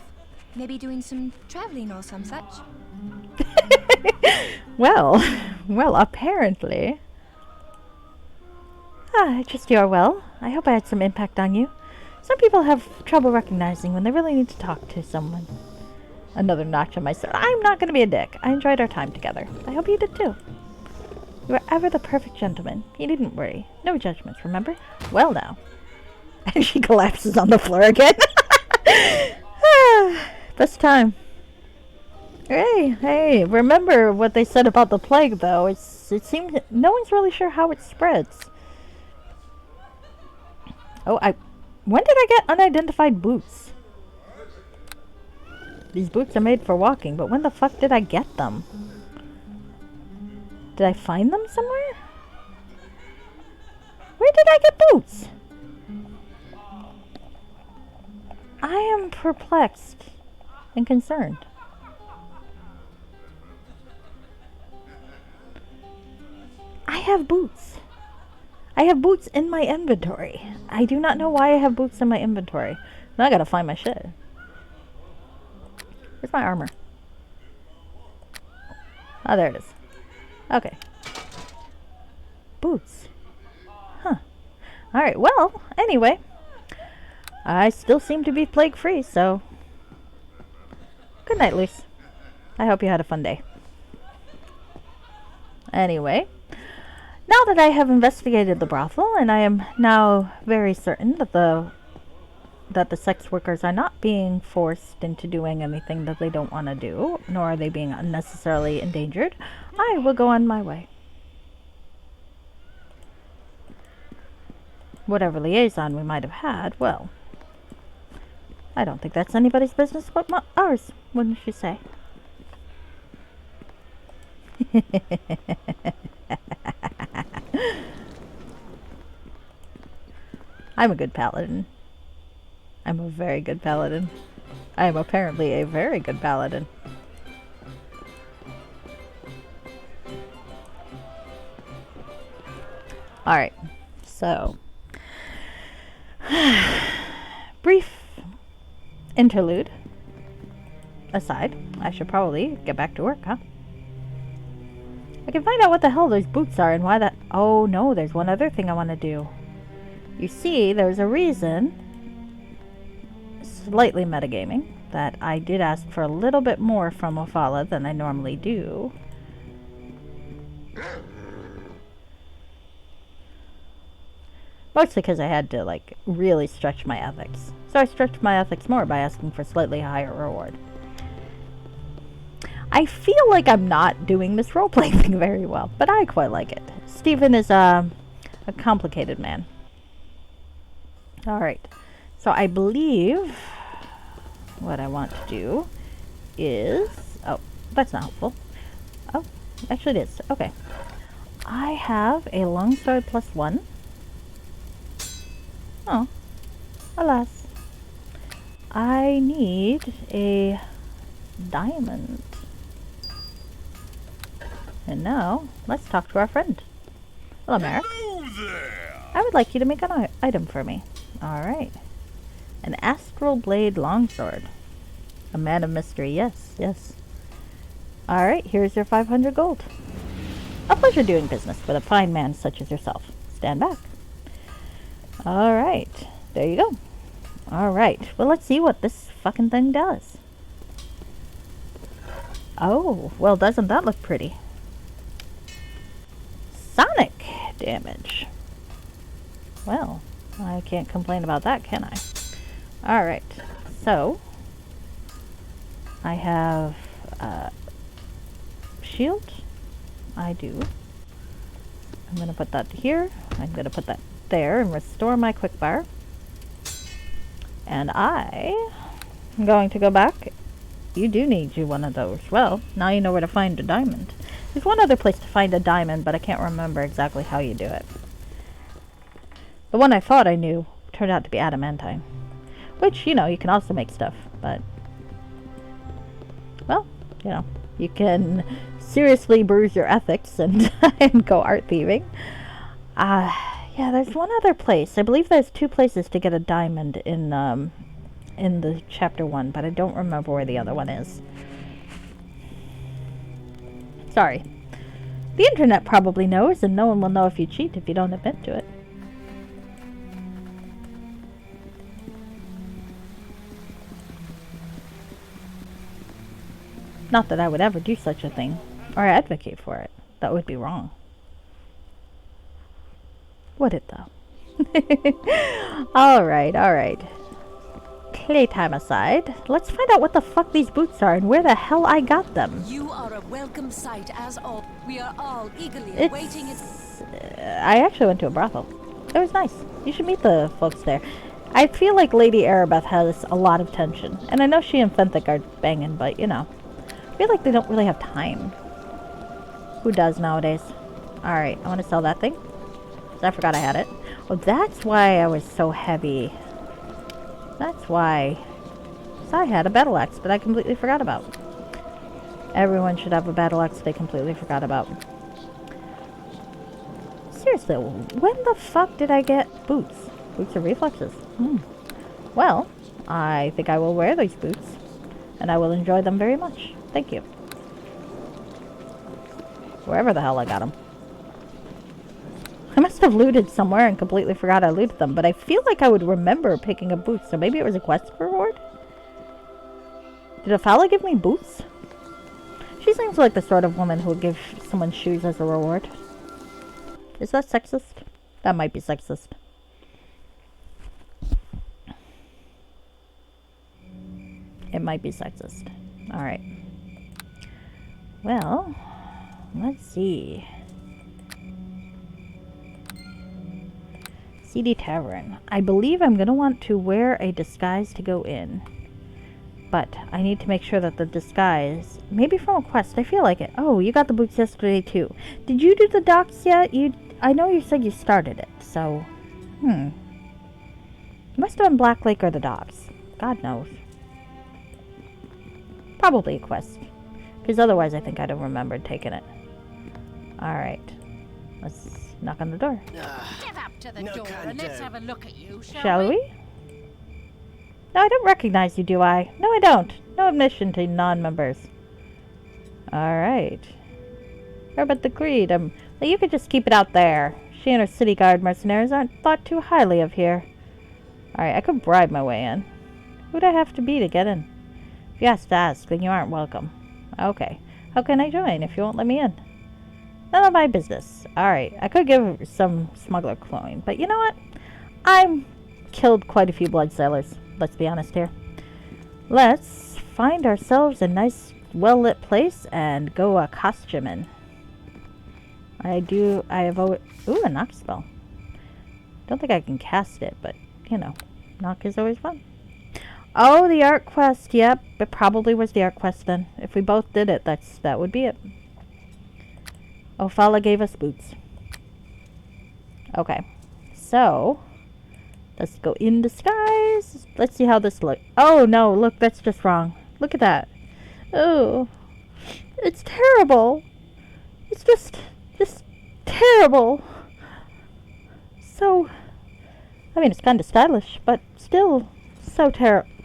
Maybe doing some traveling or some such. Well, apparently. I trust you are well. I hope I had some impact on you. Some people have trouble recognizing when they really need to talk to someone. Another notch on my sword. I'm not going to be a dick. I enjoyed our time together. I hope you did too. You are ever the perfect gentleman. You needn't worry. No judgments, remember? Well now. And she collapses on the floor again. Best time. Hey, remember what they said about the plague, though. It seems no one's really sure how it spreads. Oh, when did I get unidentified boots? These boots are made for walking, but when the fuck did I get them? Did I find them somewhere? Where did I get boots? I am perplexed and concerned. I have boots. I have boots in my inventory. I do not know why I have boots in my inventory. Now I gotta find my shit. Where's my armor? Oh, there it is. Okay. Boots. Huh. Alright, well, anyway. I still seem to be plague-free, so... Good night, Luce. I hope you had a fun day. Anyway, now that I have investigated the brothel, and I am now very certain that the sex workers are not being forced into doing anything that they don't want to do, nor are they being unnecessarily endangered, I will go on my way. Whatever liaison we might have had, well, I don't think that's anybody's business but ours, wouldn't you say? I'm a good paladin. I'm a very good paladin. I am apparently a very good paladin. Alright, so brief interlude aside, I should probably get back to work, huh? I can find out what the hell those boots are and why that... Oh no, there's one other thing I want to do. You see, there's a reason, slightly metagaming, that I did ask for a little bit more from Ophala than I normally do. Mostly because I had to, like, really stretch my ethics. So I stretched my ethics more by asking for slightly higher reward. I feel like I'm not doing this role-playing thing very well, but I quite like it. Stephen is a complicated man. Alright, so I believe what I want to do is... Oh, that's not helpful. Oh, actually it is. Okay. I have a longsword +1. Oh, alas. I need a diamond. And now, let's talk to our friend. Hello, Merrick. Hello there! I would like you to make an item for me. Alright. An astral blade longsword. A man of mystery, yes, yes. Alright, here's your 500 gold. A pleasure doing business with a fine man such as yourself. Stand back. Alright, there you go. Alright, well let's see what this fucking thing does. Oh, well doesn't that look pretty? Sonic damage. Well, I can't complain about that, can I? Alright, so I have shield. I do. I'm going to put that here. I'm going to put that there and restore my quick bar. And I am going to go back. You do need you one of those. Well, now you know where to find a diamond. There's one other place to find a diamond, but I can't remember exactly how you do it. The one I thought I knew turned out to be adamantine. Which, you know, you can also make stuff, but... Well, you know, you can seriously bruise your ethics and, and go art thieving. Yeah, there's one other place. I believe there's 2 places to get a diamond in the chapter 1, but I don't remember where the other one is. Sorry. The internet probably knows, and no one will know if you cheat if you don't admit to it. Not that I would ever do such a thing, or advocate for it. That would be wrong. Would it, though? Alright, alright. playtime aside, let's find out what the fuck these boots are and where the hell I got them. You are a welcome sight as all. We are all eagerly awaiting it. I actually went to a brothel. It was nice. You should meet the folks there. I feel like Lady Arabeth has a lot of tension. And I know she and Fenthic are banging, but you know. I feel like they don't really have time. Who does nowadays? Alright, I want to sell that thing. I forgot I had it. Well, that's why I was so heavy. That's why. So I had a battle axe that I completely forgot about. Everyone should have a battle axe they completely forgot about. Seriously, when the fuck did I get boots? Boots or reflexes? Well, I think I will wear these boots. And I will enjoy them very much. Thank you. Wherever the hell I got them. I must have looted somewhere and completely forgot I looted them, but I feel like I would remember picking up boots, so maybe it was a quest reward? Did a fella give me boots? She seems like the sort of woman who would give someone shoes as a reward. Is that sexist? That might be sexist. It might be sexist. Alright. Well, let's see. CD Tavern. I believe I'm going to want to wear a disguise to go in. But I need to make sure that the disguise... Maybe from a quest. I feel like it. Oh, you got the boots yesterday too. Did you do the docks yet? I know you said you started it, so... It must have been Black Lake or the docks. God knows. Probably a quest. Because otherwise I think I'd have remembered taking it. Alright. Let's knock on the door. Get up to the door and let's have a look at you, Shall we? No, I don't recognize you, do I? No, I don't. No admission to non-members. Alright. Or about the greed. You could just keep it out there. She and her city guard mercenaries aren't thought too highly of here. Alright, I could bribe my way in. Who'd I have to be to get in? If you have to ask, then you aren't welcome. Okay. How can I join if you won't let me in? None of my business. Alright, I could give some smuggler coin, but you know what? I've killed quite a few blood sailors. Let's be honest here. Let's find ourselves a nice, well-lit place and go costuming. I have always... Ooh, a knock spell. Don't think I can cast it, but, you know, knock is always fun. Oh, the art quest. Yep, it probably was the art quest then. If we both did it, that would be it. Ophala gave us boots. Okay. So, let's go in disguise. Let's see how this looks. Oh, no, look, that's just wrong. Look at that. Oh, it's terrible. It's just terrible. So, I mean, it's kind of stylish, but still so terrible.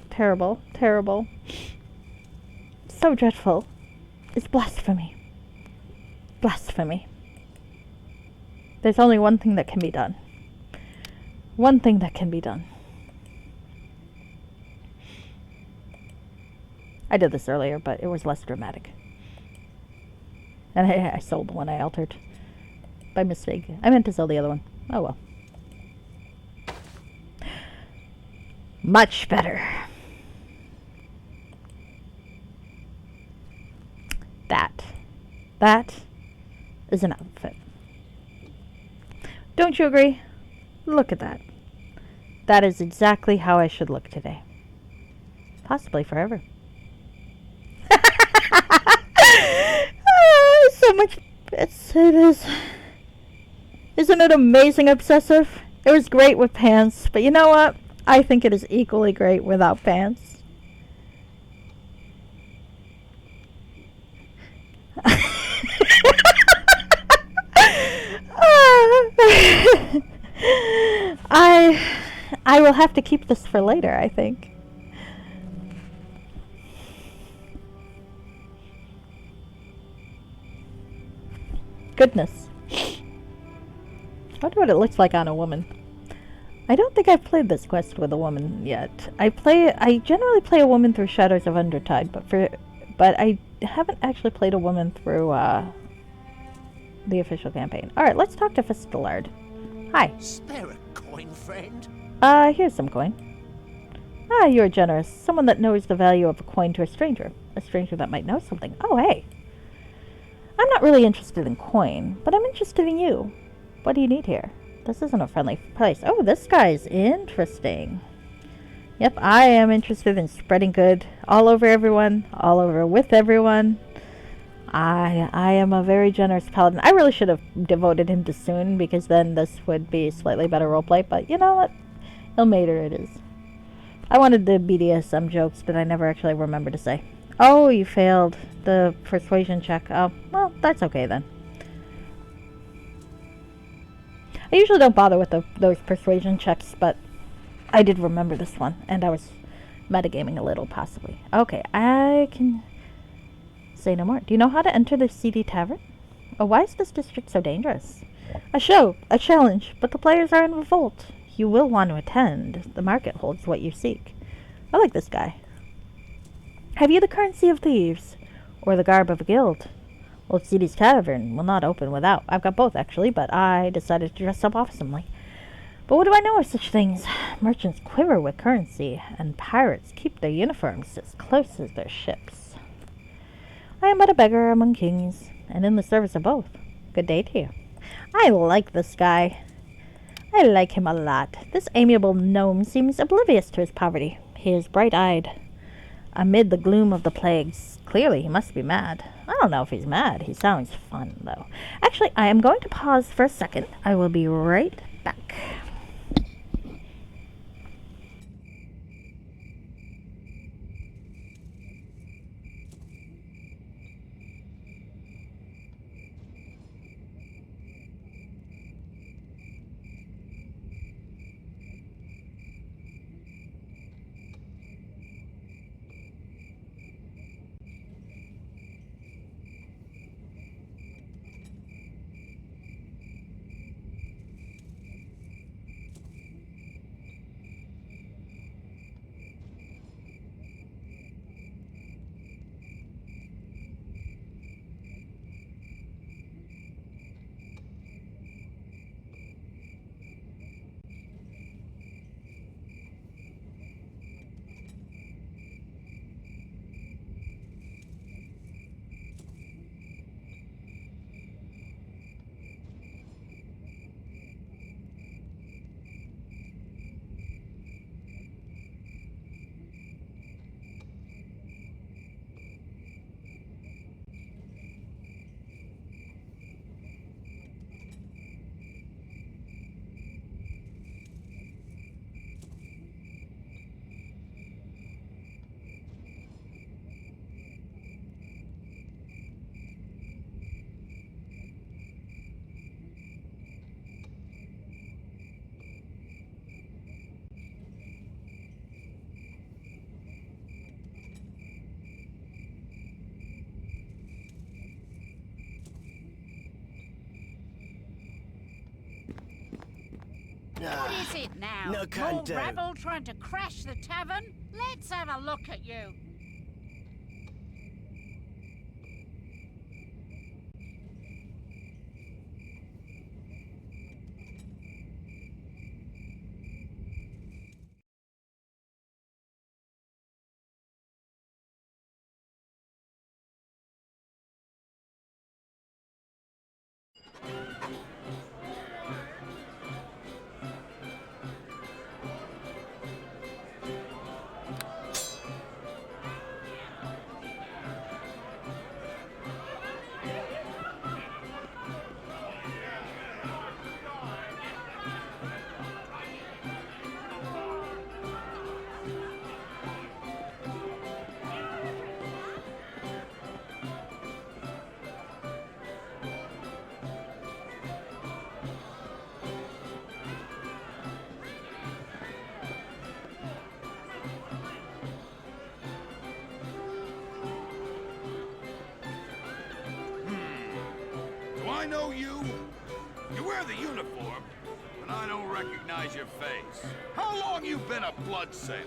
So dreadful. It's blasphemy. Blasphemy. There's only one thing that can be done. One thing that can be done. I did this earlier, but it was less dramatic. And I sold the one I altered. By mistake. I meant to sell the other one. Oh well. Much better. That is an outfit. Don't you agree? Look at that. That is exactly how I should look today. Possibly forever. So much. It is. Isn't it amazing, Obsessive? It was great with pants, but you know what? I think it is equally great without pants. I will have to keep this for later, I think. Goodness. I wonder what it looks like on a woman. I don't think I've played this quest with a woman yet. I generally play a woman through Shadows of Undertide, but I haven't actually played a woman through the official campaign. Alright, let's talk to Fistelard. Hi. Spare a coin, friend. Here's some coin. Ah, you're generous. Someone that knows the value of a coin to a stranger. A stranger that might know something. Oh, hey. I'm not really interested in coin, but I'm interested in you. What do you need here? This isn't a friendly place. Oh, this guy's interesting. Yep, I am interested in spreading good all over everyone, all over with everyone. I am a very generous paladin. I really should have devoted him to Soon, because then this would be a slightly better roleplay, but you know what? Ilmater it is. I wanted the BDSM jokes, but I never actually remember to say. Oh, you failed the persuasion check. Oh, well, that's okay then. I usually don't bother with those persuasion checks, but I did remember this one, and I was metagaming a little, possibly. Okay, I can say no more. Do you know how to enter the CD Tavern? Oh, why is this district so dangerous? A show, a challenge, but the players are in revolt. You will want to attend. The market holds what you seek. I like this guy. Have you the currency of thieves? Or the garb of a guild? Old CD's Tavern will not open without. I've got both, actually, but I decided to dress up awesomely. But what do I know of such things? Merchants quiver with currency, and pirates keep their uniforms as close as their ships. I am but a beggar among kings, and in the service of both. Good day to you. I like this guy. I like him a lot. This amiable gnome seems oblivious to his poverty. He is bright-eyed amid the gloom of the plagues. Clearly, he must be mad. I don't know if he's mad. He sounds fun, though. Actually, I am going to pause for a second. I will be right back. What is it now? No can More do. rabble trying to crash the tavern? Let's have a look at you. I know you. You wear the uniform, but I don't recognize your face. How long you been a blood sailor?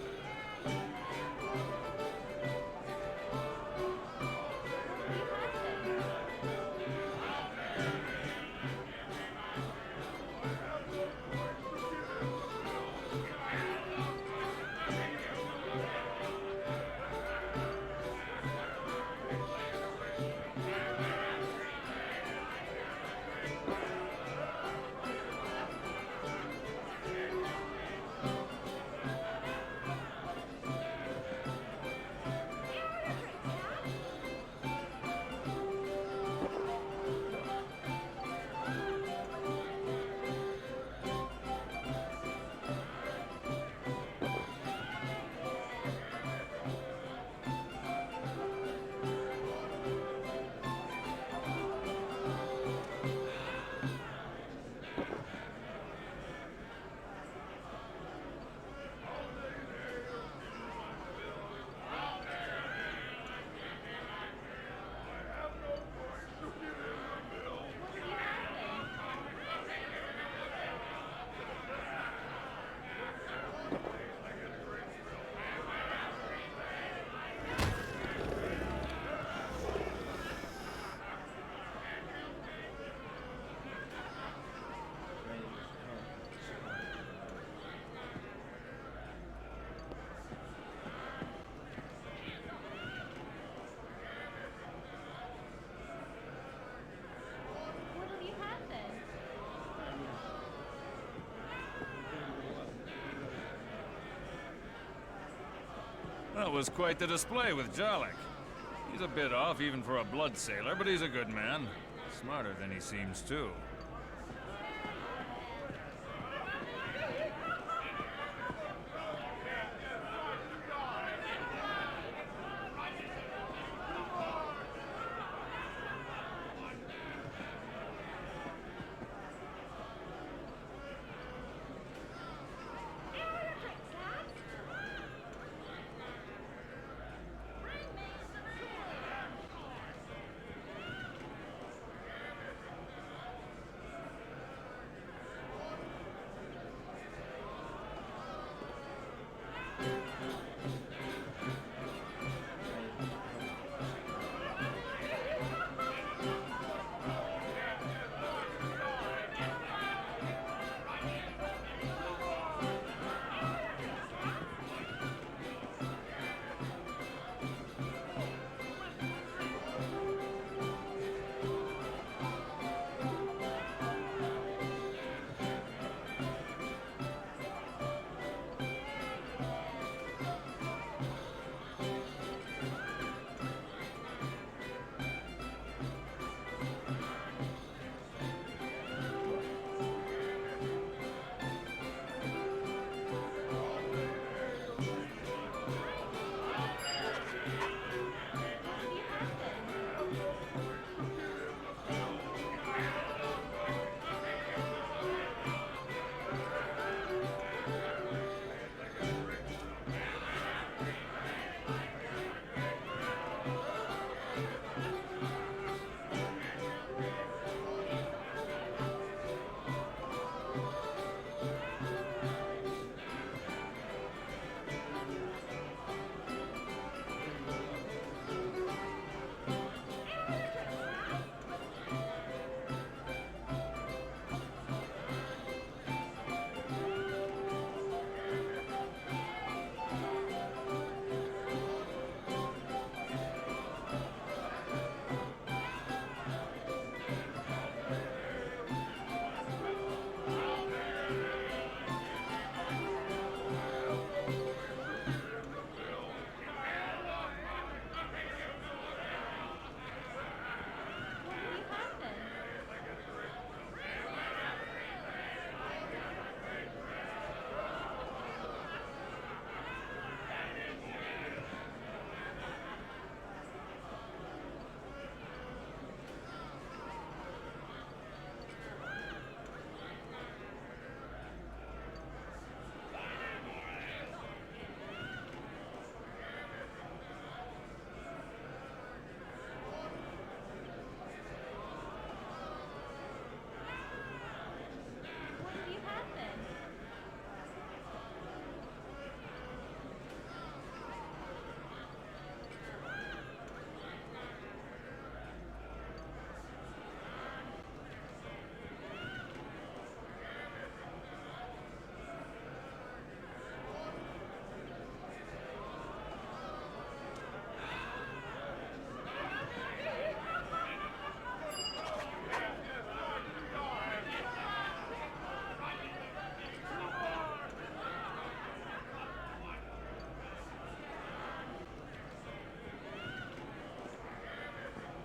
That was quite the display with Jarlath. He's a bit off even for a blood sailor, but he's a good man. Smarter than he seems, too.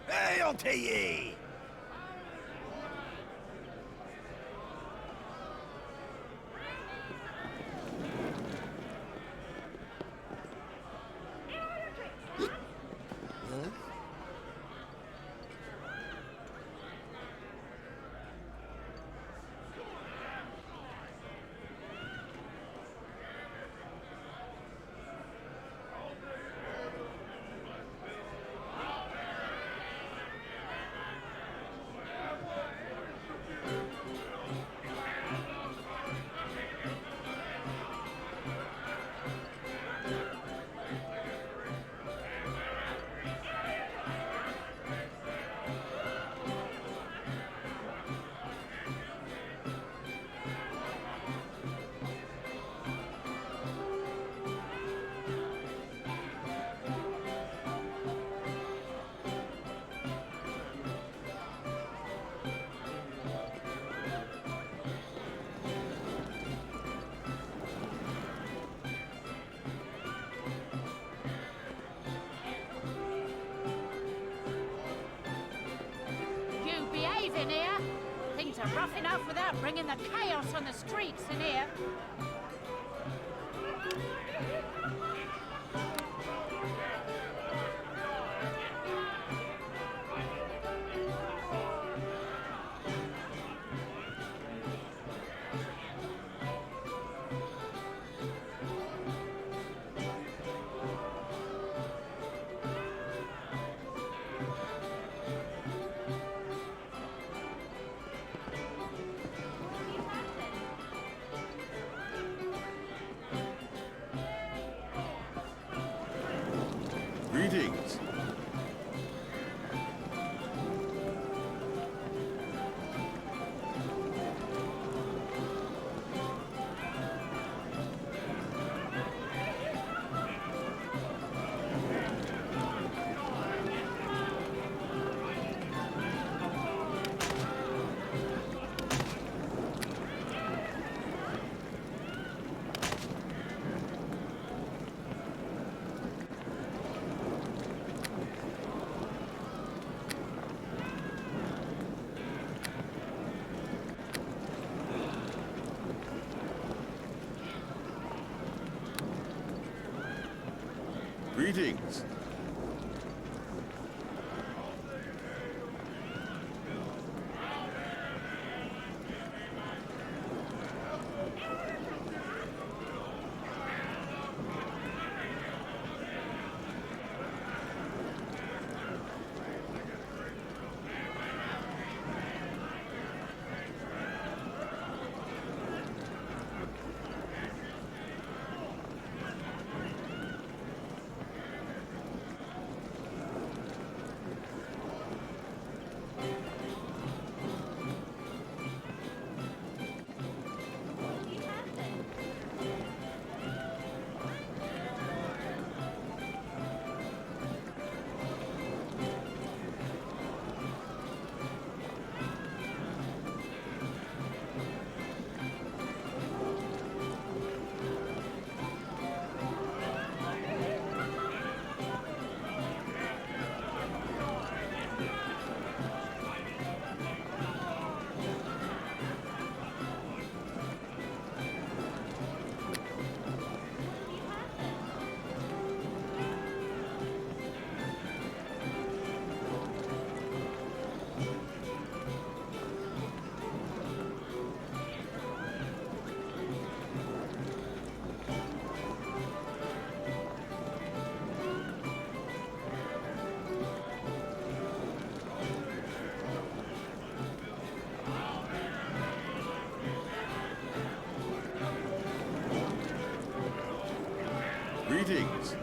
Hail to ye! in here. Things are rough enough without bringing the chaos on the streets in here. Greetings. Greetings. Greetings.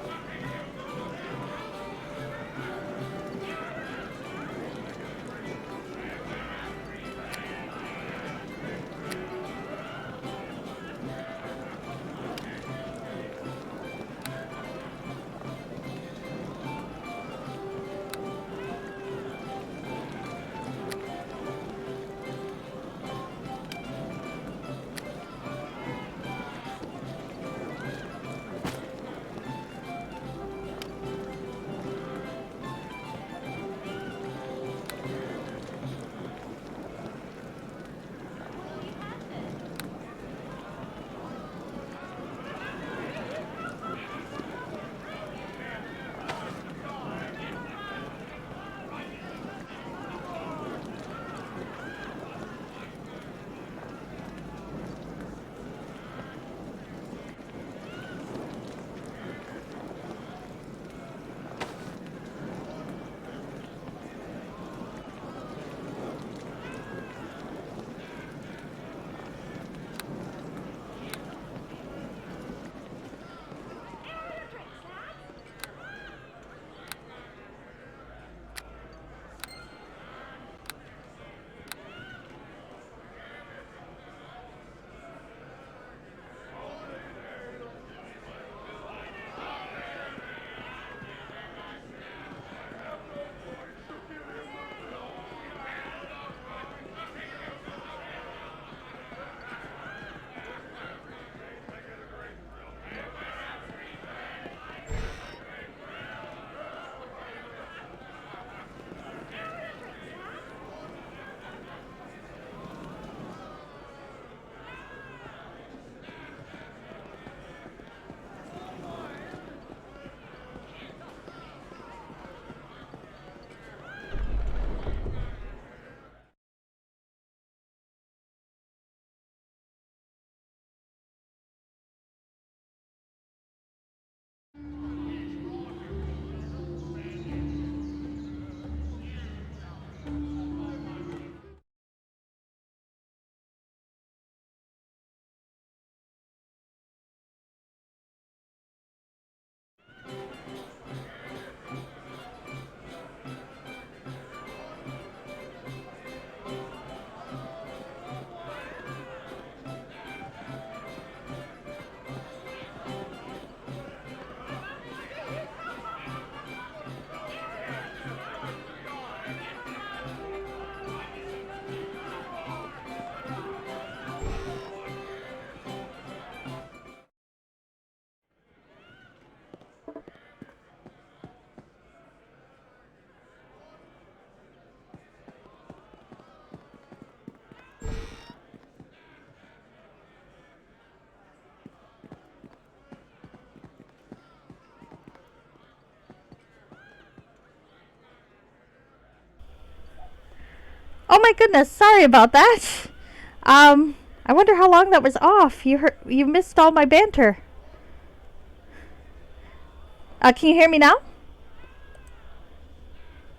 Oh my goodness, sorry about that. I wonder how long that was off. You missed all my banter. Can you hear me now?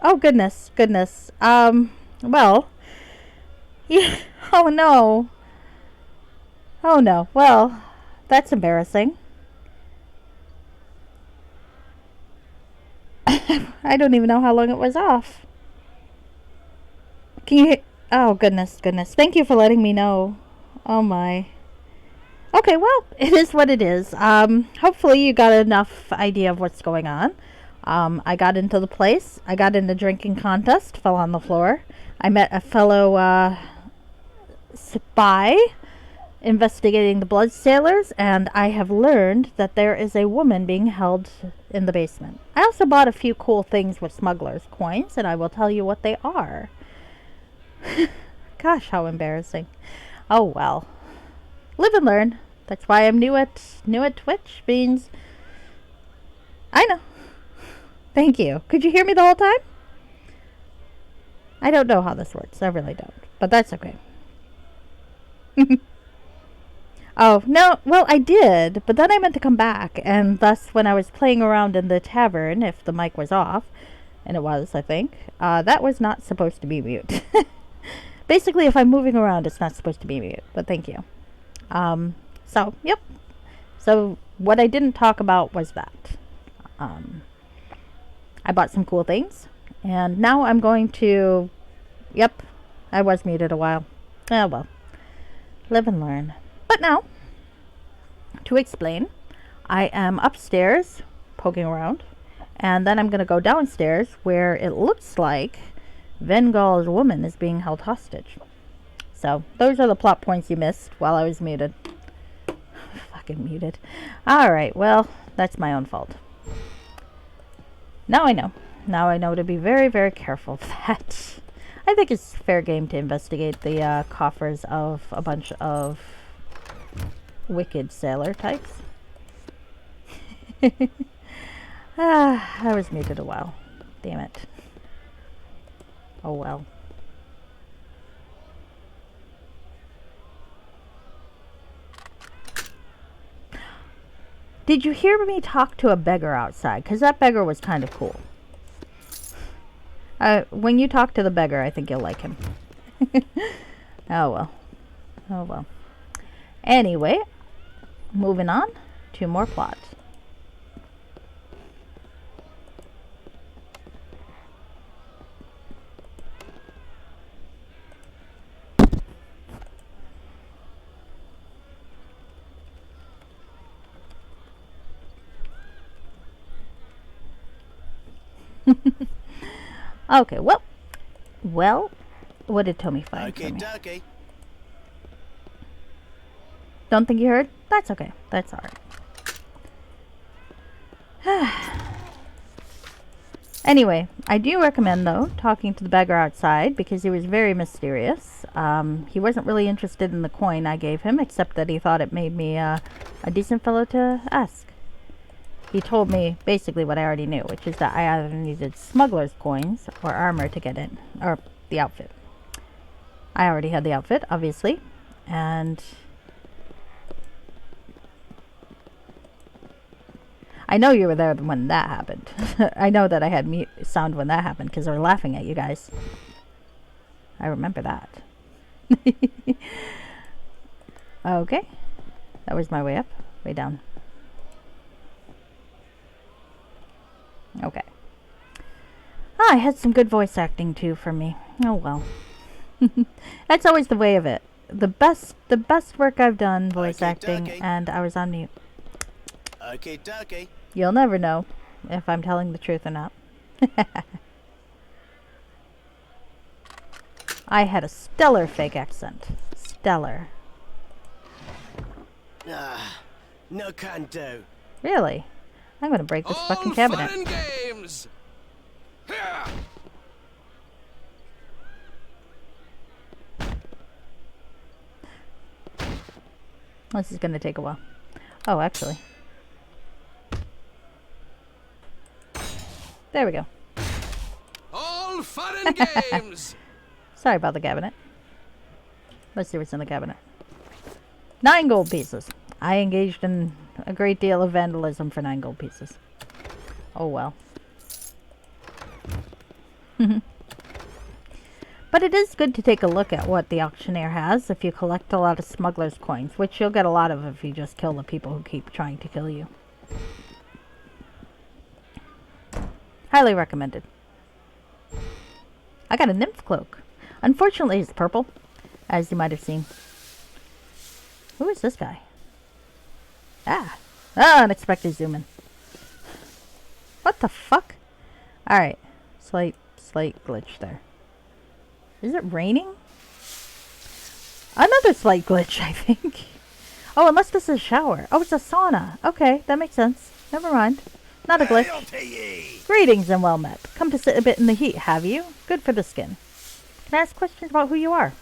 Oh goodness. Well, yeah. Oh no. Oh no. Well, that's embarrassing. I don't even know how long it was off. Can you? Oh goodness. Thank you for letting me know. Oh my. Okay, well, it is what it is. Hopefully you got enough idea of what's going on. I got into the place. I got in the drinking contest, fell on the floor. I met a fellow spy investigating the blood sailors, and I have learned that there is a woman being held in the basement. I also bought a few cool things with smugglers' coins, and I will tell you what they are. Gosh, how embarrassing. Oh well. Live and learn. That's why I'm new at Twitch. Means I know. Thank you. Could you hear me the whole time? I don't know how this works. I really don't. But that's okay. Oh, no. Well, I did. But then I meant to come back. And thus, when I was playing around in the tavern, if the mic was off, and it was, I think, that was not supposed to be mute. Basically, if I'm moving around, it's not supposed to be mute. But thank you. So, yep. So, what I didn't talk about was that. I bought some cool things. And now I'm going to... Yep. I was muted a while. Oh, well. Live and learn. But now, to explain, I am upstairs, poking around. And then I'm going to go downstairs, where it looks like Vengal's woman is being held hostage. So, those are the plot points you missed while I was muted. Fucking muted. Alright, well, that's my own fault. Now I know. Now I know to be very, very careful of that. I think it's fair game to investigate the coffers of a bunch of wicked sailor types. I was muted a while. Damn it. Oh well. Did you hear me talk to a beggar outside? Because that beggar was kind of cool. When you talk to the beggar, I think you'll like him. Oh well. Oh well. Anyway, moving on to more plot. Okay, well, what did Tommy find for me? Okay. Don't think you heard? That's okay. That's alright. Anyway, I do recommend, though, talking to the beggar outside, because he was very mysterious. He wasn't really interested in the coin I gave him, except that he thought it made me a decent fellow to ask. He told me basically what I already knew, which is that I either needed smuggler's coins or armor to get in, or the outfit. I already had the outfit, obviously, and I know you were there when that happened. I know that I had mute sound when that happened because I was laughing at you guys. I remember that. Okay, that was my way up, way down. Okay. I had some good voice acting too for me. Oh well. That's always the way of it. The best work I've done voice acting, and I was on mute. Okay, dokie. You'll never know if I'm telling the truth or not. I had a stellar fake accent. Stellar. No can do. Really? I'm gonna break this fucking cabinet. Fun and games. Here. This is gonna take a while. Oh, actually. There we go. All fun and games. Sorry about the cabinet. Let's see what's in the cabinet. 9 gold pieces. I engaged in a great deal of vandalism for 9 gold pieces. Oh well. But it is good to take a look at what the auctioneer has if you collect a lot of smuggler's coins, which you'll get a lot of if you just kill the people who keep trying to kill you. Highly recommended. I got a nymph cloak. Unfortunately, it's purple, as you might have seen. Who is this guy? Ah, unexpected zoom in. What the fuck? Alright, slight glitch there. Is it raining? Another slight glitch, I think. Oh, unless this is a shower. Oh, it's a sauna. Okay, that makes sense. Never mind. Not a glitch. Greetings and well met. Come to sit a bit in the heat, have you? Good for the skin. Can I ask questions about who you are?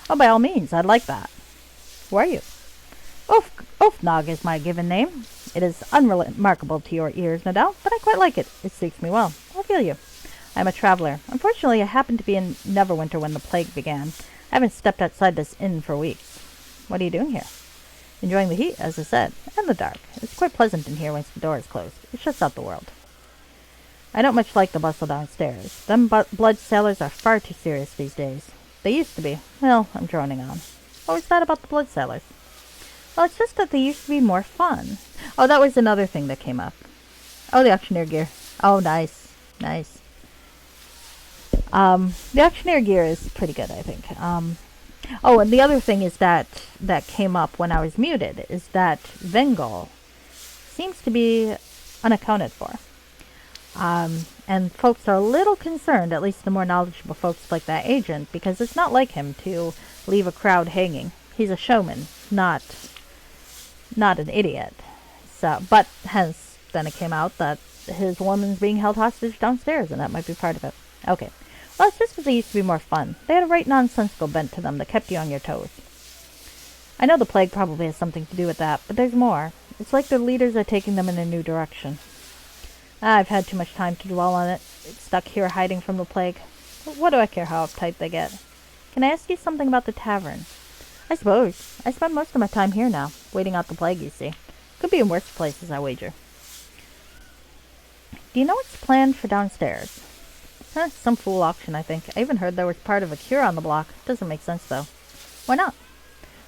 Oh, by all means, I'd like that. Who are you? Ulfnog is my given name. It is unremarkable to your ears, no doubt, but I quite like it. It suits me well. I feel you. I am a traveler. Unfortunately, I happened to be in Neverwinter when the plague began. I haven't stepped outside this inn for weeks. What are you doing here? Enjoying the heat, as I said, and the dark. It's quite pleasant in here once the door is closed. It shuts out the world. I don't much like the bustle downstairs. Them blood sailors are far too serious these days. They used to be. Well, I'm droning on. What was that about the blood sailors? Well, it's just that they used to be more fun. Oh, that was another thing that came up. Oh, the auctioneer gear. Oh, nice. Nice. The auctioneer gear is pretty good, I think. Oh, and the other thing is that came up when I was muted is that Vengol seems to be unaccounted for. And folks are a little concerned, at least the more knowledgeable folks like that agent, because it's not like him to leave a crowd hanging. He's a showman, not an idiot. So, but hence, then it came out that his woman's being held hostage downstairs, and that might be part of it. Okay. Well, it's just that they used to be more fun. They had a right nonsensical bent to them that kept you on your toes. I know the plague probably has something to do with that, but there's more. It's like their leaders are taking them in a new direction. I've had too much time to dwell on it. It's stuck here hiding from the plague. What do I care how uptight they get? Can I ask you something about the tavern? I suppose. I spend most of my time here now, waiting out the plague, you see. Could be in worse places, I wager. Do you know what's planned for downstairs? Some fool auction, I think. I even heard there was part of a cure on the block. Doesn't make sense, though. Why not?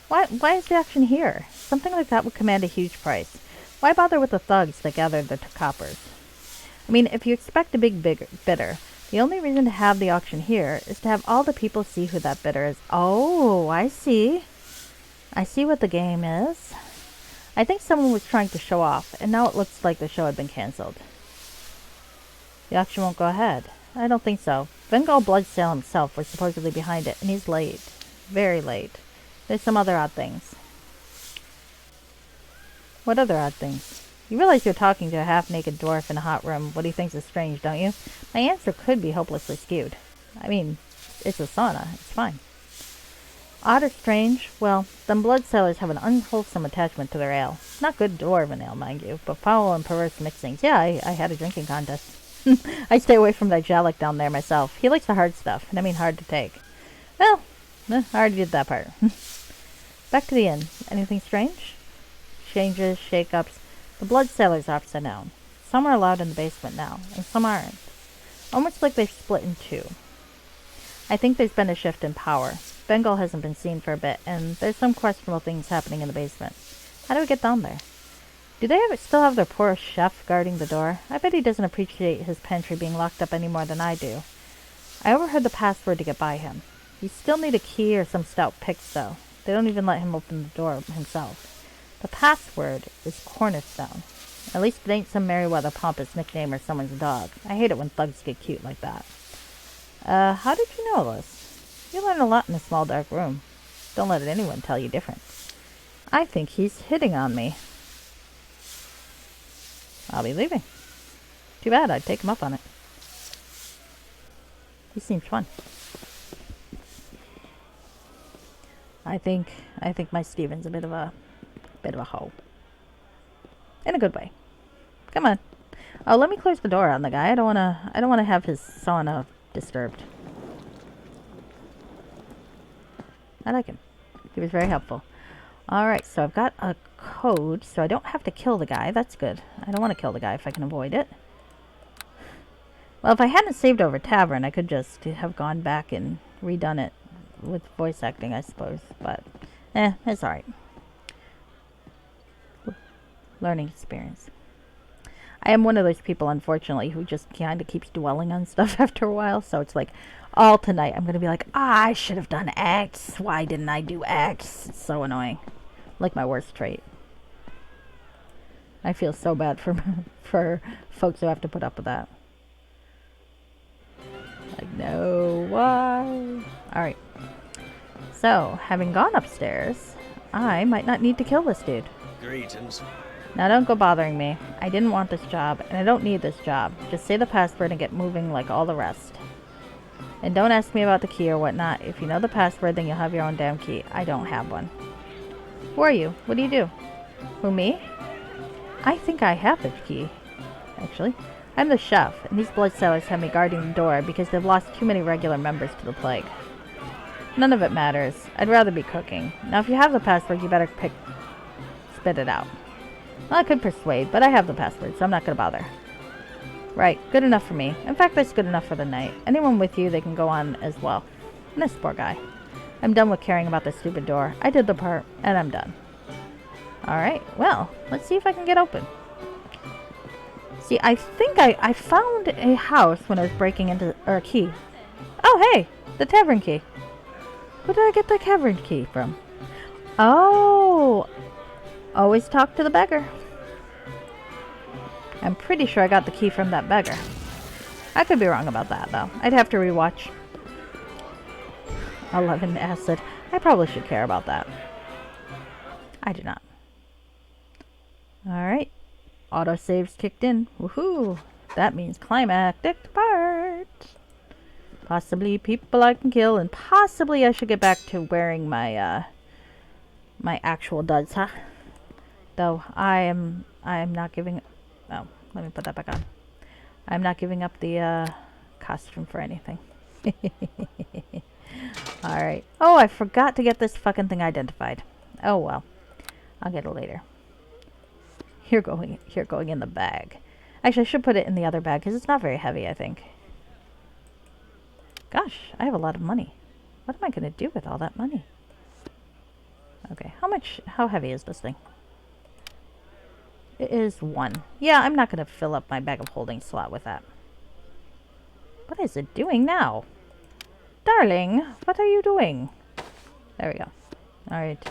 Why is the auction here? Something like that would command a huge price. Why bother with the thugs that gathered the coppers? I mean, if you expect a big bidder, the only reason to have the auction here is to have all the people see who that bidder is. Oh, I see. I see what the game is. I think someone was trying to show off, and now it looks like the show had been cancelled. The auction won't go ahead. I don't think so. Vengol Bloodsale himself was supposedly behind it, and he's late. Very late. There's some other odd things. What other odd things? You realize you're talking to a half-naked dwarf in a hot room. What he thinks is strange, don't you? My answer could be hopelessly skewed. I mean, it's a sauna. It's fine. Odd or strange? Well, them blood sailors have an unwholesome attachment to their ale. Not good dwarven ale, mind you, but foul and perverse mixings. Yeah, I had a drinking contest. I stay away from that Jalek down there myself. He likes the hard stuff, and I mean hard to take. Well, I already did that part. Back to the inn. Anything strange? Changes, shake-ups. The blood sailors are upside down. Some are allowed in the basement now, and some aren't. Almost like they've split in two. I think there's been a shift in power. Bengal hasn't been seen for a bit, and there's some questionable things happening in the basement. How do we get down there? Do they still have their poor chef guarding the door? I bet he doesn't appreciate his pantry being locked up any more than I do. I overheard the password to get by him. You still need a key or some stout picks, though. They don't even let him open the door himself. The password is Cornerstone. At least it ain't some Merryweather pompous nickname or someone's dog. I hate it when thugs get cute like that. How did you know this? You learn a lot in a small dark room. Don't let anyone tell you different. I think he's hitting on me. I'll be leaving. Too bad, I'd take him up on it. He seems fun. I think my Steven's a bit of a hoe. In a good way. Come on. Oh, let me close the door on the guy. I don't wanna have his sauna disturbed. I like him. He was very helpful. Alright, so I've got a code, so I don't have to kill the guy. That's good. I don't want to kill the guy if I can avoid it. Well, if I hadn't saved over Tavern, I could just have gone back and redone it with voice acting, I suppose. But, it's alright. Learning experience. I am one of those people, unfortunately, who just kind of keeps dwelling on stuff after a while. So it's like, all tonight, I'm going to be like, I should have done X. Why didn't I do X? It's so annoying. Like my worst trait. I feel so bad for folks who have to put up with that. Like, no, why? Alright. So, having gone upstairs, I might not need to kill this dude. Greetings. Now don't go bothering me. I didn't want this job, and I don't need this job. Just say the password and get moving like all the rest. And don't ask me about the key or whatnot. If you know the password, then you'll have your own damn key. I don't have one. Who are you? What do you do? Who, me? I think I have the key, actually. I'm the chef, and these blood sailors have me guarding the door because they've lost too many regular members to the plague. None of it matters. I'd rather be cooking. Now, if you have the password, you better spit it out. Well, I could persuade, but I have the password, so I'm not going to bother. Right, good enough for me. In fact, that's good enough for the night. Anyone with you, they can go on as well. And this poor guy. I'm done with caring about this stupid door. I did the part, and I'm done. Alright, well, let's see if I can get open. See, I think I found a house when I was breaking into... or a key. Oh, hey! The tavern key. Who did I get the tavern key from? Oh! Always talk to the beggar. I'm pretty sure I got the key from that beggar. I could be wrong about that, though. I'd have to rewatch 11 Acid. I probably should care about that. I do not. Alright. Autosaves kicked in. Woohoo! That means climactic part. Possibly people I can kill, and possibly I should get back to wearing my my actual duds, huh? Though I am not giving... Oh, let me put that back on. I'm not giving up the costume for anything. Alright. Oh, I forgot to get this fucking thing identified. Oh well. I'll get it later. Here going in the bag. Actually, I should put it in the other bag because it's not very heavy, I think. Gosh, I have a lot of money. What am I going to do with all that money? Okay, how heavy is this thing? It is 1. Yeah, I'm not going to fill up my bag of holding slot with that. What is it doing now? Darling, what are you doing? There we go. Alright.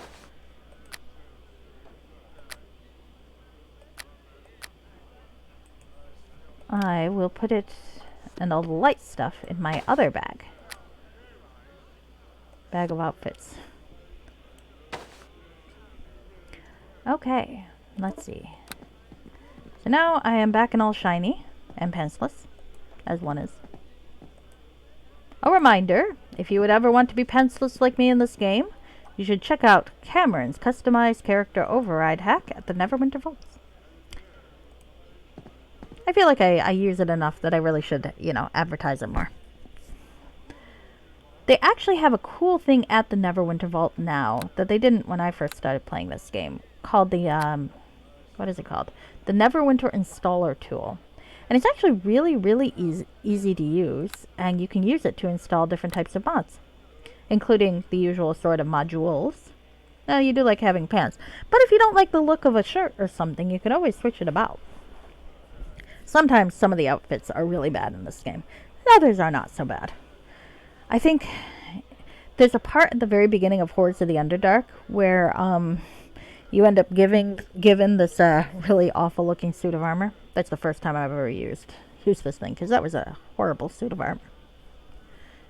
I will put it and all the light stuff in my other bag. Bag of outfits. Okay, let's see. So now I am back and all shiny and pantsless, as one is. A reminder, if you would ever want to be pantsless like me in this game, you should check out Cameron's customized character override hack at the Neverwinter Vaults. I feel like I use it enough that I really should, you know, advertise it more. They actually have a cool thing at the Neverwinter Vault now that they didn't when I first started playing this game, called the, what is it called? The Neverwinter Installer Tool. And it's actually really, really easy to use, and you can use it to install different types of mods, including the usual sort of modules. Now, you do like having pants, but if you don't like the look of a shirt or something, you can always switch it about. Sometimes some of the outfits are really bad in this game, others are not so bad. I think there's a part at the very beginning of Hordes of the Underdark where you end up given this really awful looking suit of armor. That's the first time I've ever used this thing, because that was a horrible suit of armor.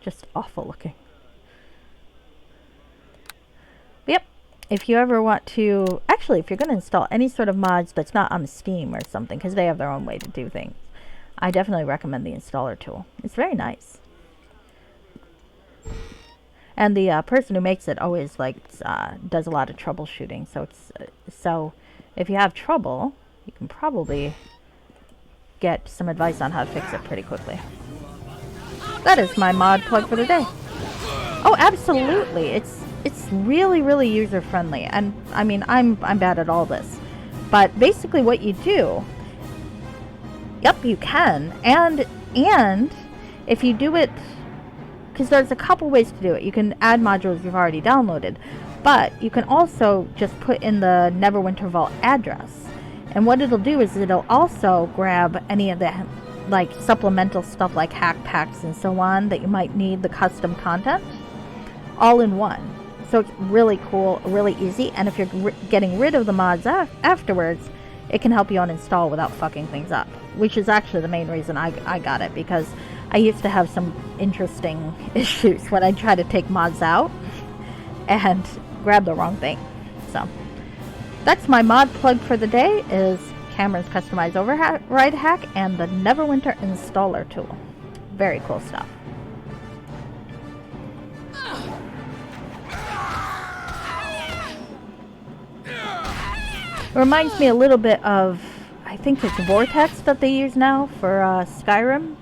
Just awful looking. But yep, if you ever want to... Actually, if you're going to install any sort of mods that's not on Steam or something, because they have their own way to do things, I definitely recommend the installer tool. It's very nice. And the person who makes it always does a lot of troubleshooting. So it's so if you have trouble, you can probably get some advice on how to fix it pretty quickly. That is my mod plug for the day. Oh, absolutely! It's it's really, really user friendly. And I mean, I'm bad at all this, but basically what you do, yep, you can, and if you do it, because there's a couple ways to do it. You can add modules you've already downloaded, but you can also just put in the Neverwinter Vault address. And what it'll do is it'll also grab any of the like supplemental stuff like hack packs and so on that you might need, the custom content, all in one. So it's really cool, really easy, and if you're getting rid of the mods afterwards, it can help you uninstall without fucking things up, which is actually the main reason I got it, because I used to have some interesting issues when I tried to take mods out and grab the wrong thing. So that's my mod plug for the day, is Cameron's Customized Override Hack and the Neverwinter Installer Tool. Very cool stuff. It reminds me a little bit of, I think it's Vortex that they use now for Skyrim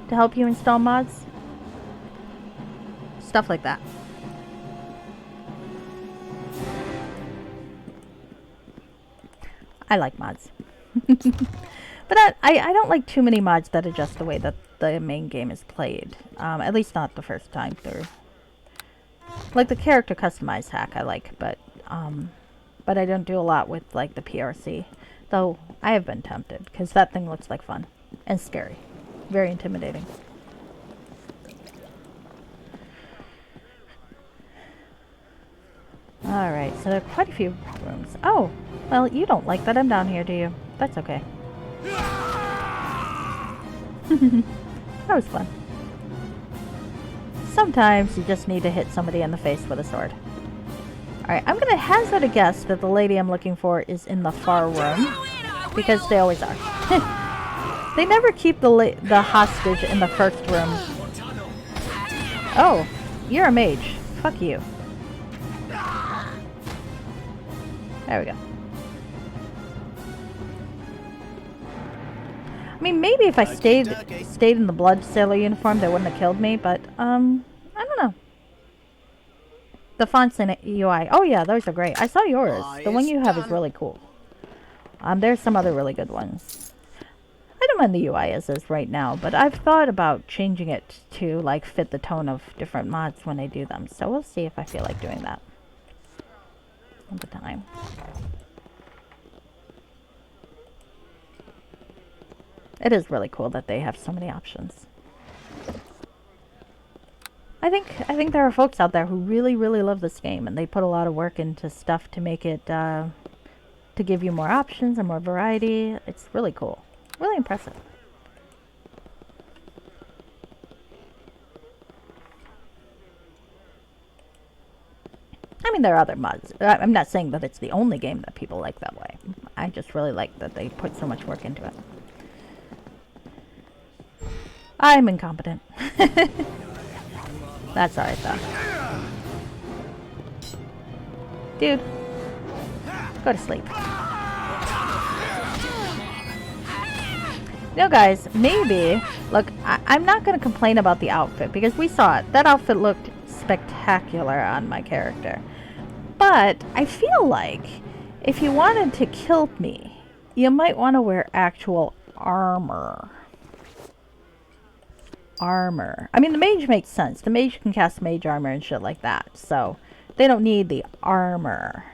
to help you install mods. Stuff like that. I like mods. But I don't like too many mods that adjust the way that the main game is played. At least not the first time through. Like the character customized hack I like, but I don't do a lot with like the PRC. Though I have been tempted, because that thing looks like fun. And scary. Very intimidating. Alright, so there are quite a few rooms. Oh, well, you don't like that I'm down here, do you? That's okay. That was fun. Sometimes you just need to hit somebody in the face with a sword. Alright, I'm gonna hazard a guess that the lady I'm looking for is in the far room, because they always are. They never keep the hostage in the first room. Oh, you're a mage. Fuck you. There we go. I mean, maybe if I stayed in the Blood Sailor uniform, they wouldn't have killed me, but, I don't know. The fonts in UI. Oh yeah, those are great. I saw yours. The one you have is really cool. There's some other really good ones. I don't mind the UI as is right now, but I've thought about changing it to, like, fit the tone of different mods when I do them. So we'll see if I feel like doing that at the time. It is really cool that they have so many options. I think there are folks out there who really, really love this game, and they put a lot of work into stuff to make it, to give you more options and more variety. It's really cool. Really impressive. I mean, there are other mods. I'm not saying that it's the only game that people like that way. I just really like that they put so much work into it. I'm incompetent. That's alright though. Dude, go to sleep. You know, guys, maybe, look, I'm not going to complain about the outfit, because we saw it. That outfit looked spectacular on my character. But I feel like if you wanted to kill me, you might want to wear actual armor. I mean, the mage makes sense. The mage can cast mage armor and shit like that, so they don't need the armor.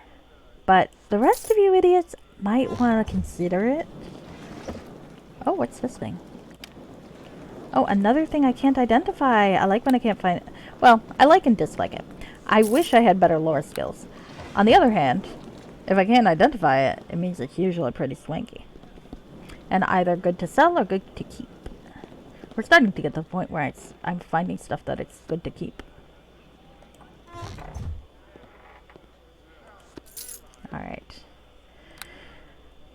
But the rest of you idiots might want to consider it. Oh, what's this thing? Oh, another thing I can't identify. I like when I can't find it. Well, I like and dislike it. I wish I had better lore skills. On the other hand, if I can't identify it, it means it's usually pretty swanky. And either good to sell or good to keep. We're starting to get to the point where I'm finding stuff that it's good to keep. Alright.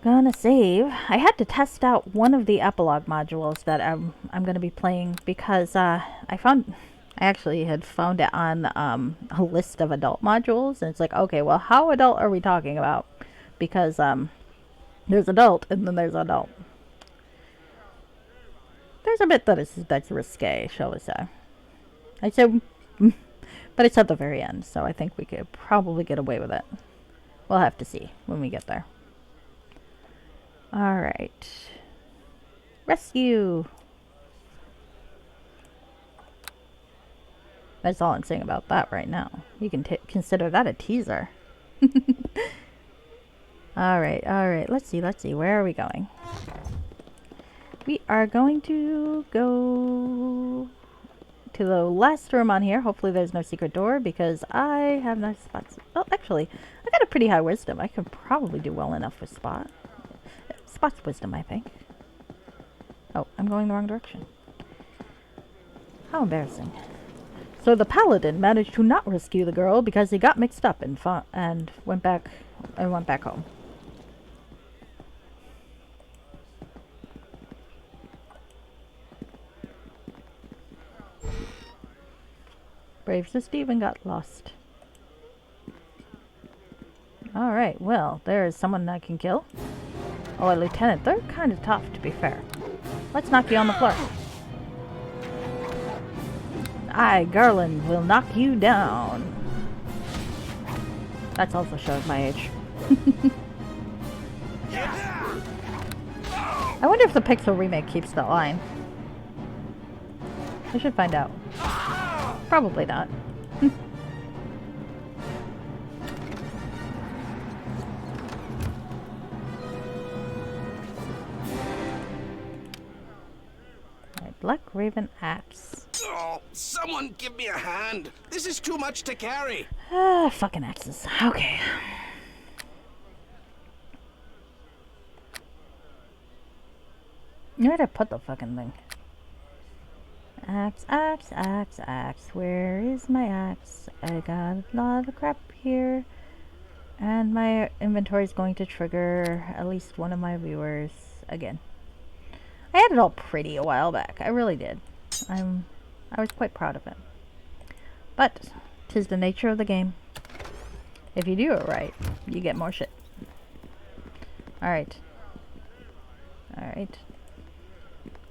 Gonna save. I had to test out one of the epilogue modules that I'm gonna be playing, because I actually had found it on a list of adult modules, and it's like, okay, well, how adult are we talking about? Because there's adult and then there's adult. There's a bit that's risque, shall we say. I'd say But it's at the very end, so I think we could probably get away with it. We'll have to see when we get there. Alright. Rescue! That's all I'm saying about that right now. You can consider that a teaser. Alright. Let's see. Where are we going? We are going to go to the last room on here. Hopefully there's no secret door because I have no spots. Oh, actually, I got a pretty high wisdom. I could probably do well enough with spot. Spot's wisdom, I think. Oh, I'm going the wrong direction. How embarrassing. So the paladin managed to not rescue the girl because he got mixed up and went back home. Brave Sir Stephen got lost. Alright, well, there is someone I can kill. Oh, a lieutenant. They're kind of tough, to be fair. Let's knock you on the floor. I, Garland, will knock you down. That also shows my age. I wonder if the Pixel remake keeps that line. I should find out. Probably not. Black Raven axe. Oh, someone give me a hand. This is too much to carry. Fucking axes. Okay. Where'd I put the fucking thing? Axe. Where is my axe? I got a lot of crap here. And my inventory is going to trigger at least one of my viewers again. I had it all pretty a while back. I really did. I was quite proud of it. But 'tis the nature of the game. If you do it right, you get more shit. Alright.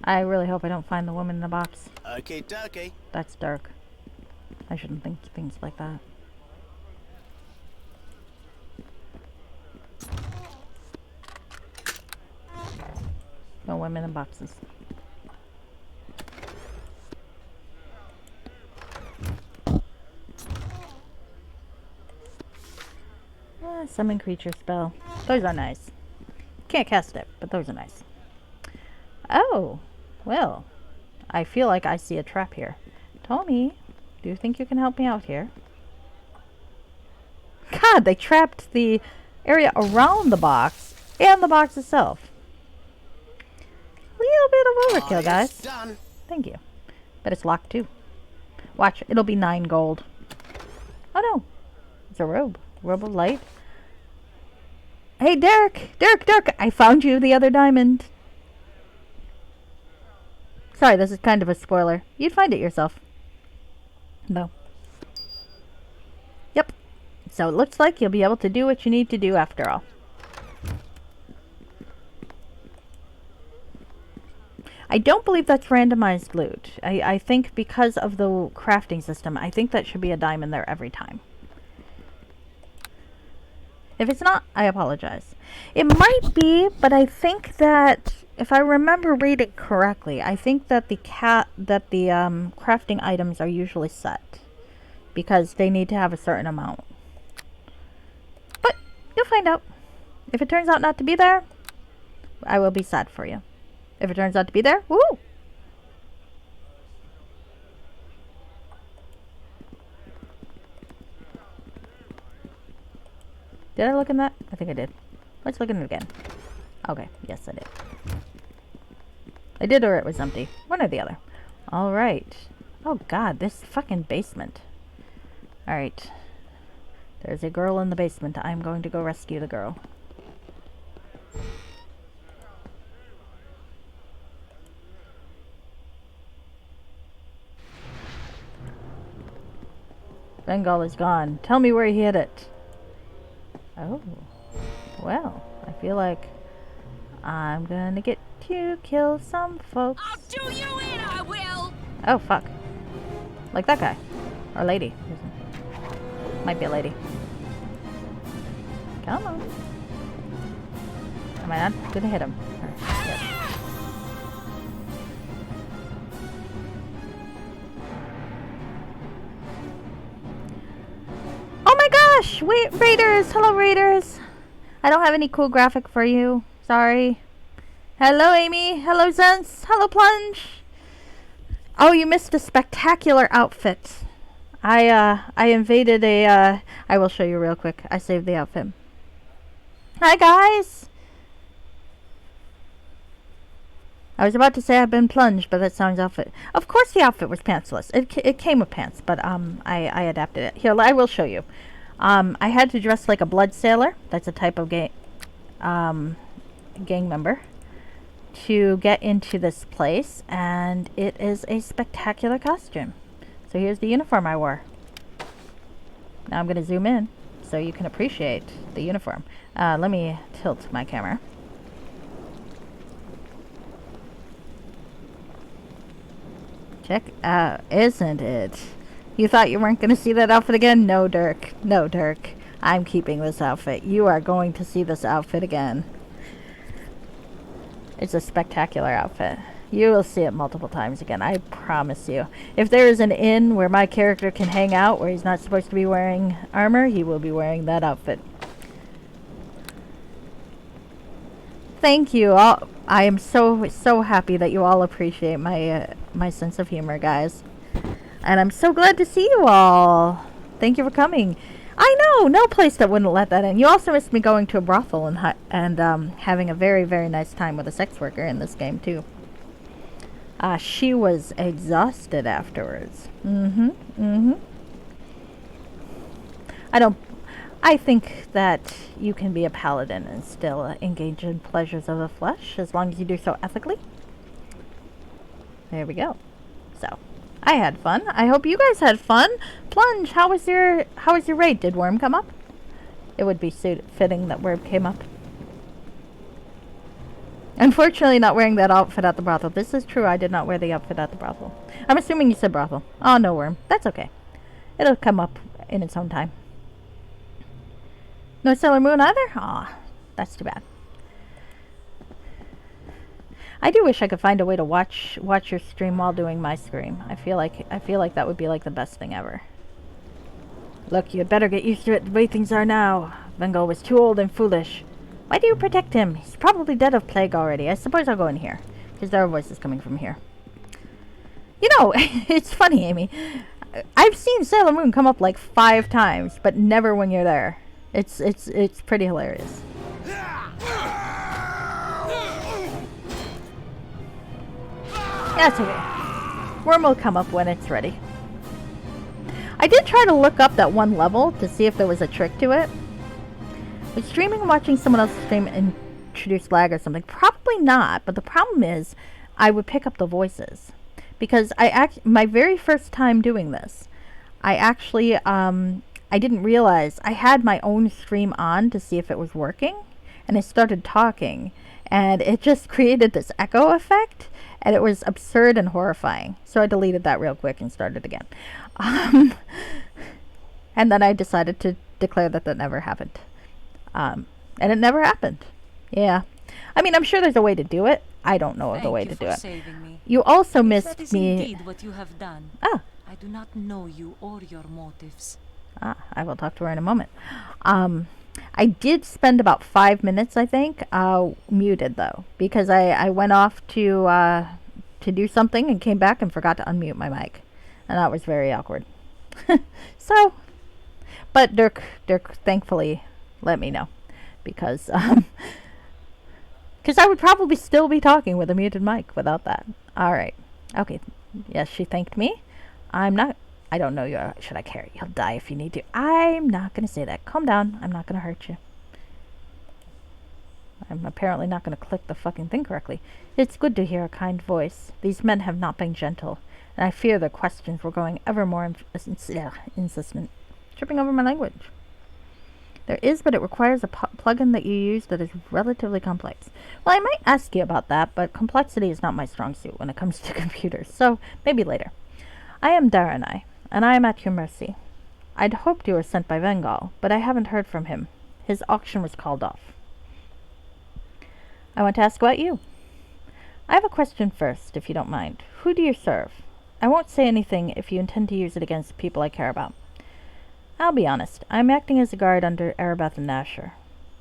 I really hope I don't find the woman in the box. Okay, dokie. That's dark. I shouldn't think things like that. No women in boxes. Summon creature spell. Those are nice. Can't cast it, but those are nice. Oh, well. I feel like I see a trap here. Tommy, do you think you can help me out here? God, they trapped the area around the box and the box itself. Little bit of overkill, guys. Done. Thank you. But it's locked too. Watch, it'll be 9 gold. Oh no. It's a robe. Robe of light. Hey, Derek! Derek! I found you the other diamond. Sorry, this is kind of a spoiler. You'd find it yourself. No. Yep. So it looks like you'll be able to do what you need to do after all. I don't believe that's randomized loot. I think because of the crafting system, I think that should be a diamond there every time. If it's not, I apologize. It might be, but I think that if I remember reading correctly, I think that the crafting items are usually set because they need to have a certain amount. But you'll find out. If it turns out not to be there, I will be sad for you. If it turns out to be there, woo! Did I look in that? I think I did. Let's look in it again. Okay, yes I did. I did, or it was empty. One or the other. Alright. Oh god, this fucking basement. Alright. There's a girl in the basement. I'm going to go rescue the girl. Bengal is gone. Tell me where he hid it. Oh. Well, I feel like I'm gonna get to kill some folks. I'll do you in, I will! Oh, fuck. Like that guy. Or lady. Might be a lady. Come on. Am I not gonna hit him? Yes. Oh my gosh! Wait, Raiders! Hello, Raiders! I don't have any cool graphic for you. Sorry. Hello, Amy. Hello, Zens. Hello, Plunge. Oh, you missed a spectacular outfit. I invaded a, I will show you real quick. I saved the outfit. Hi, guys. I was about to say I've been plunged, but that sounds outfit. Of course the outfit was pantsless. It came with pants, but I adapted it. Here, I will show you. I had to dress like a blood sailor. That's a type of gang member to get into this place, and it is a spectacular costume. So here's the uniform I wore. Now I'm going to zoom in so you can appreciate the uniform. Let me tilt my camera. Check out, isn't it? You thought you weren't going to see that outfit again? No, Dirk. No, Dirk. I'm keeping this outfit. You are going to see this outfit again. It's a spectacular outfit. You will see it multiple times again, I promise you. If there is an inn where my character can hang out, where he's not supposed to be wearing armor, he will be wearing that outfit. Thank you all. I am so happy that you all appreciate my my sense of humor, guys. And I'm so glad to see you all. Thank you for coming. I know, no place that wouldn't let that in. You also missed me going to a brothel and having a very, very nice time with a sex worker in this game, too. She was exhausted afterwards. I think that you can be a paladin and still engage in pleasures of the flesh, as long as you do so ethically. There we go. So, I had fun. I hope you guys had fun. Plunge, how was your raid? Did Worm come up? It would be fitting that Worm came up. Unfortunately, not wearing that outfit at the brothel. This is true. I did not wear the outfit at the brothel. I'm assuming you said brothel. Oh, no, Worm. That's okay. It'll come up in its own time. No Sailor Moon either? Aw, that's too bad. I do wish I could find a way to watch your stream while doing my stream. I feel like that would be like the best thing ever. Look, you'd better get used to it the way things are now. Bengal was too old and foolish. Why do you protect him? He's probably dead of plague already. I suppose I'll go in here, because there are voices coming from here. You know, it's funny, Amy. I've seen Sailor Moon come up like 5 times, but never when you're there. It's pretty hilarious. That's okay. Worm will come up when it's ready. I did try to look up that one level to see if there was a trick to it. Would streaming and watching someone else's stream introduce lag or something? Probably not, but the problem is I would pick up the voices. Because my very first time doing this, I actually, I didn't realize I had my own stream on to see if it was working, and I started talking, and it just created this echo effect, and it was absurd and horrifying. So I deleted that real quick and started again. And then I decided to declare that never happened. And it never happened. Yeah. I mean, I'm sure there's a way to do it. I don't know of the way to do it. Me. You also If missed that is me. Indeed what you have done. Ah. I do not know you or your motives. I will talk to her in a moment. I did spend about 5 minutes, I think, muted though, because I went off to do something and came back and forgot to unmute my mic, and that was very awkward. So, but Dirk thankfully let me know, because I would probably still be talking with a muted mic without that. All right. Okay. Yes, she thanked me. I don't know you. Should I care? You'll die if you need to. I'm not going to say that. Calm down. I'm not going to hurt you. I'm apparently not going to click the fucking thing correctly. It's good to hear a kind voice. These men have not been gentle, and I fear their questions were growing ever more insistent. Tripping over my language. There is, but it requires a plugin that you use that is relatively complex. Well, I might ask you about that, but complexity is not my strong suit when it comes to computers, so maybe later. I am Daranai, and I am at your mercy. I'd hoped you were sent by Vengal, but I haven't heard from him. His auction was called off. I want to ask about you. I have a question first, if you don't mind. Who do you serve? I won't say anything if you intend to use it against people I care about. I'll be honest. I'm acting as a guard under Erebeth and Nasher.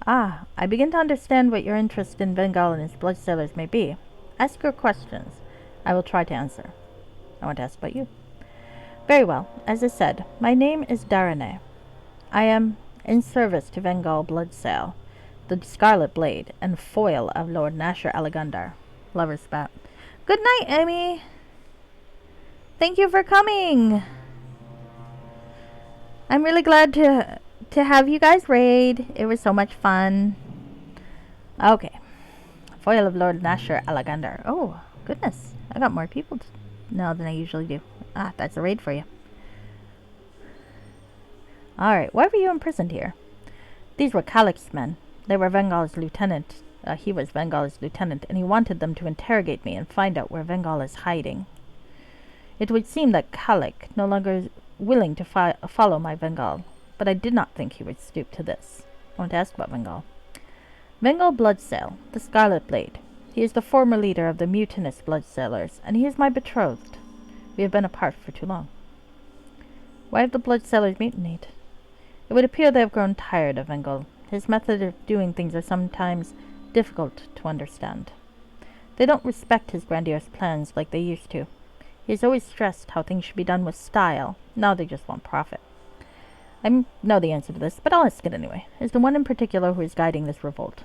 Ah, I begin to understand what your interest in Vengal and his blood sailors may be. Ask your questions. I will try to answer. I want to ask about you. Very well. As I said, my name is Darane. I am in service to Vengal Bloodsail, the Scarlet Blade, and foil of Lord Nasher Alagundar. Lover's spat. Good night, Emmy. Thank you for coming. I'm really glad to have you guys raid. It was so much fun. Okay. Foil of Lord Nasher Alagundar. Oh, goodness. I got more people now than I usually do. Ah, that's a raid for you. Alright, why were you imprisoned here? These were Kalik's men. They were Vengal's lieutenant. He was Vengal's lieutenant, and he wanted them to interrogate me and find out where Vengal is hiding. It would seem that Kalik no longer is willing to follow my Vengal, but I did not think he would stoop to this. I want to ask about Vengal. Vengal Bloodsail, the Scarlet Blade. He is the former leader of the mutinous Bloodsailors, and he is my betrothed. We have been apart for too long. Why have the Bloodsailors mutinied? It would appear they have grown tired of Vengal. His method of doing things are sometimes difficult to understand. They don't respect his grandiose plans like they used to. He has always stressed how things should be done with style. Now they just want profit. I know the answer to this, but I'll ask it anyway. Is the one in particular who is guiding this revolt.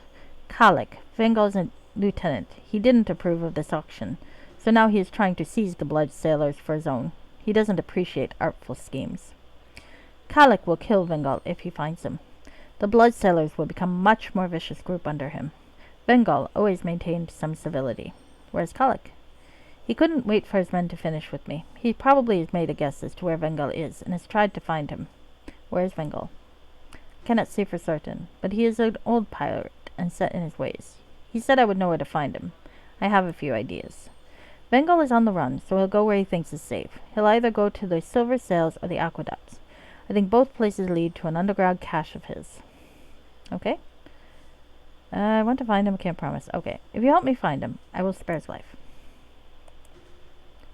Kalik, Vengal's lieutenant. He didn't approve of this auction, so now he is trying to seize the blood sailors for his own. He doesn't appreciate artful schemes. Kalik will kill Vengal if he finds him. The blood sailors will become a much more vicious group under him. Vengal always maintained some civility. Where's Kalik? He couldn't wait for his men to finish with me. He probably has made a guess as to where Vengal is, and has tried to find him. Where is Vengal? Cannot say for certain, but he is an old pirate and set in his ways. He said I would know where to find him. I have a few ideas. Vengal is on the run, so he'll go where he thinks is safe. He'll either go to the Silver Sails or the Aqueducts. I think both places lead to an underground cache of his. Okay? I want to find him, can't promise. Okay, if you help me find him, I will spare his life.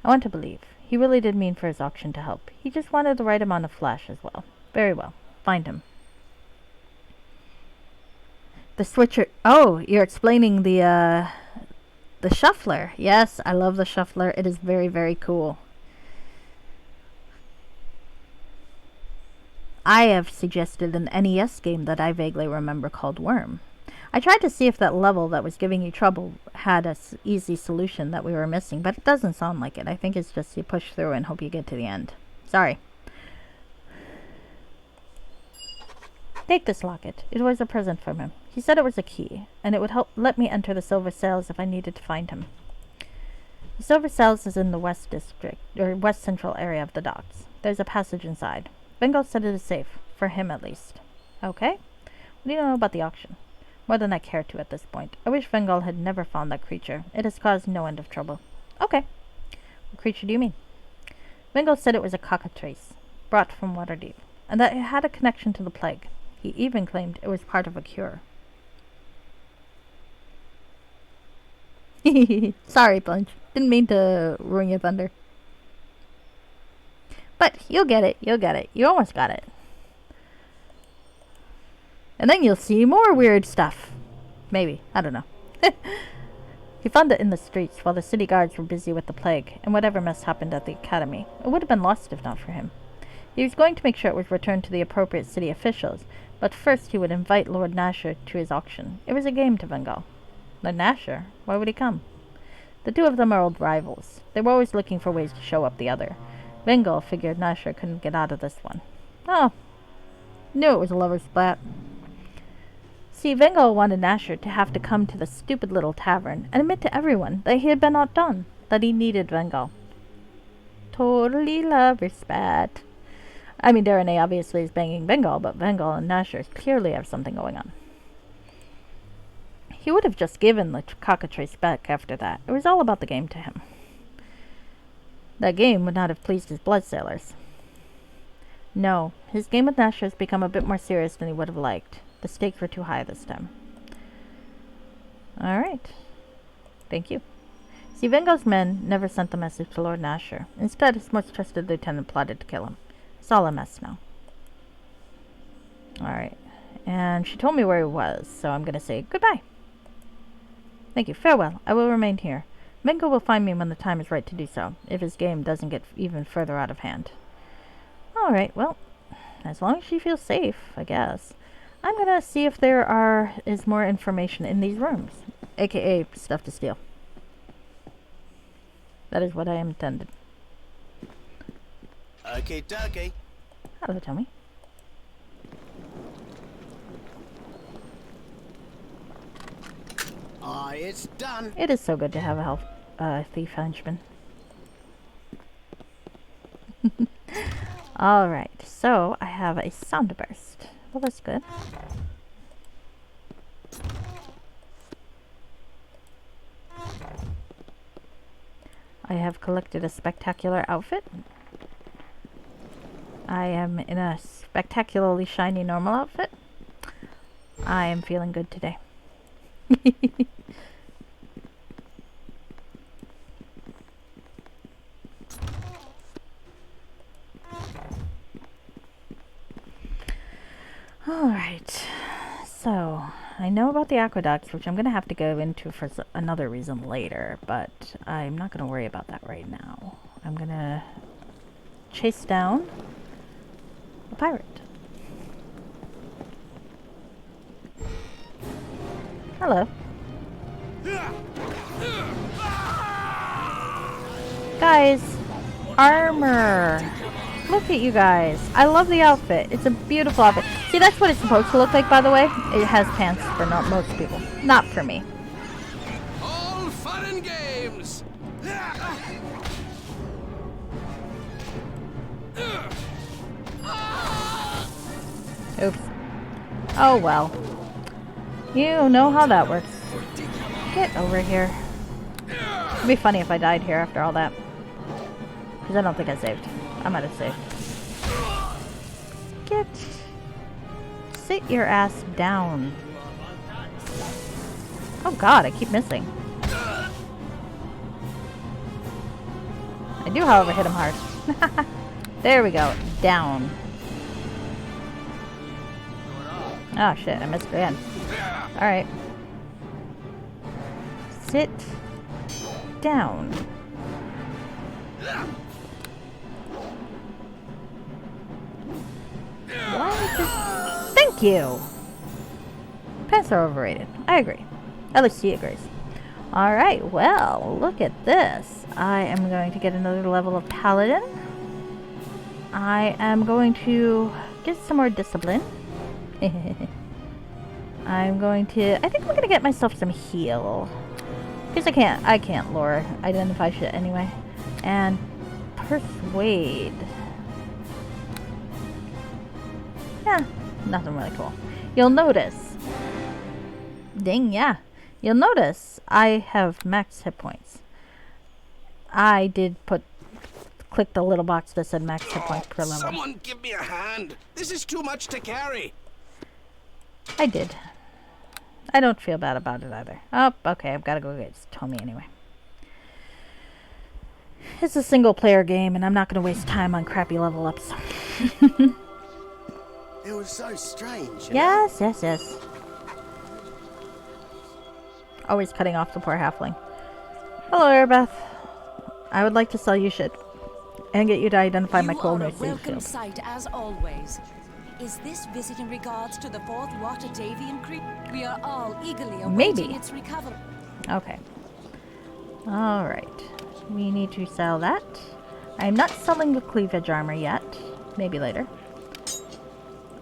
I want to believe. He really did mean for his auction to help. He just wanted the right amount of flash as well. Very well. Find him. The switcher. Oh, you're explaining the shuffler. Yes, I love the shuffler. It is very, very cool. I have suggested an NES game that I vaguely remember called Worm. I tried to see if that level that was giving you trouble had a easy solution that we were missing, but it doesn't sound like it. I think it's just you push through and hope you get to the end. Sorry. Take this locket. It was a present from him. He said it was a key, and it would help let me enter the Silver Sails if I needed to find him. The Silver Sails is in the West District, or West Central area of the docks. There's a passage inside. Vengal said it is safe, for him at least. Okay. What do you know about the auction? More than I care to at this point. I wish Vengal had never found that creature. It has caused no end of trouble. Okay. What creature do you mean? Vengal said it was a cockatrice, brought from Waterdeep, and that it had a connection to the plague. He even claimed it was part of a cure. Sorry, Plunge. Didn't mean to ruin your thunder. But you'll get it. You'll get it. You almost got it. And then you'll see more weird stuff. Maybe. I don't know. He found it in the streets while the city guards were busy with the plague, and whatever mess happened at the academy. It would have been lost if not for him. He was going to make sure it was returned to the appropriate city officials, but first he would invite Lord Nasher to his auction. It was a game to Vengal. Lord Nasher? Why would he come? The two of them are old rivals. They were always looking for ways to show up the other. Vengal figured Nasher couldn't get out of this one. Oh. Knew it was a lover's splat. See, Vengal wanted Nasher to have to come to the stupid little tavern and admit to everyone that he had been outdone, that he needed Vengal. Totally lover's spat. I mean, Darane obviously is banging Vengal, but Vengal and Nasher clearly have something going on. He would have just given the cockatrice back after that. It was all about the game to him. That game would not have pleased his blood sailors. No, his game with Nasher has become a bit more serious than he would have liked. The stakes were too high this time. Alright. Thank you. See, Vengo's men never sent the message to Lord Nasher. Instead, his most trusted lieutenant plotted to kill him. It's all a mess now. Alright. And she told me where he was, so I'm gonna say goodbye. Thank you. Farewell. I will remain here. Vengo will find me when the time is right to do so, if his game doesn't get even further out of hand. Alright, well, as long as she feels safe, I guess. I'm gonna see if there is more information in these rooms, aka stuff to steal. That is what I intended. Okay, dokie. Hello, Tommy. It's done. It is so good to have a thief henchman. Alright, so I have a sound burst. Well, that's good. I have collected a spectacular outfit. I am in a spectacularly shiny normal outfit. I am feeling good today. Alright, so I know about the aqueducts, which I'm going to have to go into for another reason later, but I'm not going to worry about that right now. I'm going to chase down a pirate. Hello. Guys, armor. Look at you guys. I love the outfit. It's a beautiful outfit. See, that's what it's supposed to look like, by the way. It has pants for not most people. Not for me. All fun and games. Oops. Oh, well. You know how that works. Get over here. It'd be funny if I died here after all that. Because I don't think I saved. I might have saved. Sit your ass down. Oh god, I keep missing. I do, however, hit him hard. There we go. Down. Oh shit, I missed again. Alright. Sit down. Thank you! Pants are overrated. I agree. At least she agrees. Alright, well, look at this. I am going to get another level of Paladin. I am going to get some more discipline. I'm going to... I think I'm going to get myself some heal. Because I can't lore identify shit anyway. And persuade. Yeah, nothing really cool. You'll notice. Ding, yeah. You'll notice I have max hit points. I did click the little box that said max hit points per level. Someone give me a hand. This is too much to carry. I did. I don't feel bad about it either. Oh, okay, I've got to go get Tommy anyway. It's a single player game and I'm not going to waste time on crappy level ups. It was so strange. Yes, yes, yes. Always cutting off the poor halfling. Hello, Erebeth. I would like to sell you shit. And get you to identify my cool new welcome sight as always. Is this visit in regards to the fourth Watadavian creature? We are all eagerly awaiting its recovery. Okay. Alright. We need to sell that. I'm not selling the cleavage armor yet. Maybe later.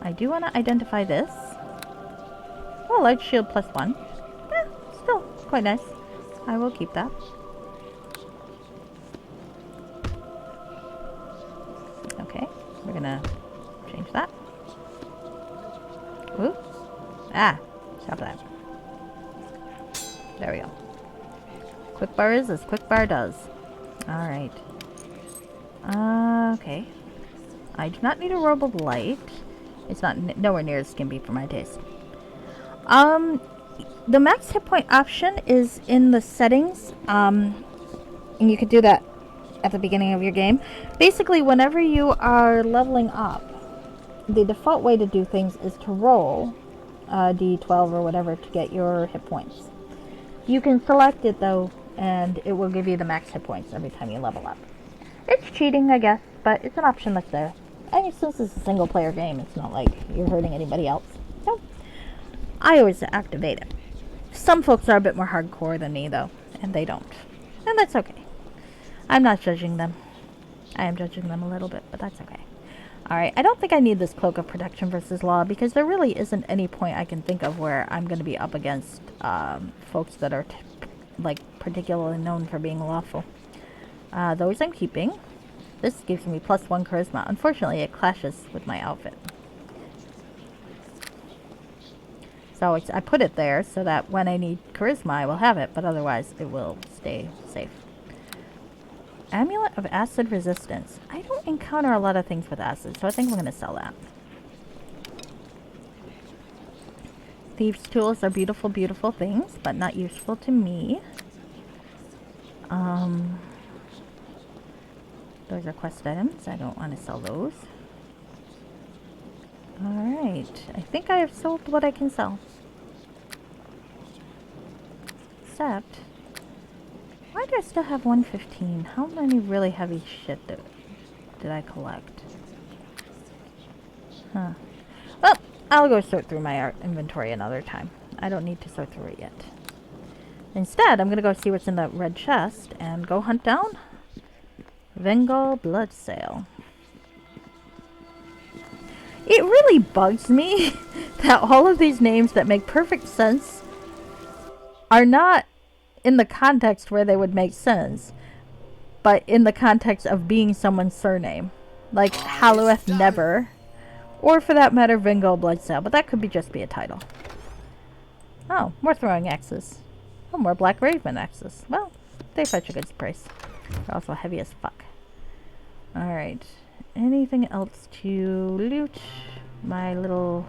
I do want to identify this. Oh, light shield +1. Eh, still quite nice. I will keep that. Okay, we're gonna change that. Ooh. Ah, stop that. There we go. Quick bar is as quick bar does. Alright. Okay. I do not need a robe of light. It's not nowhere near as skimpy for my taste. The max hit point option is in the settings. And you could do that at the beginning of your game. Basically, whenever you are leveling up, the default way to do things is to roll d12 or whatever to get your hit points. You can select it though, and it will give you the max hit points every time you level up. It's cheating, I guess, but it's an option that's there. And since it's a single player game, it's not like you're hurting anybody else. So, I always activate it. Some folks are a bit more hardcore than me though, and they don't. And that's okay. I'm not judging them. I am judging them a little bit, but that's okay. Alright, I don't think I need this Cloak of Protection versus Law, because there really isn't any point I can think of where I'm going to be up against folks that are like particularly known for being lawful. Those I'm keeping. This gives me +1 charisma. Unfortunately, it clashes with my outfit. So I put it there so that when I need charisma, I will have it, but otherwise it will stay safe. Amulet of Acid Resistance. I don't encounter a lot of things with acid, so I think I'm going to sell that. Thieves' tools are beautiful, beautiful things, but not useful to me. Those are quest items. I don't want to sell those. Alright. I think I have sold what I can sell. Except, why do I still have 115? How many really heavy shit did I collect? Huh. Well, I'll go sort through my art inventory another time. I don't need to sort through it yet. Instead, I'm going to go see what's in the red chest and go hunt down Vengal Blood Sale. It really bugs me that all of these names that make perfect sense are not in the context where they would make sense, but in the context of being someone's surname. Like Halueth Never, or for that matter, Vengal Bloodsale, but that could just be a title. Oh, more throwing axes. Oh, more Black Raven axes. Well, they fetch a good price. They're also heavy as fuck. Alright. Anything else to loot my little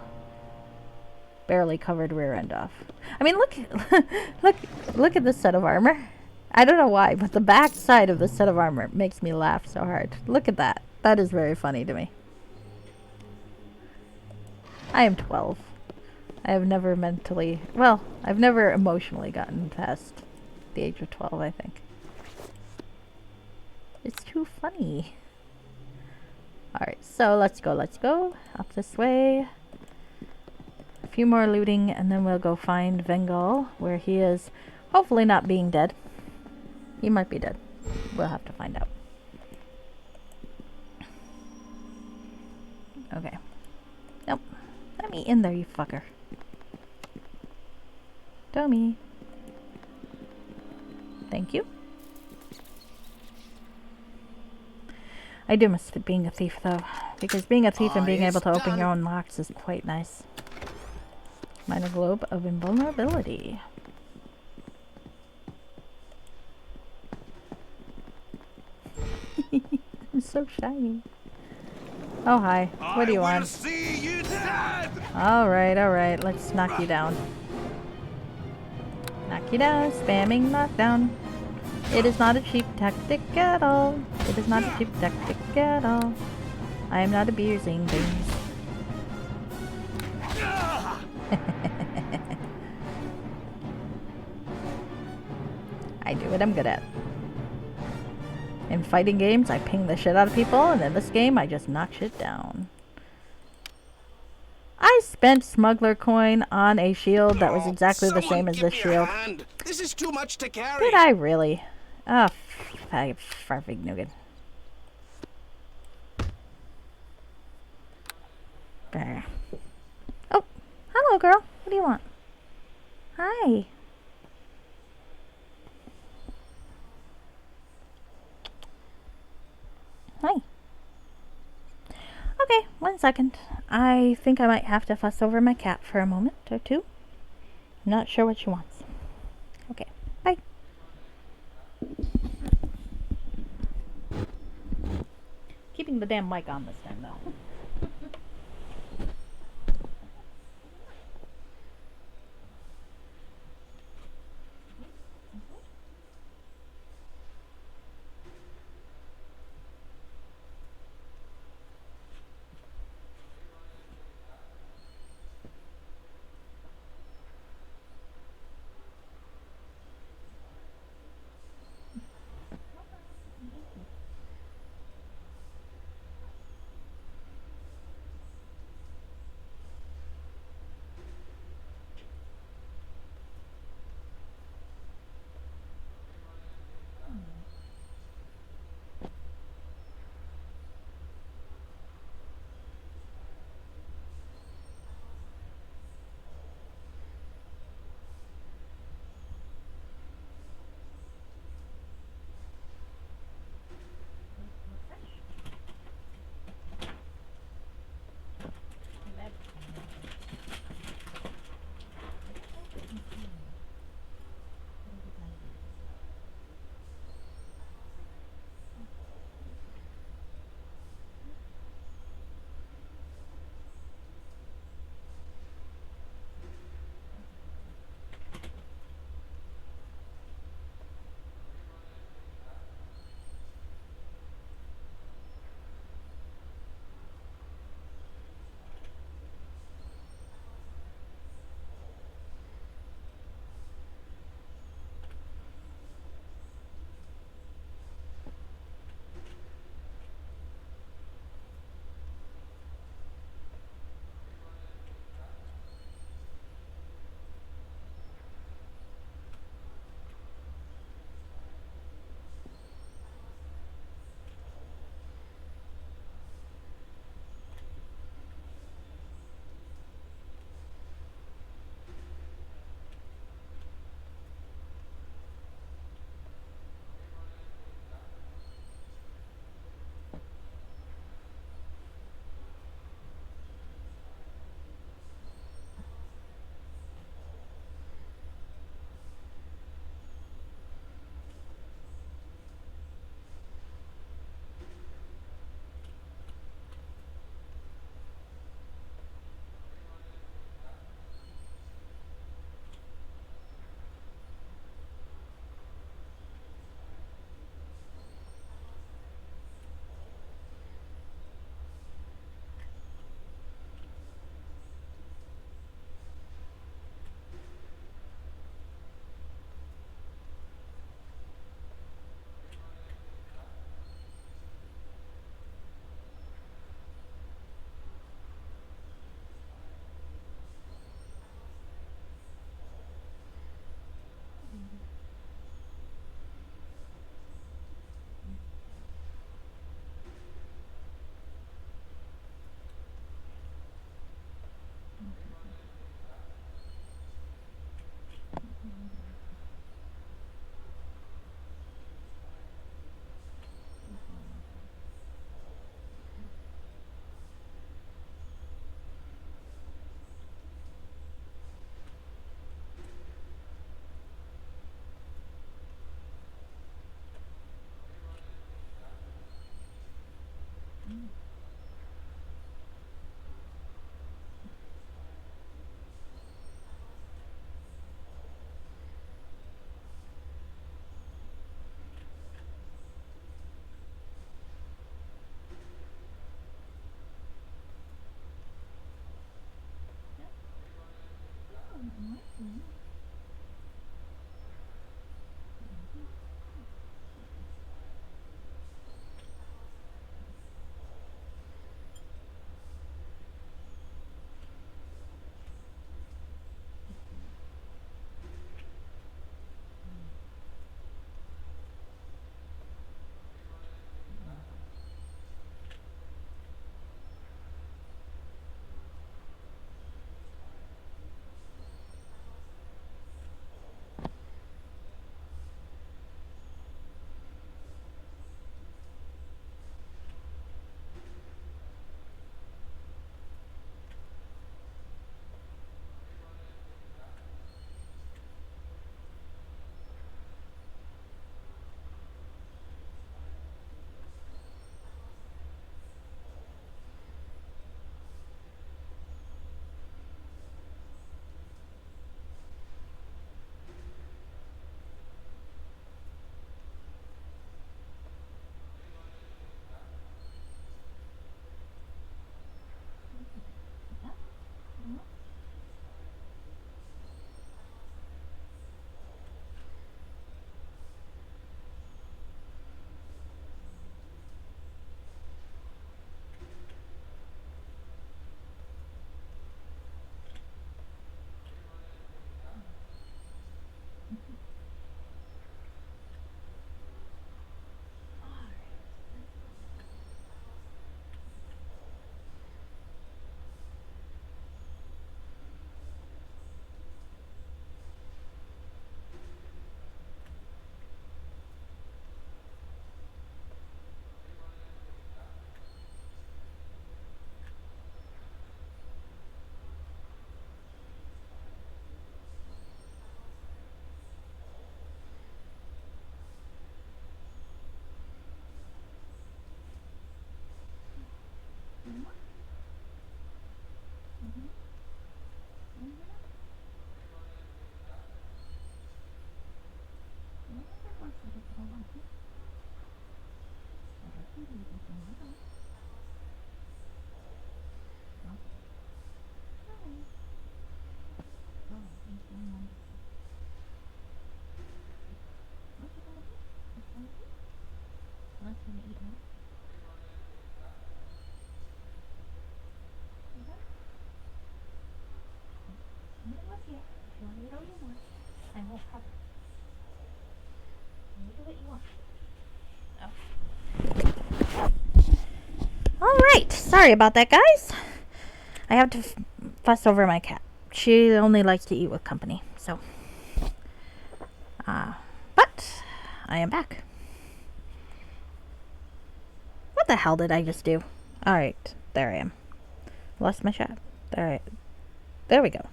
barely covered rear end off? I mean, look at this set of armor. I don't know why, but the back side of this set of armor makes me laugh so hard. Look at that. That is very funny to me. I am 12. I have never I've never emotionally gotten past the age of 12, I think. It's too funny. Alright, so let's go. Up this way. A few more looting, and then we'll go find Vengal, where he is hopefully not being dead. He might be dead. We'll have to find out. Okay. Nope. Let me in there, you fucker. Dummy. Thank you. I do miss being a thief, though, because being a thief and being able to open your own locks is quite nice. Minor Globe of Invulnerability. I'm so shiny. Oh, hi. What do you want? Alright, let's knock you down. Knock you down, spamming knockdown. It is not a cheap tactic at all. It is not a cheap tactic at all. I am not abusing things. I do what I'm good at. In fighting games, I ping the shit out of people, and in this game, I just knock shit down. I spent smuggler coin on a shield that was exactly the same as this shield. This is too much to carry. Did I really? Oh, farfig nougat. Oh, hello, girl. What do you want? Hi. Hi. Okay, 1 second. I think I might have to fuss over my cat for a moment or two. I'm not sure what she wants. Okay, bye. Keep keeping the damn mic on this time, though. Alright, sorry about that, guys. I have to fuss over my cat. She only likes to eat with company, so. But I am back. What the hell did I just do? Alright, there I am. Lost my shot. Alright, there we go.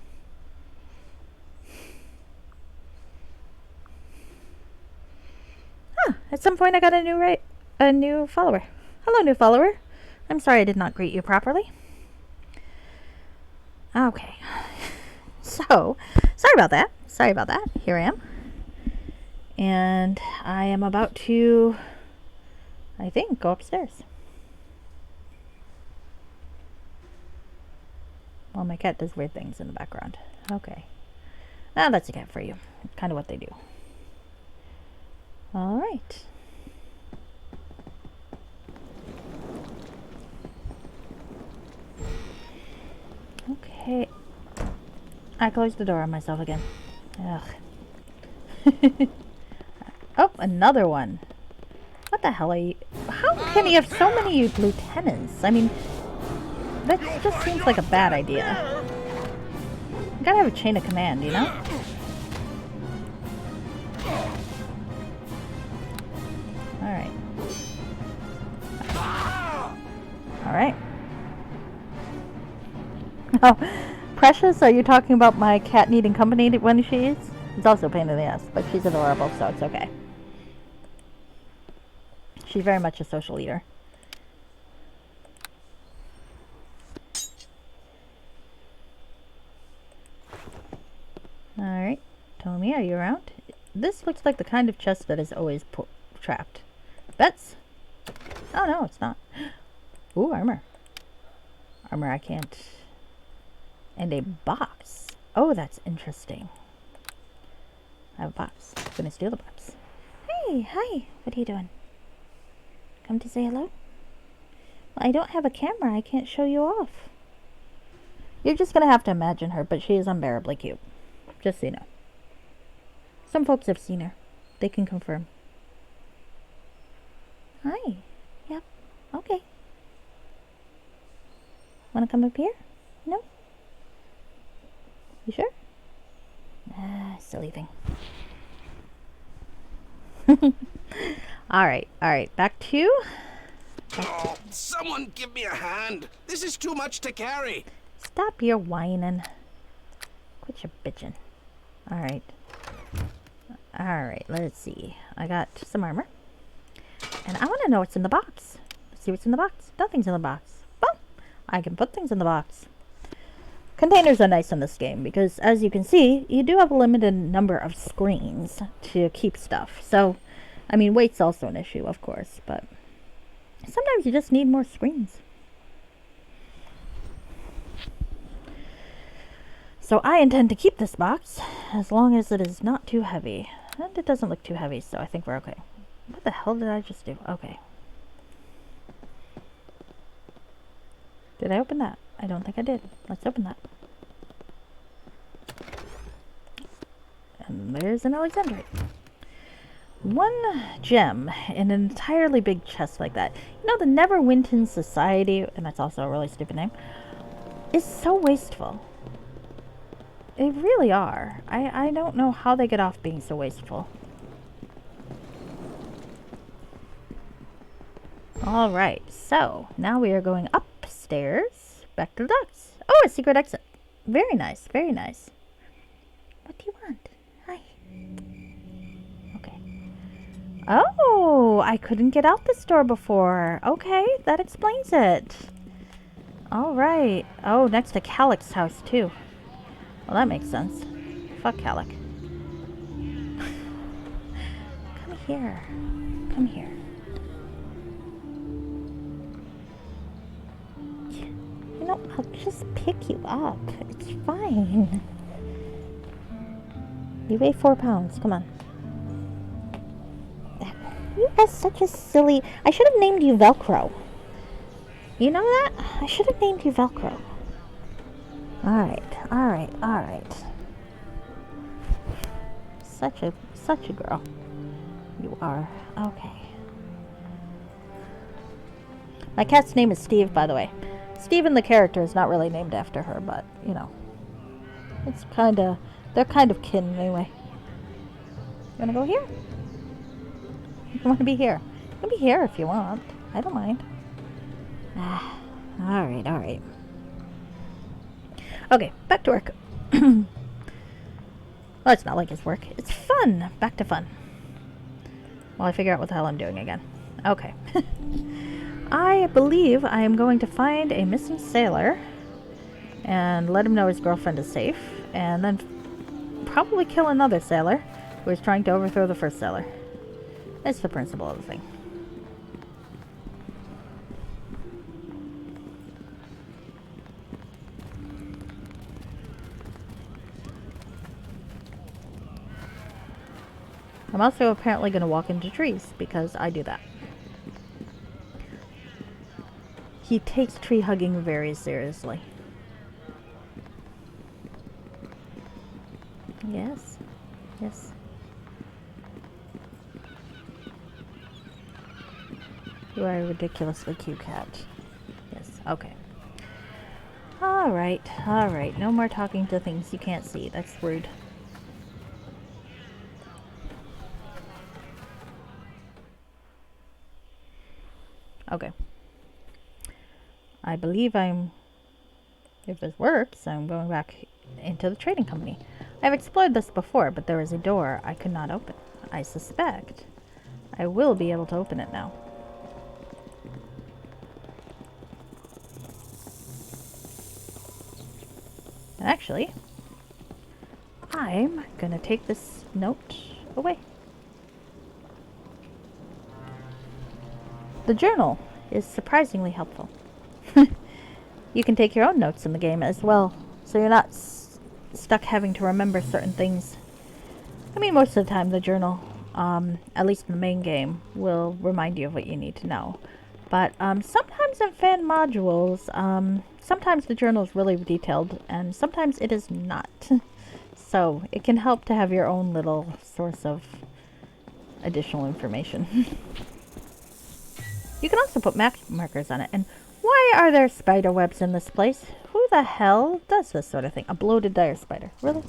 Huh, at some point I got a new follower. Hello, new follower. I'm sorry I did not greet you properly. Okay. So, sorry about that. Sorry about that. Here I am. And I am about to, I think, go upstairs. Well, my cat does weird things in the background. Okay. Ah, that's a cat for you. Kind of what they do. All right. Okay. I closed the door on myself again. Ugh. Oh, another one. What the hell are you? How can he have so many lieutenants? I mean, that just seems like a bad idea. You gotta have a chain of command, you know? Alright. Alright. Oh, Precious, are you talking about my cat needing company when she eats? It's also a pain in the ass, but she's adorable, so it's okay. She's very much a social eater. Alright. Tommy, are you around? This looks like the kind of chest that is always trapped. Bets? Oh, no, it's not. Ooh, armor. Armor I can't. And a box. Oh, that's interesting. I have a box. I'm gonna steal the box. Hey, hi. What are you doing? Come to say hello? Well, I don't have a camera. I can't show you off. You're just gonna have to imagine her, but she is unbearably cute. Just so you know. Some folks have seen her. They can confirm. Hi. Yep. Okay. Wanna come up here? No? You sure? Ah, silly thing. Alright, back to... Oh, someone give me a hand. This is too much to carry. Stop your whining. Quit your bitching. Alright. Alright, let's see. I got some armor. And I want to know what's in the box. Let's see what's in the box. Nothing's in the box. Well, I can put things in the box. Containers are nice in this game because, as you can see, you do have a limited number of screens to keep stuff. So, I mean, weight's also an issue, of course, but sometimes you just need more screens. So I intend to keep this box as long as it is not too heavy. And it doesn't look too heavy, so I think we're okay. What the hell did I just do? Okay. Did I open that? I don't think I did. Let's open that. And there's an Alexandrite. 1 gem in an entirely big chest like that. You know, the Neverwinter Society, and that's also a really stupid name, is so wasteful. They really are. I don't know how they get off being so wasteful. Alright, so now we are going upstairs, back to the docks. Oh, a secret exit. Very nice, very nice. What do you want? Hi. Okay. Oh, I couldn't get out this door before. Okay, that explains it. Alright. Oh, next to Calic's house, too. Well, that makes sense. Fuck Calic. Come Come here. Come here. You know, I'll just pick you up. It's fine. You weigh 4 pounds. Come on. You are such a silly... I should have named you Velcro. You know that? I should have named you Velcro. Alright, alright, alright. Such a girl. You are. Okay. My cat's name is Steve, by the way. Steven the character is not really named after her, but, you know. It's kinda... They're kind of kin anyway. You wanna go here? You wanna be here? You can be here if you want. I don't mind. Alright, alright. Okay, back to work. Well, it's not like it's work. It's fun. Back to fun. While I figure out what the hell I'm doing again. Okay. I believe I am going to find a missing sailor and let him know his girlfriend is safe, and then probably kill another sailor who is trying to overthrow the first sailor. That's the principle of the thing. I'm also apparently going to walk into trees because I do that. He takes tree hugging very seriously. Yes. Yes. You are a ridiculously cute cat. Yes. Okay. Alright. Alright. No more talking to things you can't see. That's rude. Okay. I believe if this works, I'm going back into the trading company. I've explored this before, but there was a door I could not open. I suspect I will be able to open it now. And actually, I'm gonna take this note away. The journal is surprisingly helpful. You can take your own notes in the game as well, so you're not stuck having to remember certain things. I mean, most of the time the journal, at least in the main game, will remind you of what you need to know. But sometimes in fan modules, sometimes the journal is really detailed, and sometimes it is not. So it can help to have your own little source of additional information. You can also put map markers on it. And why are there spider webs in this place? Who the hell does this sort of thing? A bloated dire spider. Really?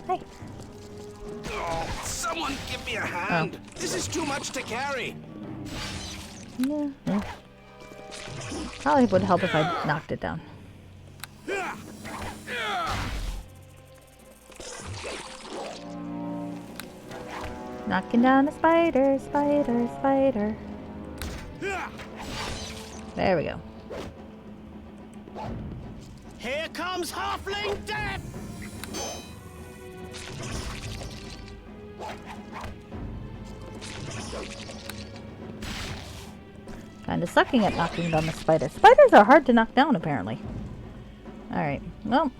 Hi. Oh, someone give me a hand. Oh. This is too much to carry. Yeah, yeah. Probably would help if I knocked it down. Knocking down a spider, spider, spider. There we go. Here comes Halfling Death! Kinda sucking at knocking down the spider. Spiders are hard to knock down, apparently. Alright, well,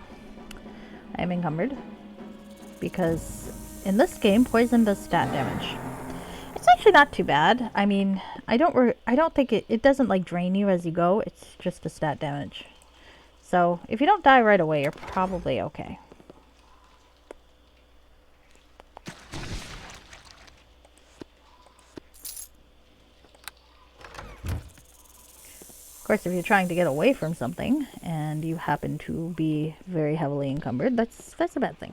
I'm encumbered. Because in this game, poison does stat damage. It's actually not too bad. I mean, I don't think it doesn't like drain you as you go. It's just a stat damage. So if you don't die right away, you're probably okay. Of course, if you're trying to get away from something and you happen to be very heavily encumbered, that's a bad thing.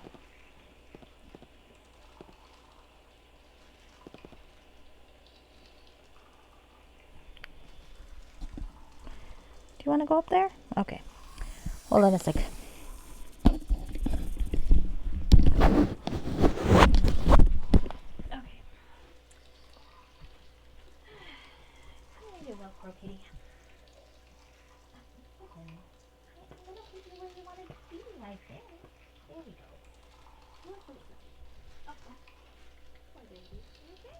Do you want to go up there? Okay. Hold on a sec. Okay. You're welcome, kitty. I don't think you where you wanted to be right there. There we go. You're so sweet. Okay. Poor baby. You okay?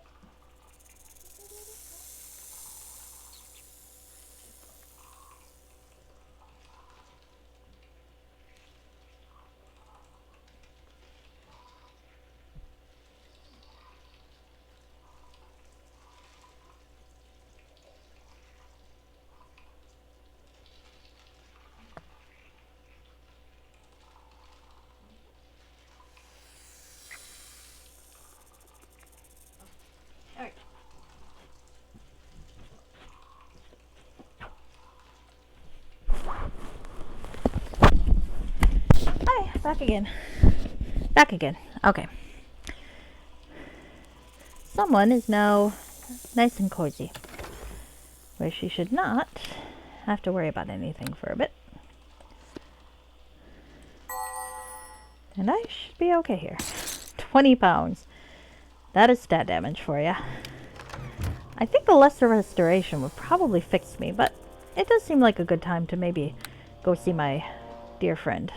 again. Back again. Okay. Someone is now nice and cozy, where she should not have to worry about anything for a bit. And I should be okay here. 20 pounds. That is stat damage for ya. I think the lesser restoration would probably fix me, but it does seem like a good time to maybe go see my dear friend.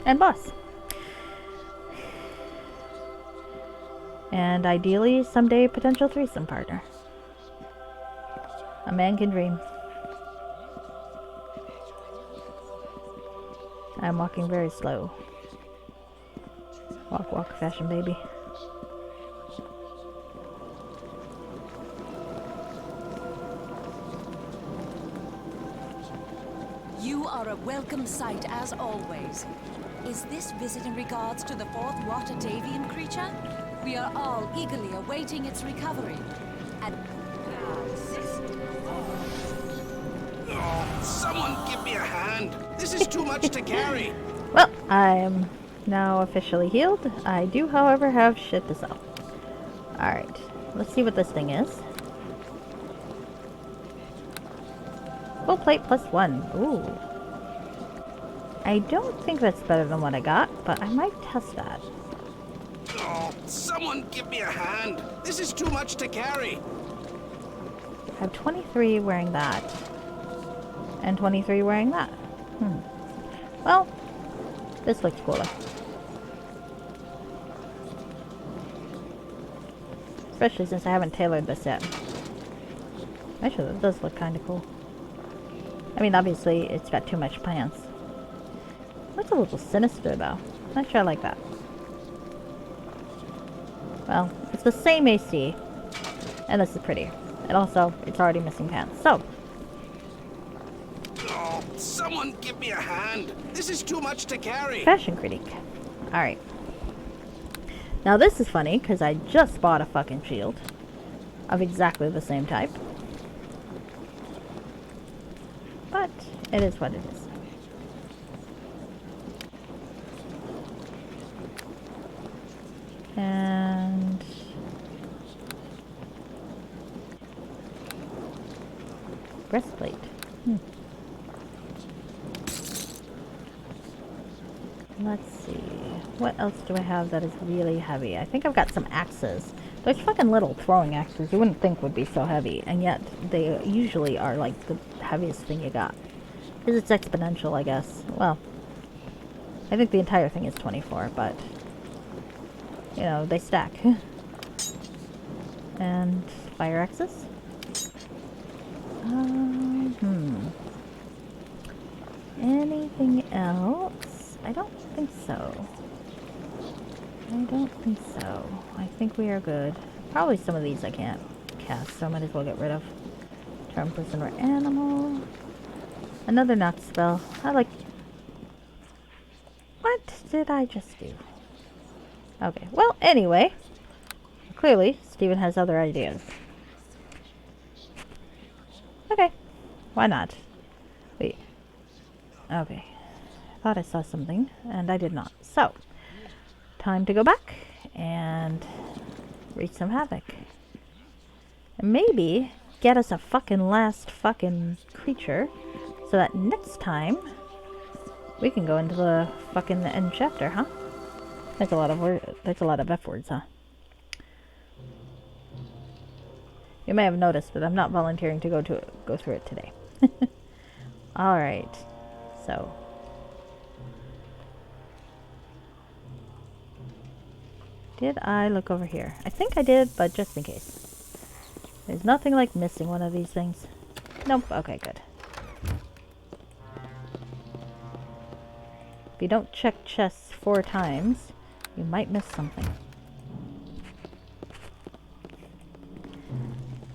And boss. And ideally, someday, potential threesome partner. A man can dream. I'm walking very slow. Walk, walk, fashion baby. You are a welcome sight as always. Is this visit in regards to the fourth Watadavian creature? We are all eagerly awaiting its recovery. And Oh, someone give me a hand. This is too much to carry. Well, I am now officially healed. I do, however, have shit to sell. Alright, let's see what this thing is. Full plate +1. Ooh. I don't think that's better than what I got, but I might test that. Oh, someone give me a hand. This is too much to carry. I have 23 wearing that. And 23 wearing that. Well, this looks cooler. Especially since I haven't tailored this yet. Actually, that does look kind of cool. I mean, obviously, it's got too much pants. Looks a little sinister, though. Not sure I like that. Well, it's the same AC. And this is prettier. And also, it's already missing pants. So, Oh, someone give me a hand. This is too much to carry. fashion critique. Alright. Now this is funny, because I just bought a fucking shield. Of exactly the same type. But, it is what it is. And... breastplate. Let's see. What else do I have that is really heavy? I think I've got some axes. Those fucking little throwing axes you wouldn't think would be so heavy, and yet they usually are like the heaviest thing you got. Because it's exponential, I guess. Well, I think the entire thing is 24, but you know, they stack. And fire axes. Anything else? I don't think so. I don't think so. I think we are good. Probably some of these I can't cast, so I might as well get rid of. Charm person or animal. Another knock spell. I like... What did I just do? Okay, well, anyway. Clearly, Steven has other ideas. Okay. Why not? Wait. Okay. I thought I saw something, and I did not. So, time to go back and wreak some havoc. And maybe get us a fucking last fucking creature so that next time we can go into the fucking end chapter, huh? That's a lot of F words, huh? You may have noticed that I'm not volunteering to go through it today. Alright. So. Did I look over here? I think I did, but just in case. There's nothing like missing one of these things. Nope. Okay, good. If you don't check chests 4 times, you might miss something.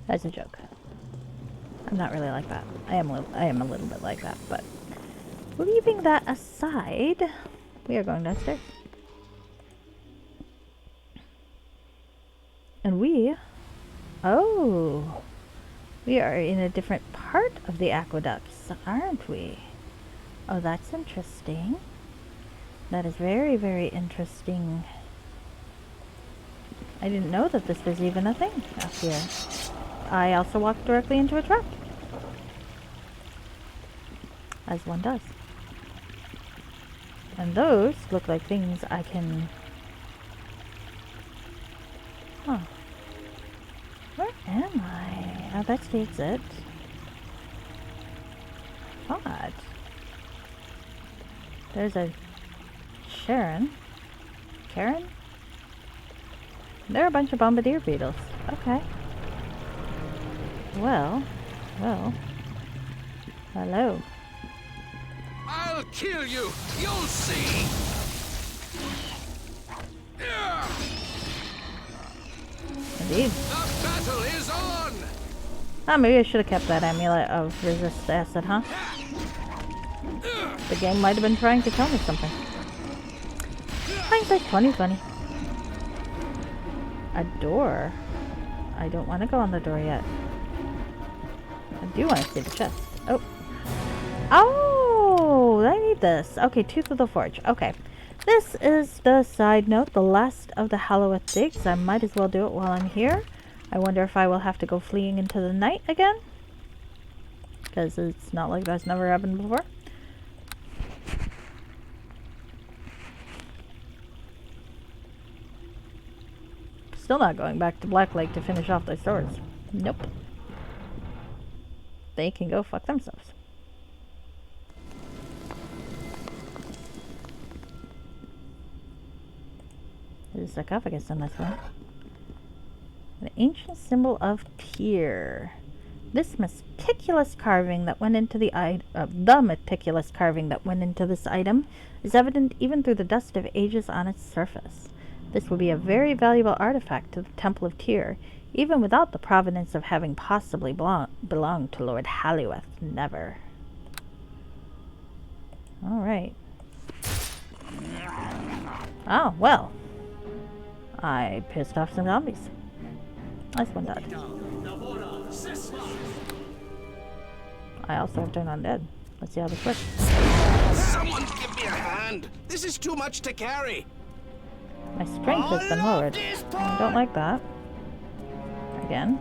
That's a joke. I'm not really like that. I am a little bit like that, but leaving that aside, we are going downstairs. And we are in a different part of the aqueducts, aren't we? Oh, that's interesting. That is very, very interesting. I didn't know that this was even a thing up here. I also walked directly into a trap. As one does. And those look like things I can... Huh. Where am I? Oh, that's the exit. Odd. There's a Sharon. Karen? There are a bunch of bombardier beetles. Okay. Well. Hello. I'll kill you! You'll see! Indeed. The battle is on! Ah, maybe I should have kept that amulet of resist acid, huh? The game might have been trying to tell me something. Hindsight 2020. A door? I don't want to go on the door yet. I do want to see the chest. Oh. Oh! I need this. Okay, Tooth of the Forge. Okay. This is the side note, the last of the Halloweth digs. I might as well do it while I'm here. I wonder if I will have to go fleeing into the night again. Because it's not like that's never happened before. Still not going back to Black Lake to finish off their swords. Nope. They can go fuck themselves. There's a sarcophagus in this one. An ancient symbol of Tyr. This meticulous carving that went into the meticulous carving that went into this item is evident even through the dust of ages on its surface. This would be a very valuable artifact to the Temple of Tyr, even without the provenance of having possibly belonged to Lord Halloweth. Never. Alright. Oh, well. I pissed off some zombies. Nice one, Dad. I also have turned undead. Let's see how this works. Someone give me a hand! This is too much to carry! My strength has been lowered. I don't like that. Again.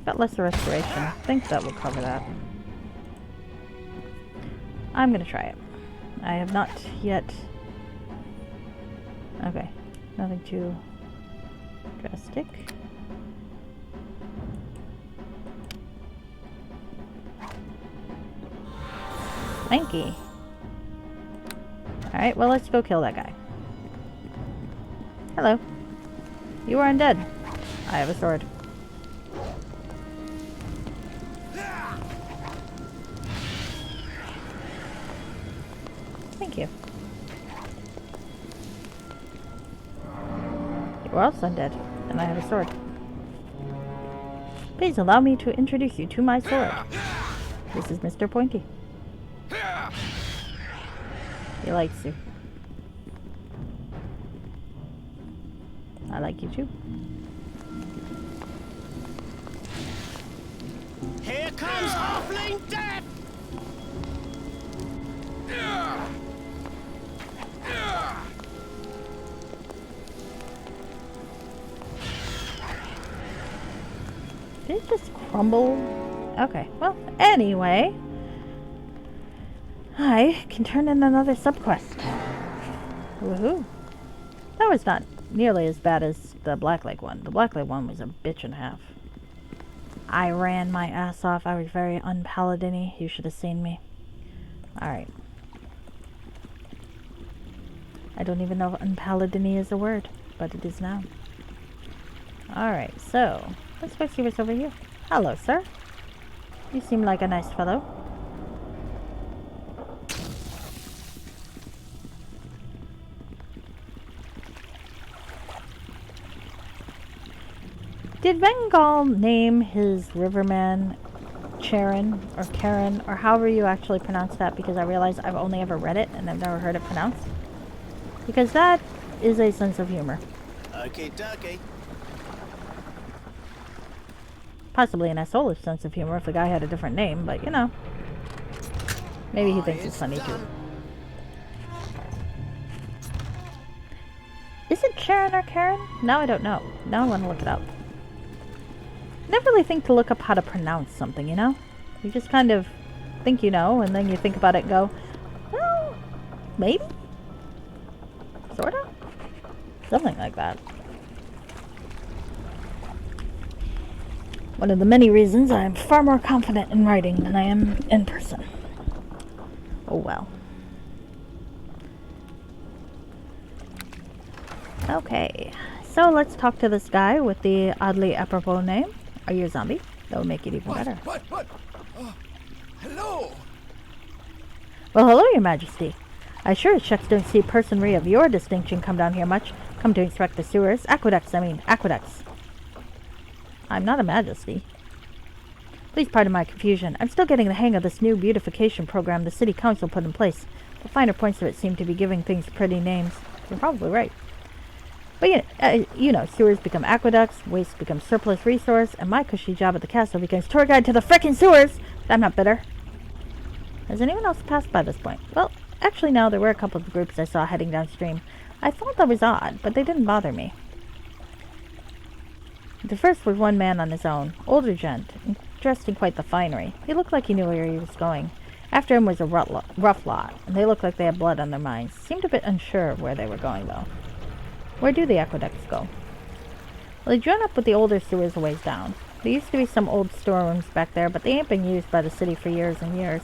Got lesser restoration. I think that will cover that. I'm gonna try it. I have not yet... Okay. Nothing too drastic. Lanky. Alright, well, let's go kill that guy. Hello. You are undead. I have a sword. Thank you. You are also undead, and I have a sword. Please allow me to introduce you to my sword. This is Mr. Pointy. He likes you. I like you too. Here comes Halfling Death! Did it just crumble? Okay, well, anyway. I can turn in another subquest. Woohoo. That was not nearly as bad as the Black Lake one. The Black Lake one was a bitch and a half. I ran my ass off. I was very unpaladin-y. You should have seen me. Alright. I don't even know if unpaladin-y is a word, but it is now. Alright, so let's go see what's over here. Hello, sir. You seem like a nice fellow. Did Bengal name his riverman Charon or Karen or however you actually pronounce that? Because I realize I've only ever read it and I've never heard it pronounced. Because that is a sense of humor. Okie dokie. Possibly an soulless sense of humor if the guy had a different name, but you know. Maybe he thinks it's funny too. Is it Sharon or Karen? Now I don't know. Now I want to look it up. I never really think to look up how to pronounce something, you know? You just kind of think you know, and then you think about it and go, well, maybe? Sort of? Something like that. One of the many reasons I am far more confident in writing than I am in person. Oh well. Okay, so let's talk to this guy with the oddly apropos name. Are you a zombie? That would make it even better. What? Hello? Well, hello, Your Majesty. I sure as shucks don't see personry of your distinction come down here much. Come to inspect the sewers. Aqueducts. I'm not a majesty. Please pardon my confusion. I'm still getting the hang of this new beautification program the city council put in place. The finer points of it seem to be giving things pretty names. You're probably right. But you know, sewers become aqueducts, waste becomes surplus resource, and my cushy job at the castle becomes tour guide to the frickin' sewers! I'm not bitter. Has anyone else passed by this point? Well, actually no, there were a couple of groups I saw heading downstream. I thought that was odd, but they didn't bother me. The first was one man on his own, older gent, dressed in quite the finery. He looked like he knew where he was going. After him was a rough lot, and they looked like they had blood on their minds. Seemed a bit unsure of where they were going, though. Where do the aqueducts go? Well, they join up with the older sewers a ways down. There used to be some old storerooms back there, but they ain't been used by the city for years and years.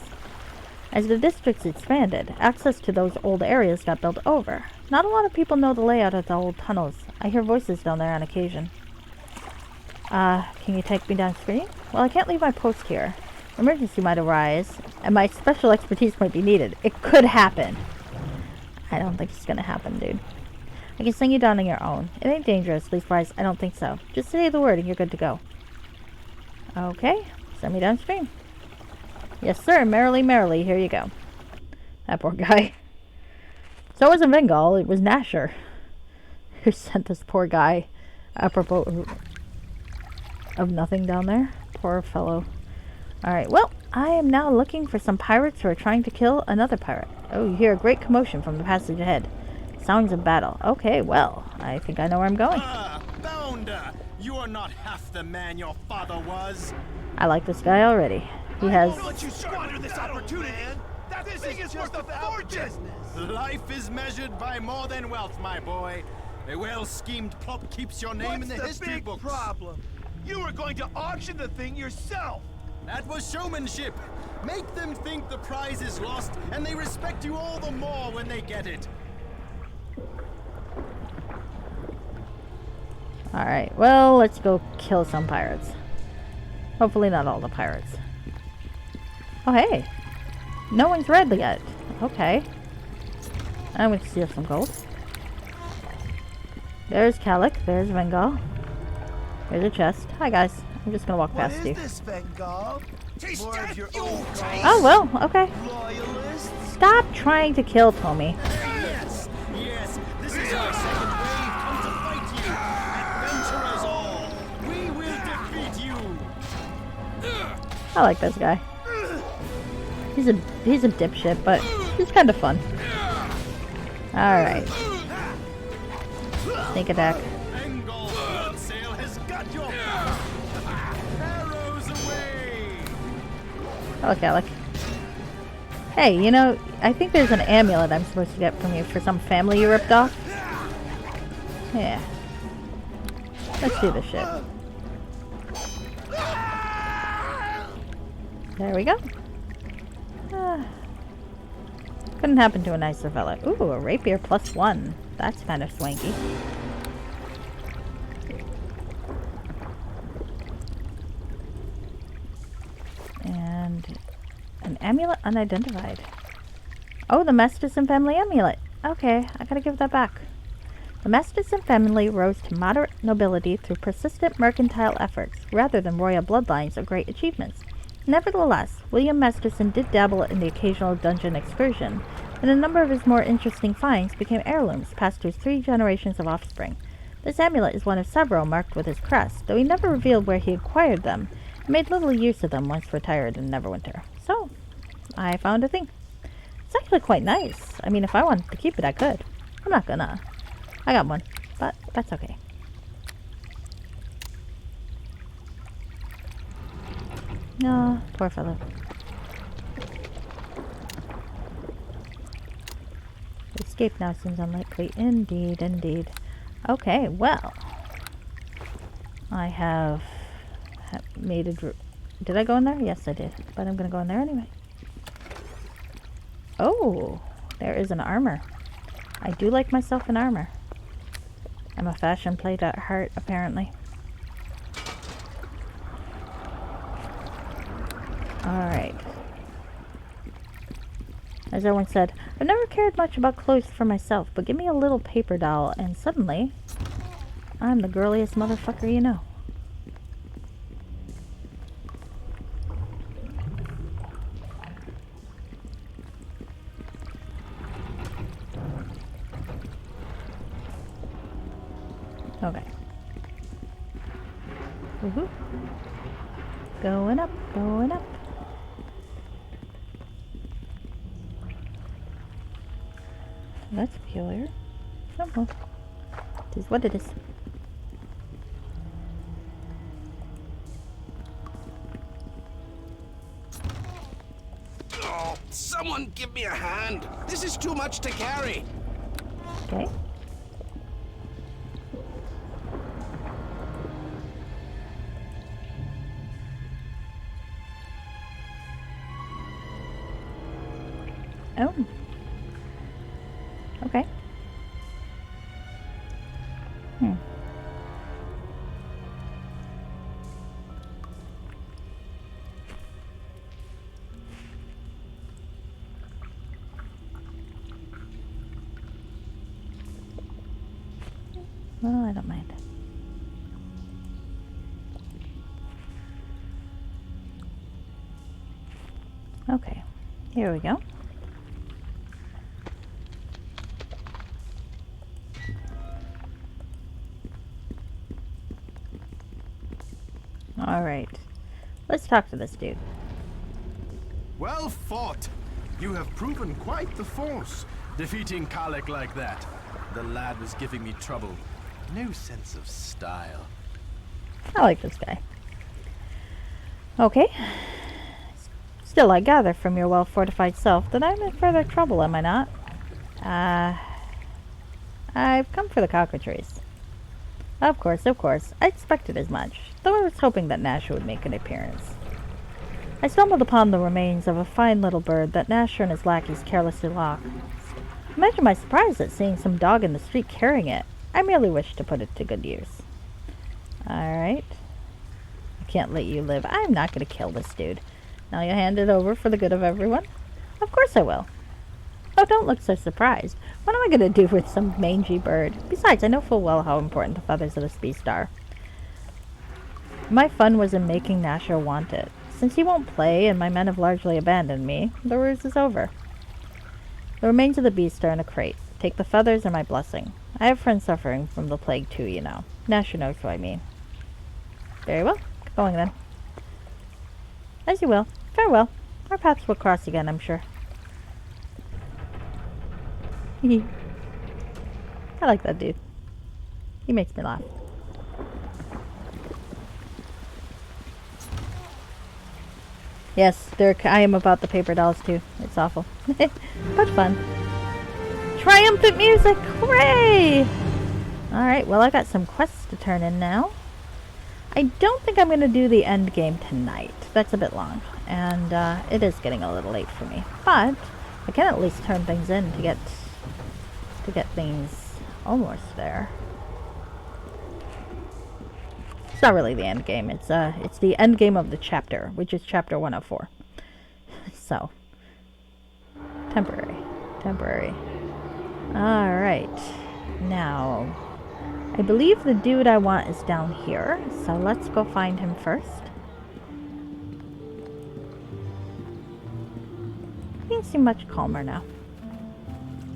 As the districts expanded, access to those old areas got built over. Not a lot of people know the layout of the old tunnels. I hear voices down there on occasion. Can you take me downstream? Well, I can't leave my post here. Emergency might arise, and my special expertise might be needed. It could happen. I don't think it's gonna happen, dude. I can sling you down on your own. It ain't dangerous, leastwise, I don't think so. Just say the word and you're good to go. Okay, send me downstream. Yes, sir, merrily, here you go. That poor guy. So it wasn't Vengal, it was Nasher who sent this poor guy apropos of nothing down there. Poor fellow. Alright, well, I am now looking for some pirates who are trying to kill another pirate. Oh, you hear a great commotion from the passage ahead. Sounds of battle. Okay, well, I think I know where I'm going. Bounder! You are not half the man your father was. I like this guy already. He has... Don't let you squander this opportunity! That thing is worth a fortune! Life is measured by more than wealth, my boy. A well-schemed plot keeps your name in the history books. What's the big problem? You were going to auction the thing yourself! That was showmanship. Make them think the prize is lost, and they respect you all the more when they get it. Alright, well, let's go kill some pirates. Hopefully not all the pirates. Oh, hey. No one's red yet. Okay. I'm going to steal some gold. There's Calic. There's Vengal. There's a chest. Hi, guys. I'm just going to walk past you. What is this, Vengal? More of your old Oh, well, okay. loyalists? Stop trying to kill Tommy. Yes, this is our second wave come to fight you. Adventurers all, we will defeat you. I like this guy. He's a dipshit, but he's kind of fun. Alright. Sneak attack. Bengal blood sail has got your back. Arrows away. Oh, look, Alec. Hey, you know, I think there's an amulet I'm supposed to get from you for some family you ripped off. Yeah. Let's do this shit. There we go. Couldn't happen to a nicer fella. Ooh, a rapier +1. That's kind of swanky. And an amulet unidentified. Oh, the Masterson family amulet. Okay, I gotta give that back. The Masterson family rose to moderate nobility through persistent mercantile efforts, rather than royal bloodlines or great achievements. Nevertheless, William Masterson did dabble in the occasional dungeon excursion, and a number of his more interesting finds became heirlooms passed to his 3 generations of offspring. This amulet is one of several marked with his crest, though he never revealed where he acquired them, and made little use of them once retired in Neverwinter. So, I found a thing. It's actually quite nice. I mean, if I wanted to keep it, I could. I'm not gonna. I got one, but that's okay. No, poor fellow. Escape now seems unlikely. Indeed, indeed. Okay, well. I have made a... Did I go in there? Yes, I did. But I'm going to go in there anyway. Oh, there is an armor. I do like myself an armor. I'm a fashion plate at heart, apparently. Alright. As everyone said, I've never cared much about clothes for myself, but give me a little paper doll, and suddenly, I'm the girliest motherfucker you know. Okay. Woohoo. Going up, going up. That's peculiar. Oh well. It is what it is. Oh, someone give me a hand. This is too much to carry. Okay. Oh. Okay. Well, I don't mind. Okay. Here we go. Alright. Let's talk to this dude. Well fought. You have proven quite the force, defeating Kalek like that. The lad was giving me trouble. No sense of style. I like this guy. Okay. Still, I gather from your well-fortified self that I'm in further trouble, am I not? I've come for the cockatrice. Of course, of course. I expected as much, though I was hoping that Nasher would make an appearance. I stumbled upon the remains of a fine little bird that Nasher and his lackeys carelessly lost. Imagine my surprise at seeing some dog in the street carrying it. I merely wish to put it to good use. Alright. I can't let you live. I'm not going to kill this dude. Now you hand it over for the good of everyone? Of course I will. Oh, don't look so surprised. What am I going to do with some mangy bird? Besides, I know full well how important the feathers of this beast are. My fun was in making Nasher want it. Since he won't play and my men have largely abandoned me, the ruse is over. The remains of the beast are in a crate. Take the feathers and my blessing. I have friends suffering from the plague too, you know. Nasher knows what I mean. Very well. Going then. As you will. Farewell. Our paths will cross again, I'm sure. I like that dude. He makes me laugh. Yes, I am about the paper dolls too. It's awful. But fun. Triumphant music! Hooray! Alright, well I got some quests to turn in now. I don't think I'm going to do the end game tonight. That's a bit long. And it is getting a little late for me. But I can at least turn things in to get things almost there. It's not really the end game. It's the end game of the chapter, which is chapter 104. So, temporary. All right. Now, I believe the dude I want is down here. So let's go find him first. He seems much calmer now.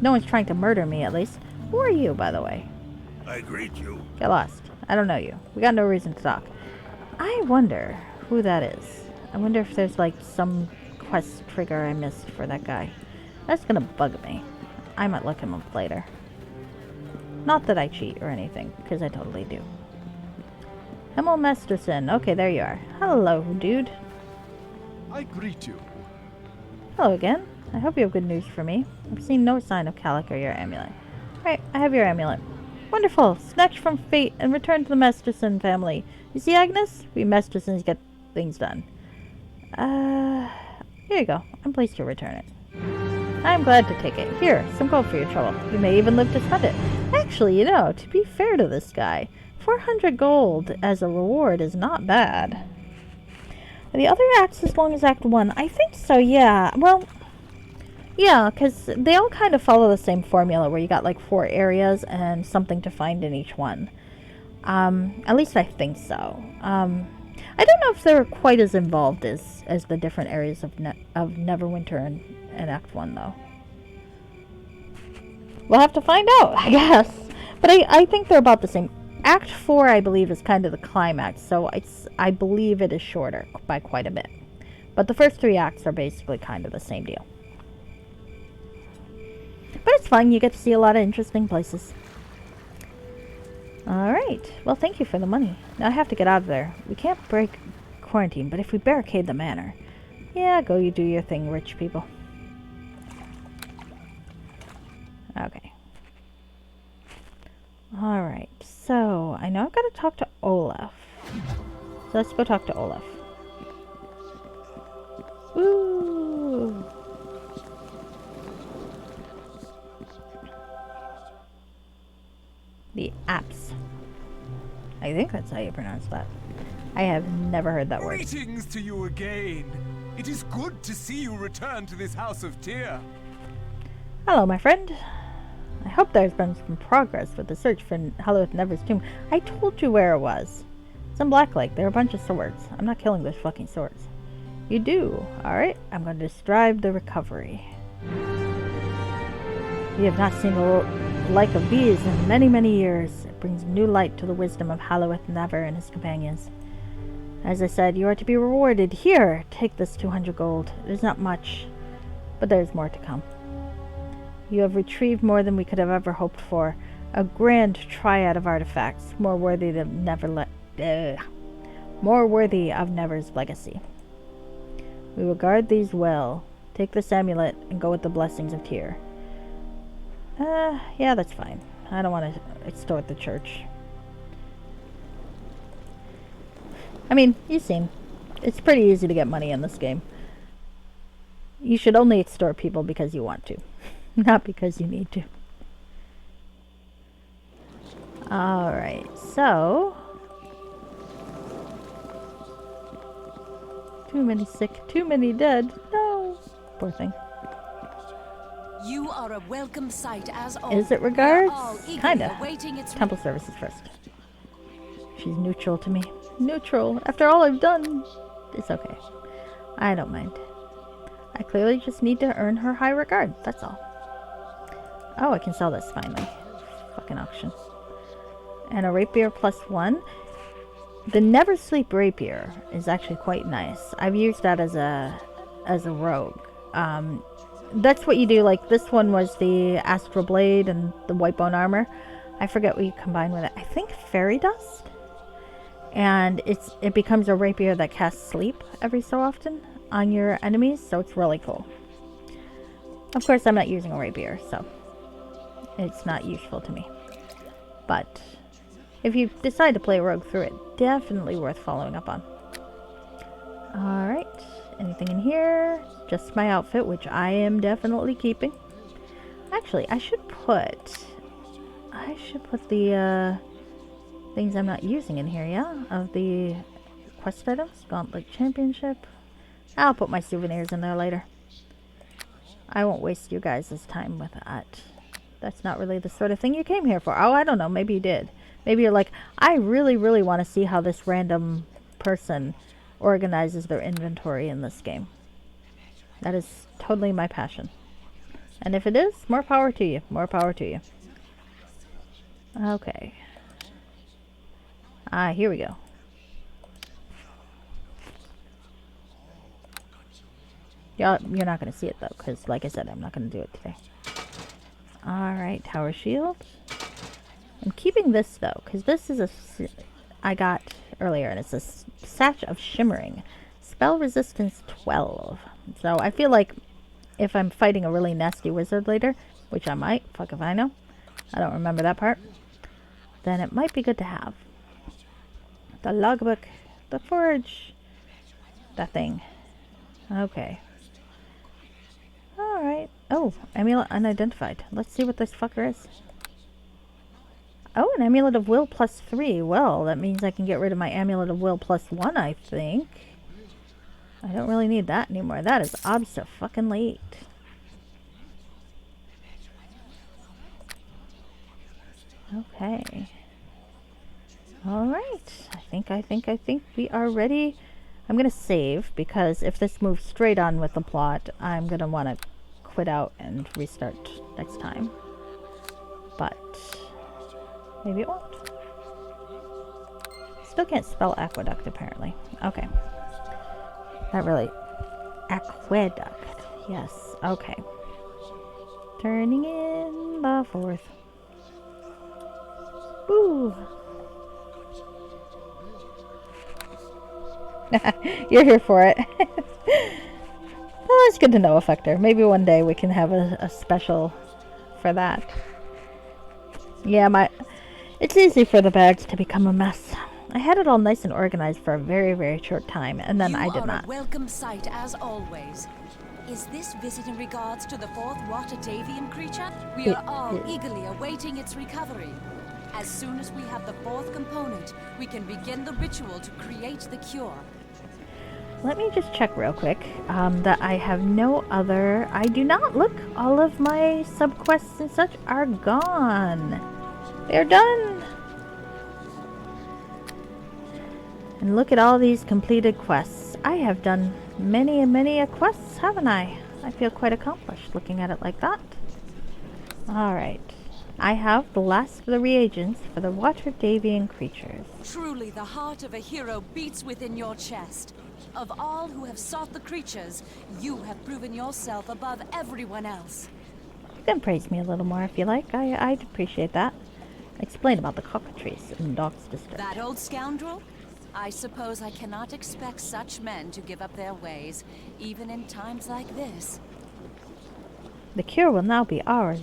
No one's trying to murder me, at least. Who are you, by the way? I greet you. Get lost. I don't know you. We got no reason to talk. I wonder who that is. I wonder if there's like some quest trigger I missed for that guy. That's gonna bug me. I might look him up later. Not that I cheat or anything, because I totally do. Himmel Masterson. Okay, there you are. Hello, dude. I greet you. Hello again. I hope you have good news for me. I've seen no sign of Calic or your amulet. Alright, I have your amulet. Wonderful! Snatched from fate and returned to the Masterson family. You see, Agnes? We Mastersons get things done. Here you go. I'm pleased to return it. I'm glad to take it. Here, some gold for your trouble. You may even live to spend it. Actually, you know, to be fair to this guy, 400 gold as a reward is not bad. Are the other acts as long as Act 1? I think so, yeah. Well, yeah, because they all kind of follow the same formula where you got like 4 areas and something to find in each one. At least I think so. I don't know if they're quite as involved as the different areas of Neverwinter and Act 1, though. We'll have to find out, I guess. But I think they're about the same. Act 4, I believe, is kind of the climax, so I believe it is shorter by quite a bit. But the first 3 acts are basically kind of the same deal. But it's fun, you get to see a lot of interesting places. Alright, well thank you for the money. Now I have to get out of there. We can't break quarantine, but if we barricade the manor... Yeah, go you do your thing, rich people. Okay. Alright, so I know I've got to talk to Olaf. So let's go talk to Olaf. Ooh. The apps. I think that's how you pronounce that. I have never heard that word. Greetings to you again. It is good to see you return to this house of Tyr. Hello, my friend. I hope there's been some progress with the search for Halloweth Never's tomb. I told you where it was. It's in Black Lake. There are a bunch of swords. I'm not killing those fucking swords. You do. Alright, I'm going to describe the recovery. We have not seen the like of these in many, many years. It brings new light to the wisdom of Halloweth Never and his companions. As I said, you are to be rewarded. Here, take this 200 gold. It is not much, but there is more to come. You have retrieved more than we could have ever hoped for. A grand triad of artifacts, more worthy of Never's legacy. We will guard these well. Take this amulet and go with the blessings of Tyr. Yeah, that's fine. I don't want to extort the church. I mean, you've seen. It's pretty easy to get money in this game. You should only extort people because you want to. Not because you need to. Alright, so... Too many sick, too many dead. No! Poor thing. You are a welcome sight as always. Is it regards? Kinda. Temple services first. She's neutral to me. Neutral. After all I've done. It's okay. I don't mind. I clearly just need to earn her high regard. That's all. Oh, I can sell this finally. Fucking auction. And a rapier +1. The Never Sleep rapier is actually quite nice. I've used that as a rogue. That's what you do. Like this one was the Astral Blade and the White Bone Armor. I forget what you combine with it. I think Fairy Dust. And it becomes a rapier that casts sleep every so often on your enemies, so it's really cool. Of course, I'm not using a rapier, so it's not useful to me. But if you decide to play a rogue through it, definitely worth following up on. Alright, anything in here? Just my outfit, which I am definitely keeping. Actually, I should put the things I'm not using in here, yeah? Of the quest items. Gauntlet Championship. I'll put my souvenirs in there later. I won't waste you guys' time with that. That's not really the sort of thing you came here for. Oh, I don't know. Maybe you did. Maybe you're like, I really, really want to see how this random person organizes their inventory in this game. That is totally my passion. And if it is, more power to you. More power to you. Okay. Ah, here we go. You're not going to see it, though, because, like I said, I'm not going to do it today. Alright, Tower Shield. I'm keeping this, though, because this is I got earlier, and it's a Satch of Shimmering. Spell resistance 12. So I feel like if I'm fighting a really nasty wizard later, which I might, fuck if I know, I don't remember that part, then it might be good to have. The logbook, the forge, that thing. Okay. Alright. Oh, amulet unidentified. Let's see what this fucker is. Oh, an amulet of will plus 3. Well, that means I can get rid of my amulet of will plus 1, I think. I don't really need that anymore. That is obso-fucking-late. Okay. Alright. I think we are ready. I'm going to save, because if this moves straight on with the plot, I'm going to want to quit out and restart next time. But maybe it won't. Still can't spell aqueduct, apparently. Okay. Not really. Aqueduct. Yes. Okay. Turning in the 4th. Ooh. You're here for it. Well, it's good to know, Effector. Maybe one day we can have a special for that. Yeah, it's easy for the bags to become a mess. I had it all nice and organized for a very, very short time, and then I did not. You are a welcome sight, as always. Is this visit in regards to the 4th Waterdavian creature? We are all eagerly awaiting its recovery. As soon as we have the 4th component, we can begin the ritual to create the cure. Let me just check real quick that I have no other... I do not look. All of my subquests and such are gone. They're done. And look at all these completed quests. I have done many and many a quests, haven't I? I feel quite accomplished looking at it like that. Alright. I have the last of the reagents for the Waterdavian creatures. Truly, the heart of a hero beats within your chest. Of all who have sought the creatures, you have proven yourself above everyone else. You can praise me a little more if you like. I'd appreciate that. Explain about the cockatrice in Doc's district. That old scoundrel? I suppose I cannot expect such men to give up their ways, even in times like this. The cure will now be ours.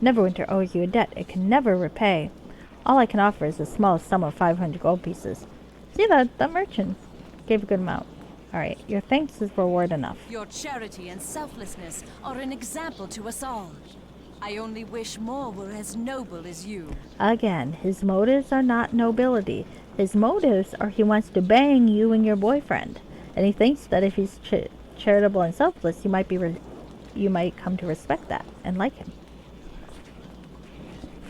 Neverwinter owes you a debt it can never repay. All I can offer is a small sum of 500 gold pieces. See that? The merchant gave a good amount. Alright, your thanks is reward enough. Your charity and selflessness are an example to us all. I only wish more were as noble as you. Again, his motives are not nobility. His motives are he wants to bang you and your boyfriend. And he thinks that if he's charitable and selfless, you might come to respect that and like him.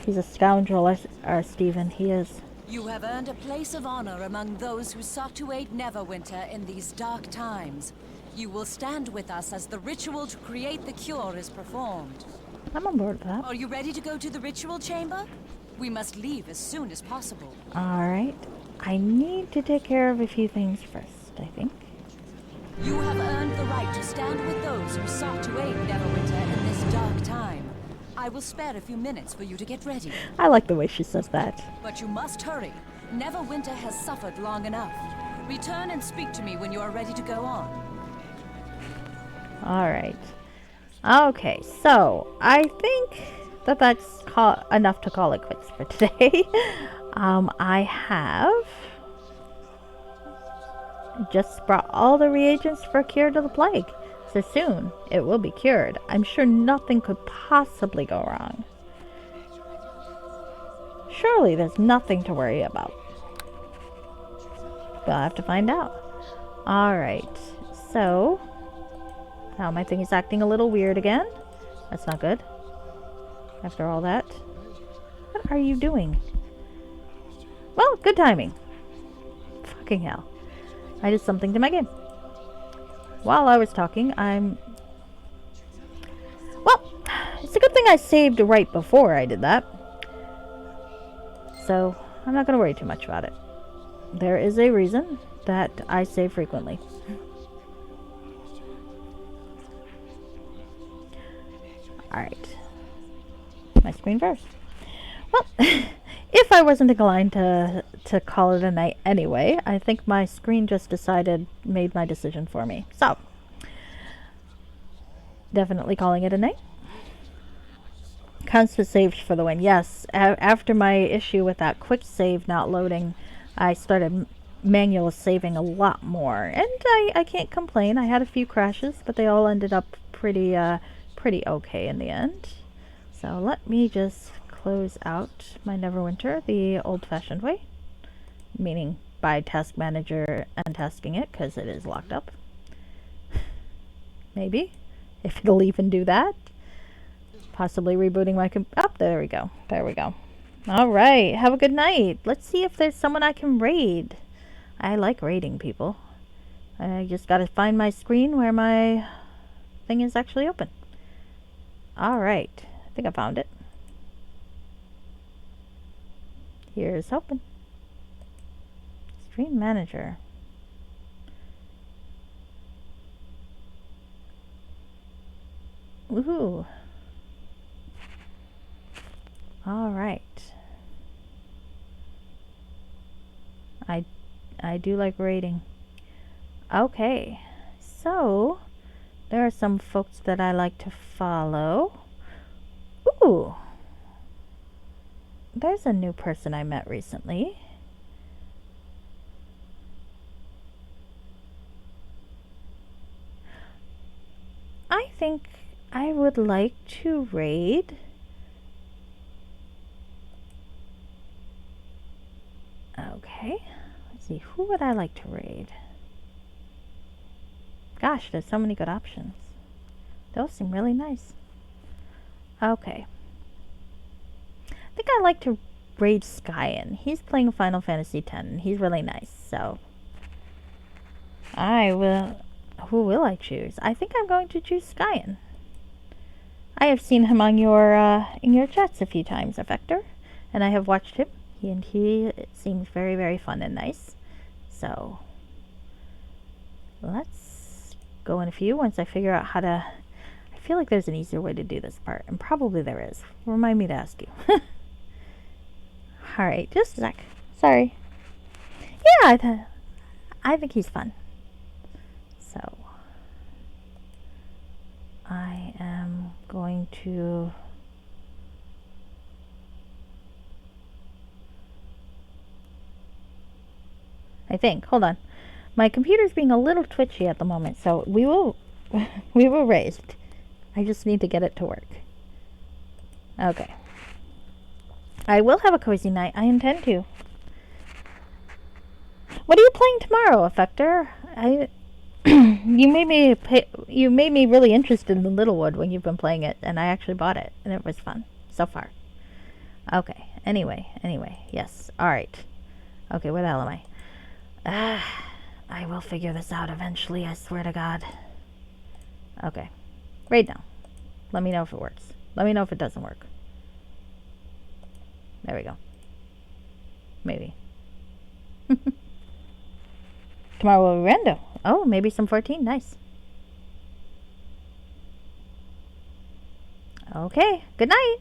He's a scoundrel, our Stephen. He is. You have earned a place of honor among those who sought to aid Neverwinter in these dark times. You will stand with us as the ritual to create the cure is performed. I'm on board with that. Are you ready to go to the ritual chamber? We must leave as soon as possible. Alright. I need to take care of a few things first, I think. You have earned the right to stand with those who sought to aid Neverwinter in this dark time. I will spare a few minutes for you to get ready. I like the way she says that. But you must hurry. Neverwinter has suffered long enough. Return and speak to me when you are ready to go on. Alright. Okay, so I think that that's enough to call it quits for today. I have just brought all the reagents for a cure to the plague. So soon, it will be cured. I'm sure nothing could possibly go wrong. Surely there's nothing to worry about. We'll have to find out. Alright, so... now my thing is acting a little weird again. That's not good. After all that. What are you doing? Well, good timing. Fucking hell. I did something to my game. While I was talking, well, it's a good thing I saved right before I did that. so I'm not going to worry too much about it. There is a reason that I save frequently. Alright. My screen first. Well, if I wasn't inclined to call it a night anyway, I think my screen just made my decision for me. So, definitely calling it a night. Constant saves for the win. Yes, after my issue with that quick save not loading, I started manual saving a lot more. And I can't complain. I had a few crashes, but they all ended up pretty okay in the end. So let me just close out my Neverwinter the old-fashioned way, meaning by task manager and tasking it, because it is locked up. Maybe, if it'll even do that. Possibly rebooting my there we go. There we go. Alright, have a good night. Let's see if there's someone I can raid. I like raiding people. I just gotta find my screen where my thing is actually open. Alright, I think I found it. Here's open. Stream manager. Woohoo. Alright. I do like raiding. Okay. So, there are some folks that I like to follow. Ooh. There's a new person I met recently. I think I would like to raid okay, let's see, who would I like to raid? Gosh, there's so many good options. Those seem really nice. Okay. I think I like to raid Skyen. He's playing Final Fantasy X and he's really nice, so who will I choose? I think I'm going to choose Skyen. I have seen him on your in your chats a few times, Effector, and I have watched him. He seems very, very fun and nice. So let's go in a few once I figure out how to. I feel like there's an easier way to do this part, and probably there is. Remind me to ask you. Alright, just a sec. Sorry. Yeah, I think he's fun. So I am going to hold on. My computer's being a little twitchy at the moment, so we will raise. I just need to get it to work. Okay. I will have a cozy night. I intend to. What are you playing tomorrow, Effector? You made me really interested in the Littlewood when you've been playing it, and I actually bought it, and it was fun so far. Okay. Anyway. Yes. All right. Okay. Where the hell am I? I will figure this out eventually, I swear to God. Okay. Raid now. Let me know if it works. Let me know if it doesn't work. There we go. Maybe. Tomorrow will be rando. Oh, maybe some 14. Nice. Okay. Good night.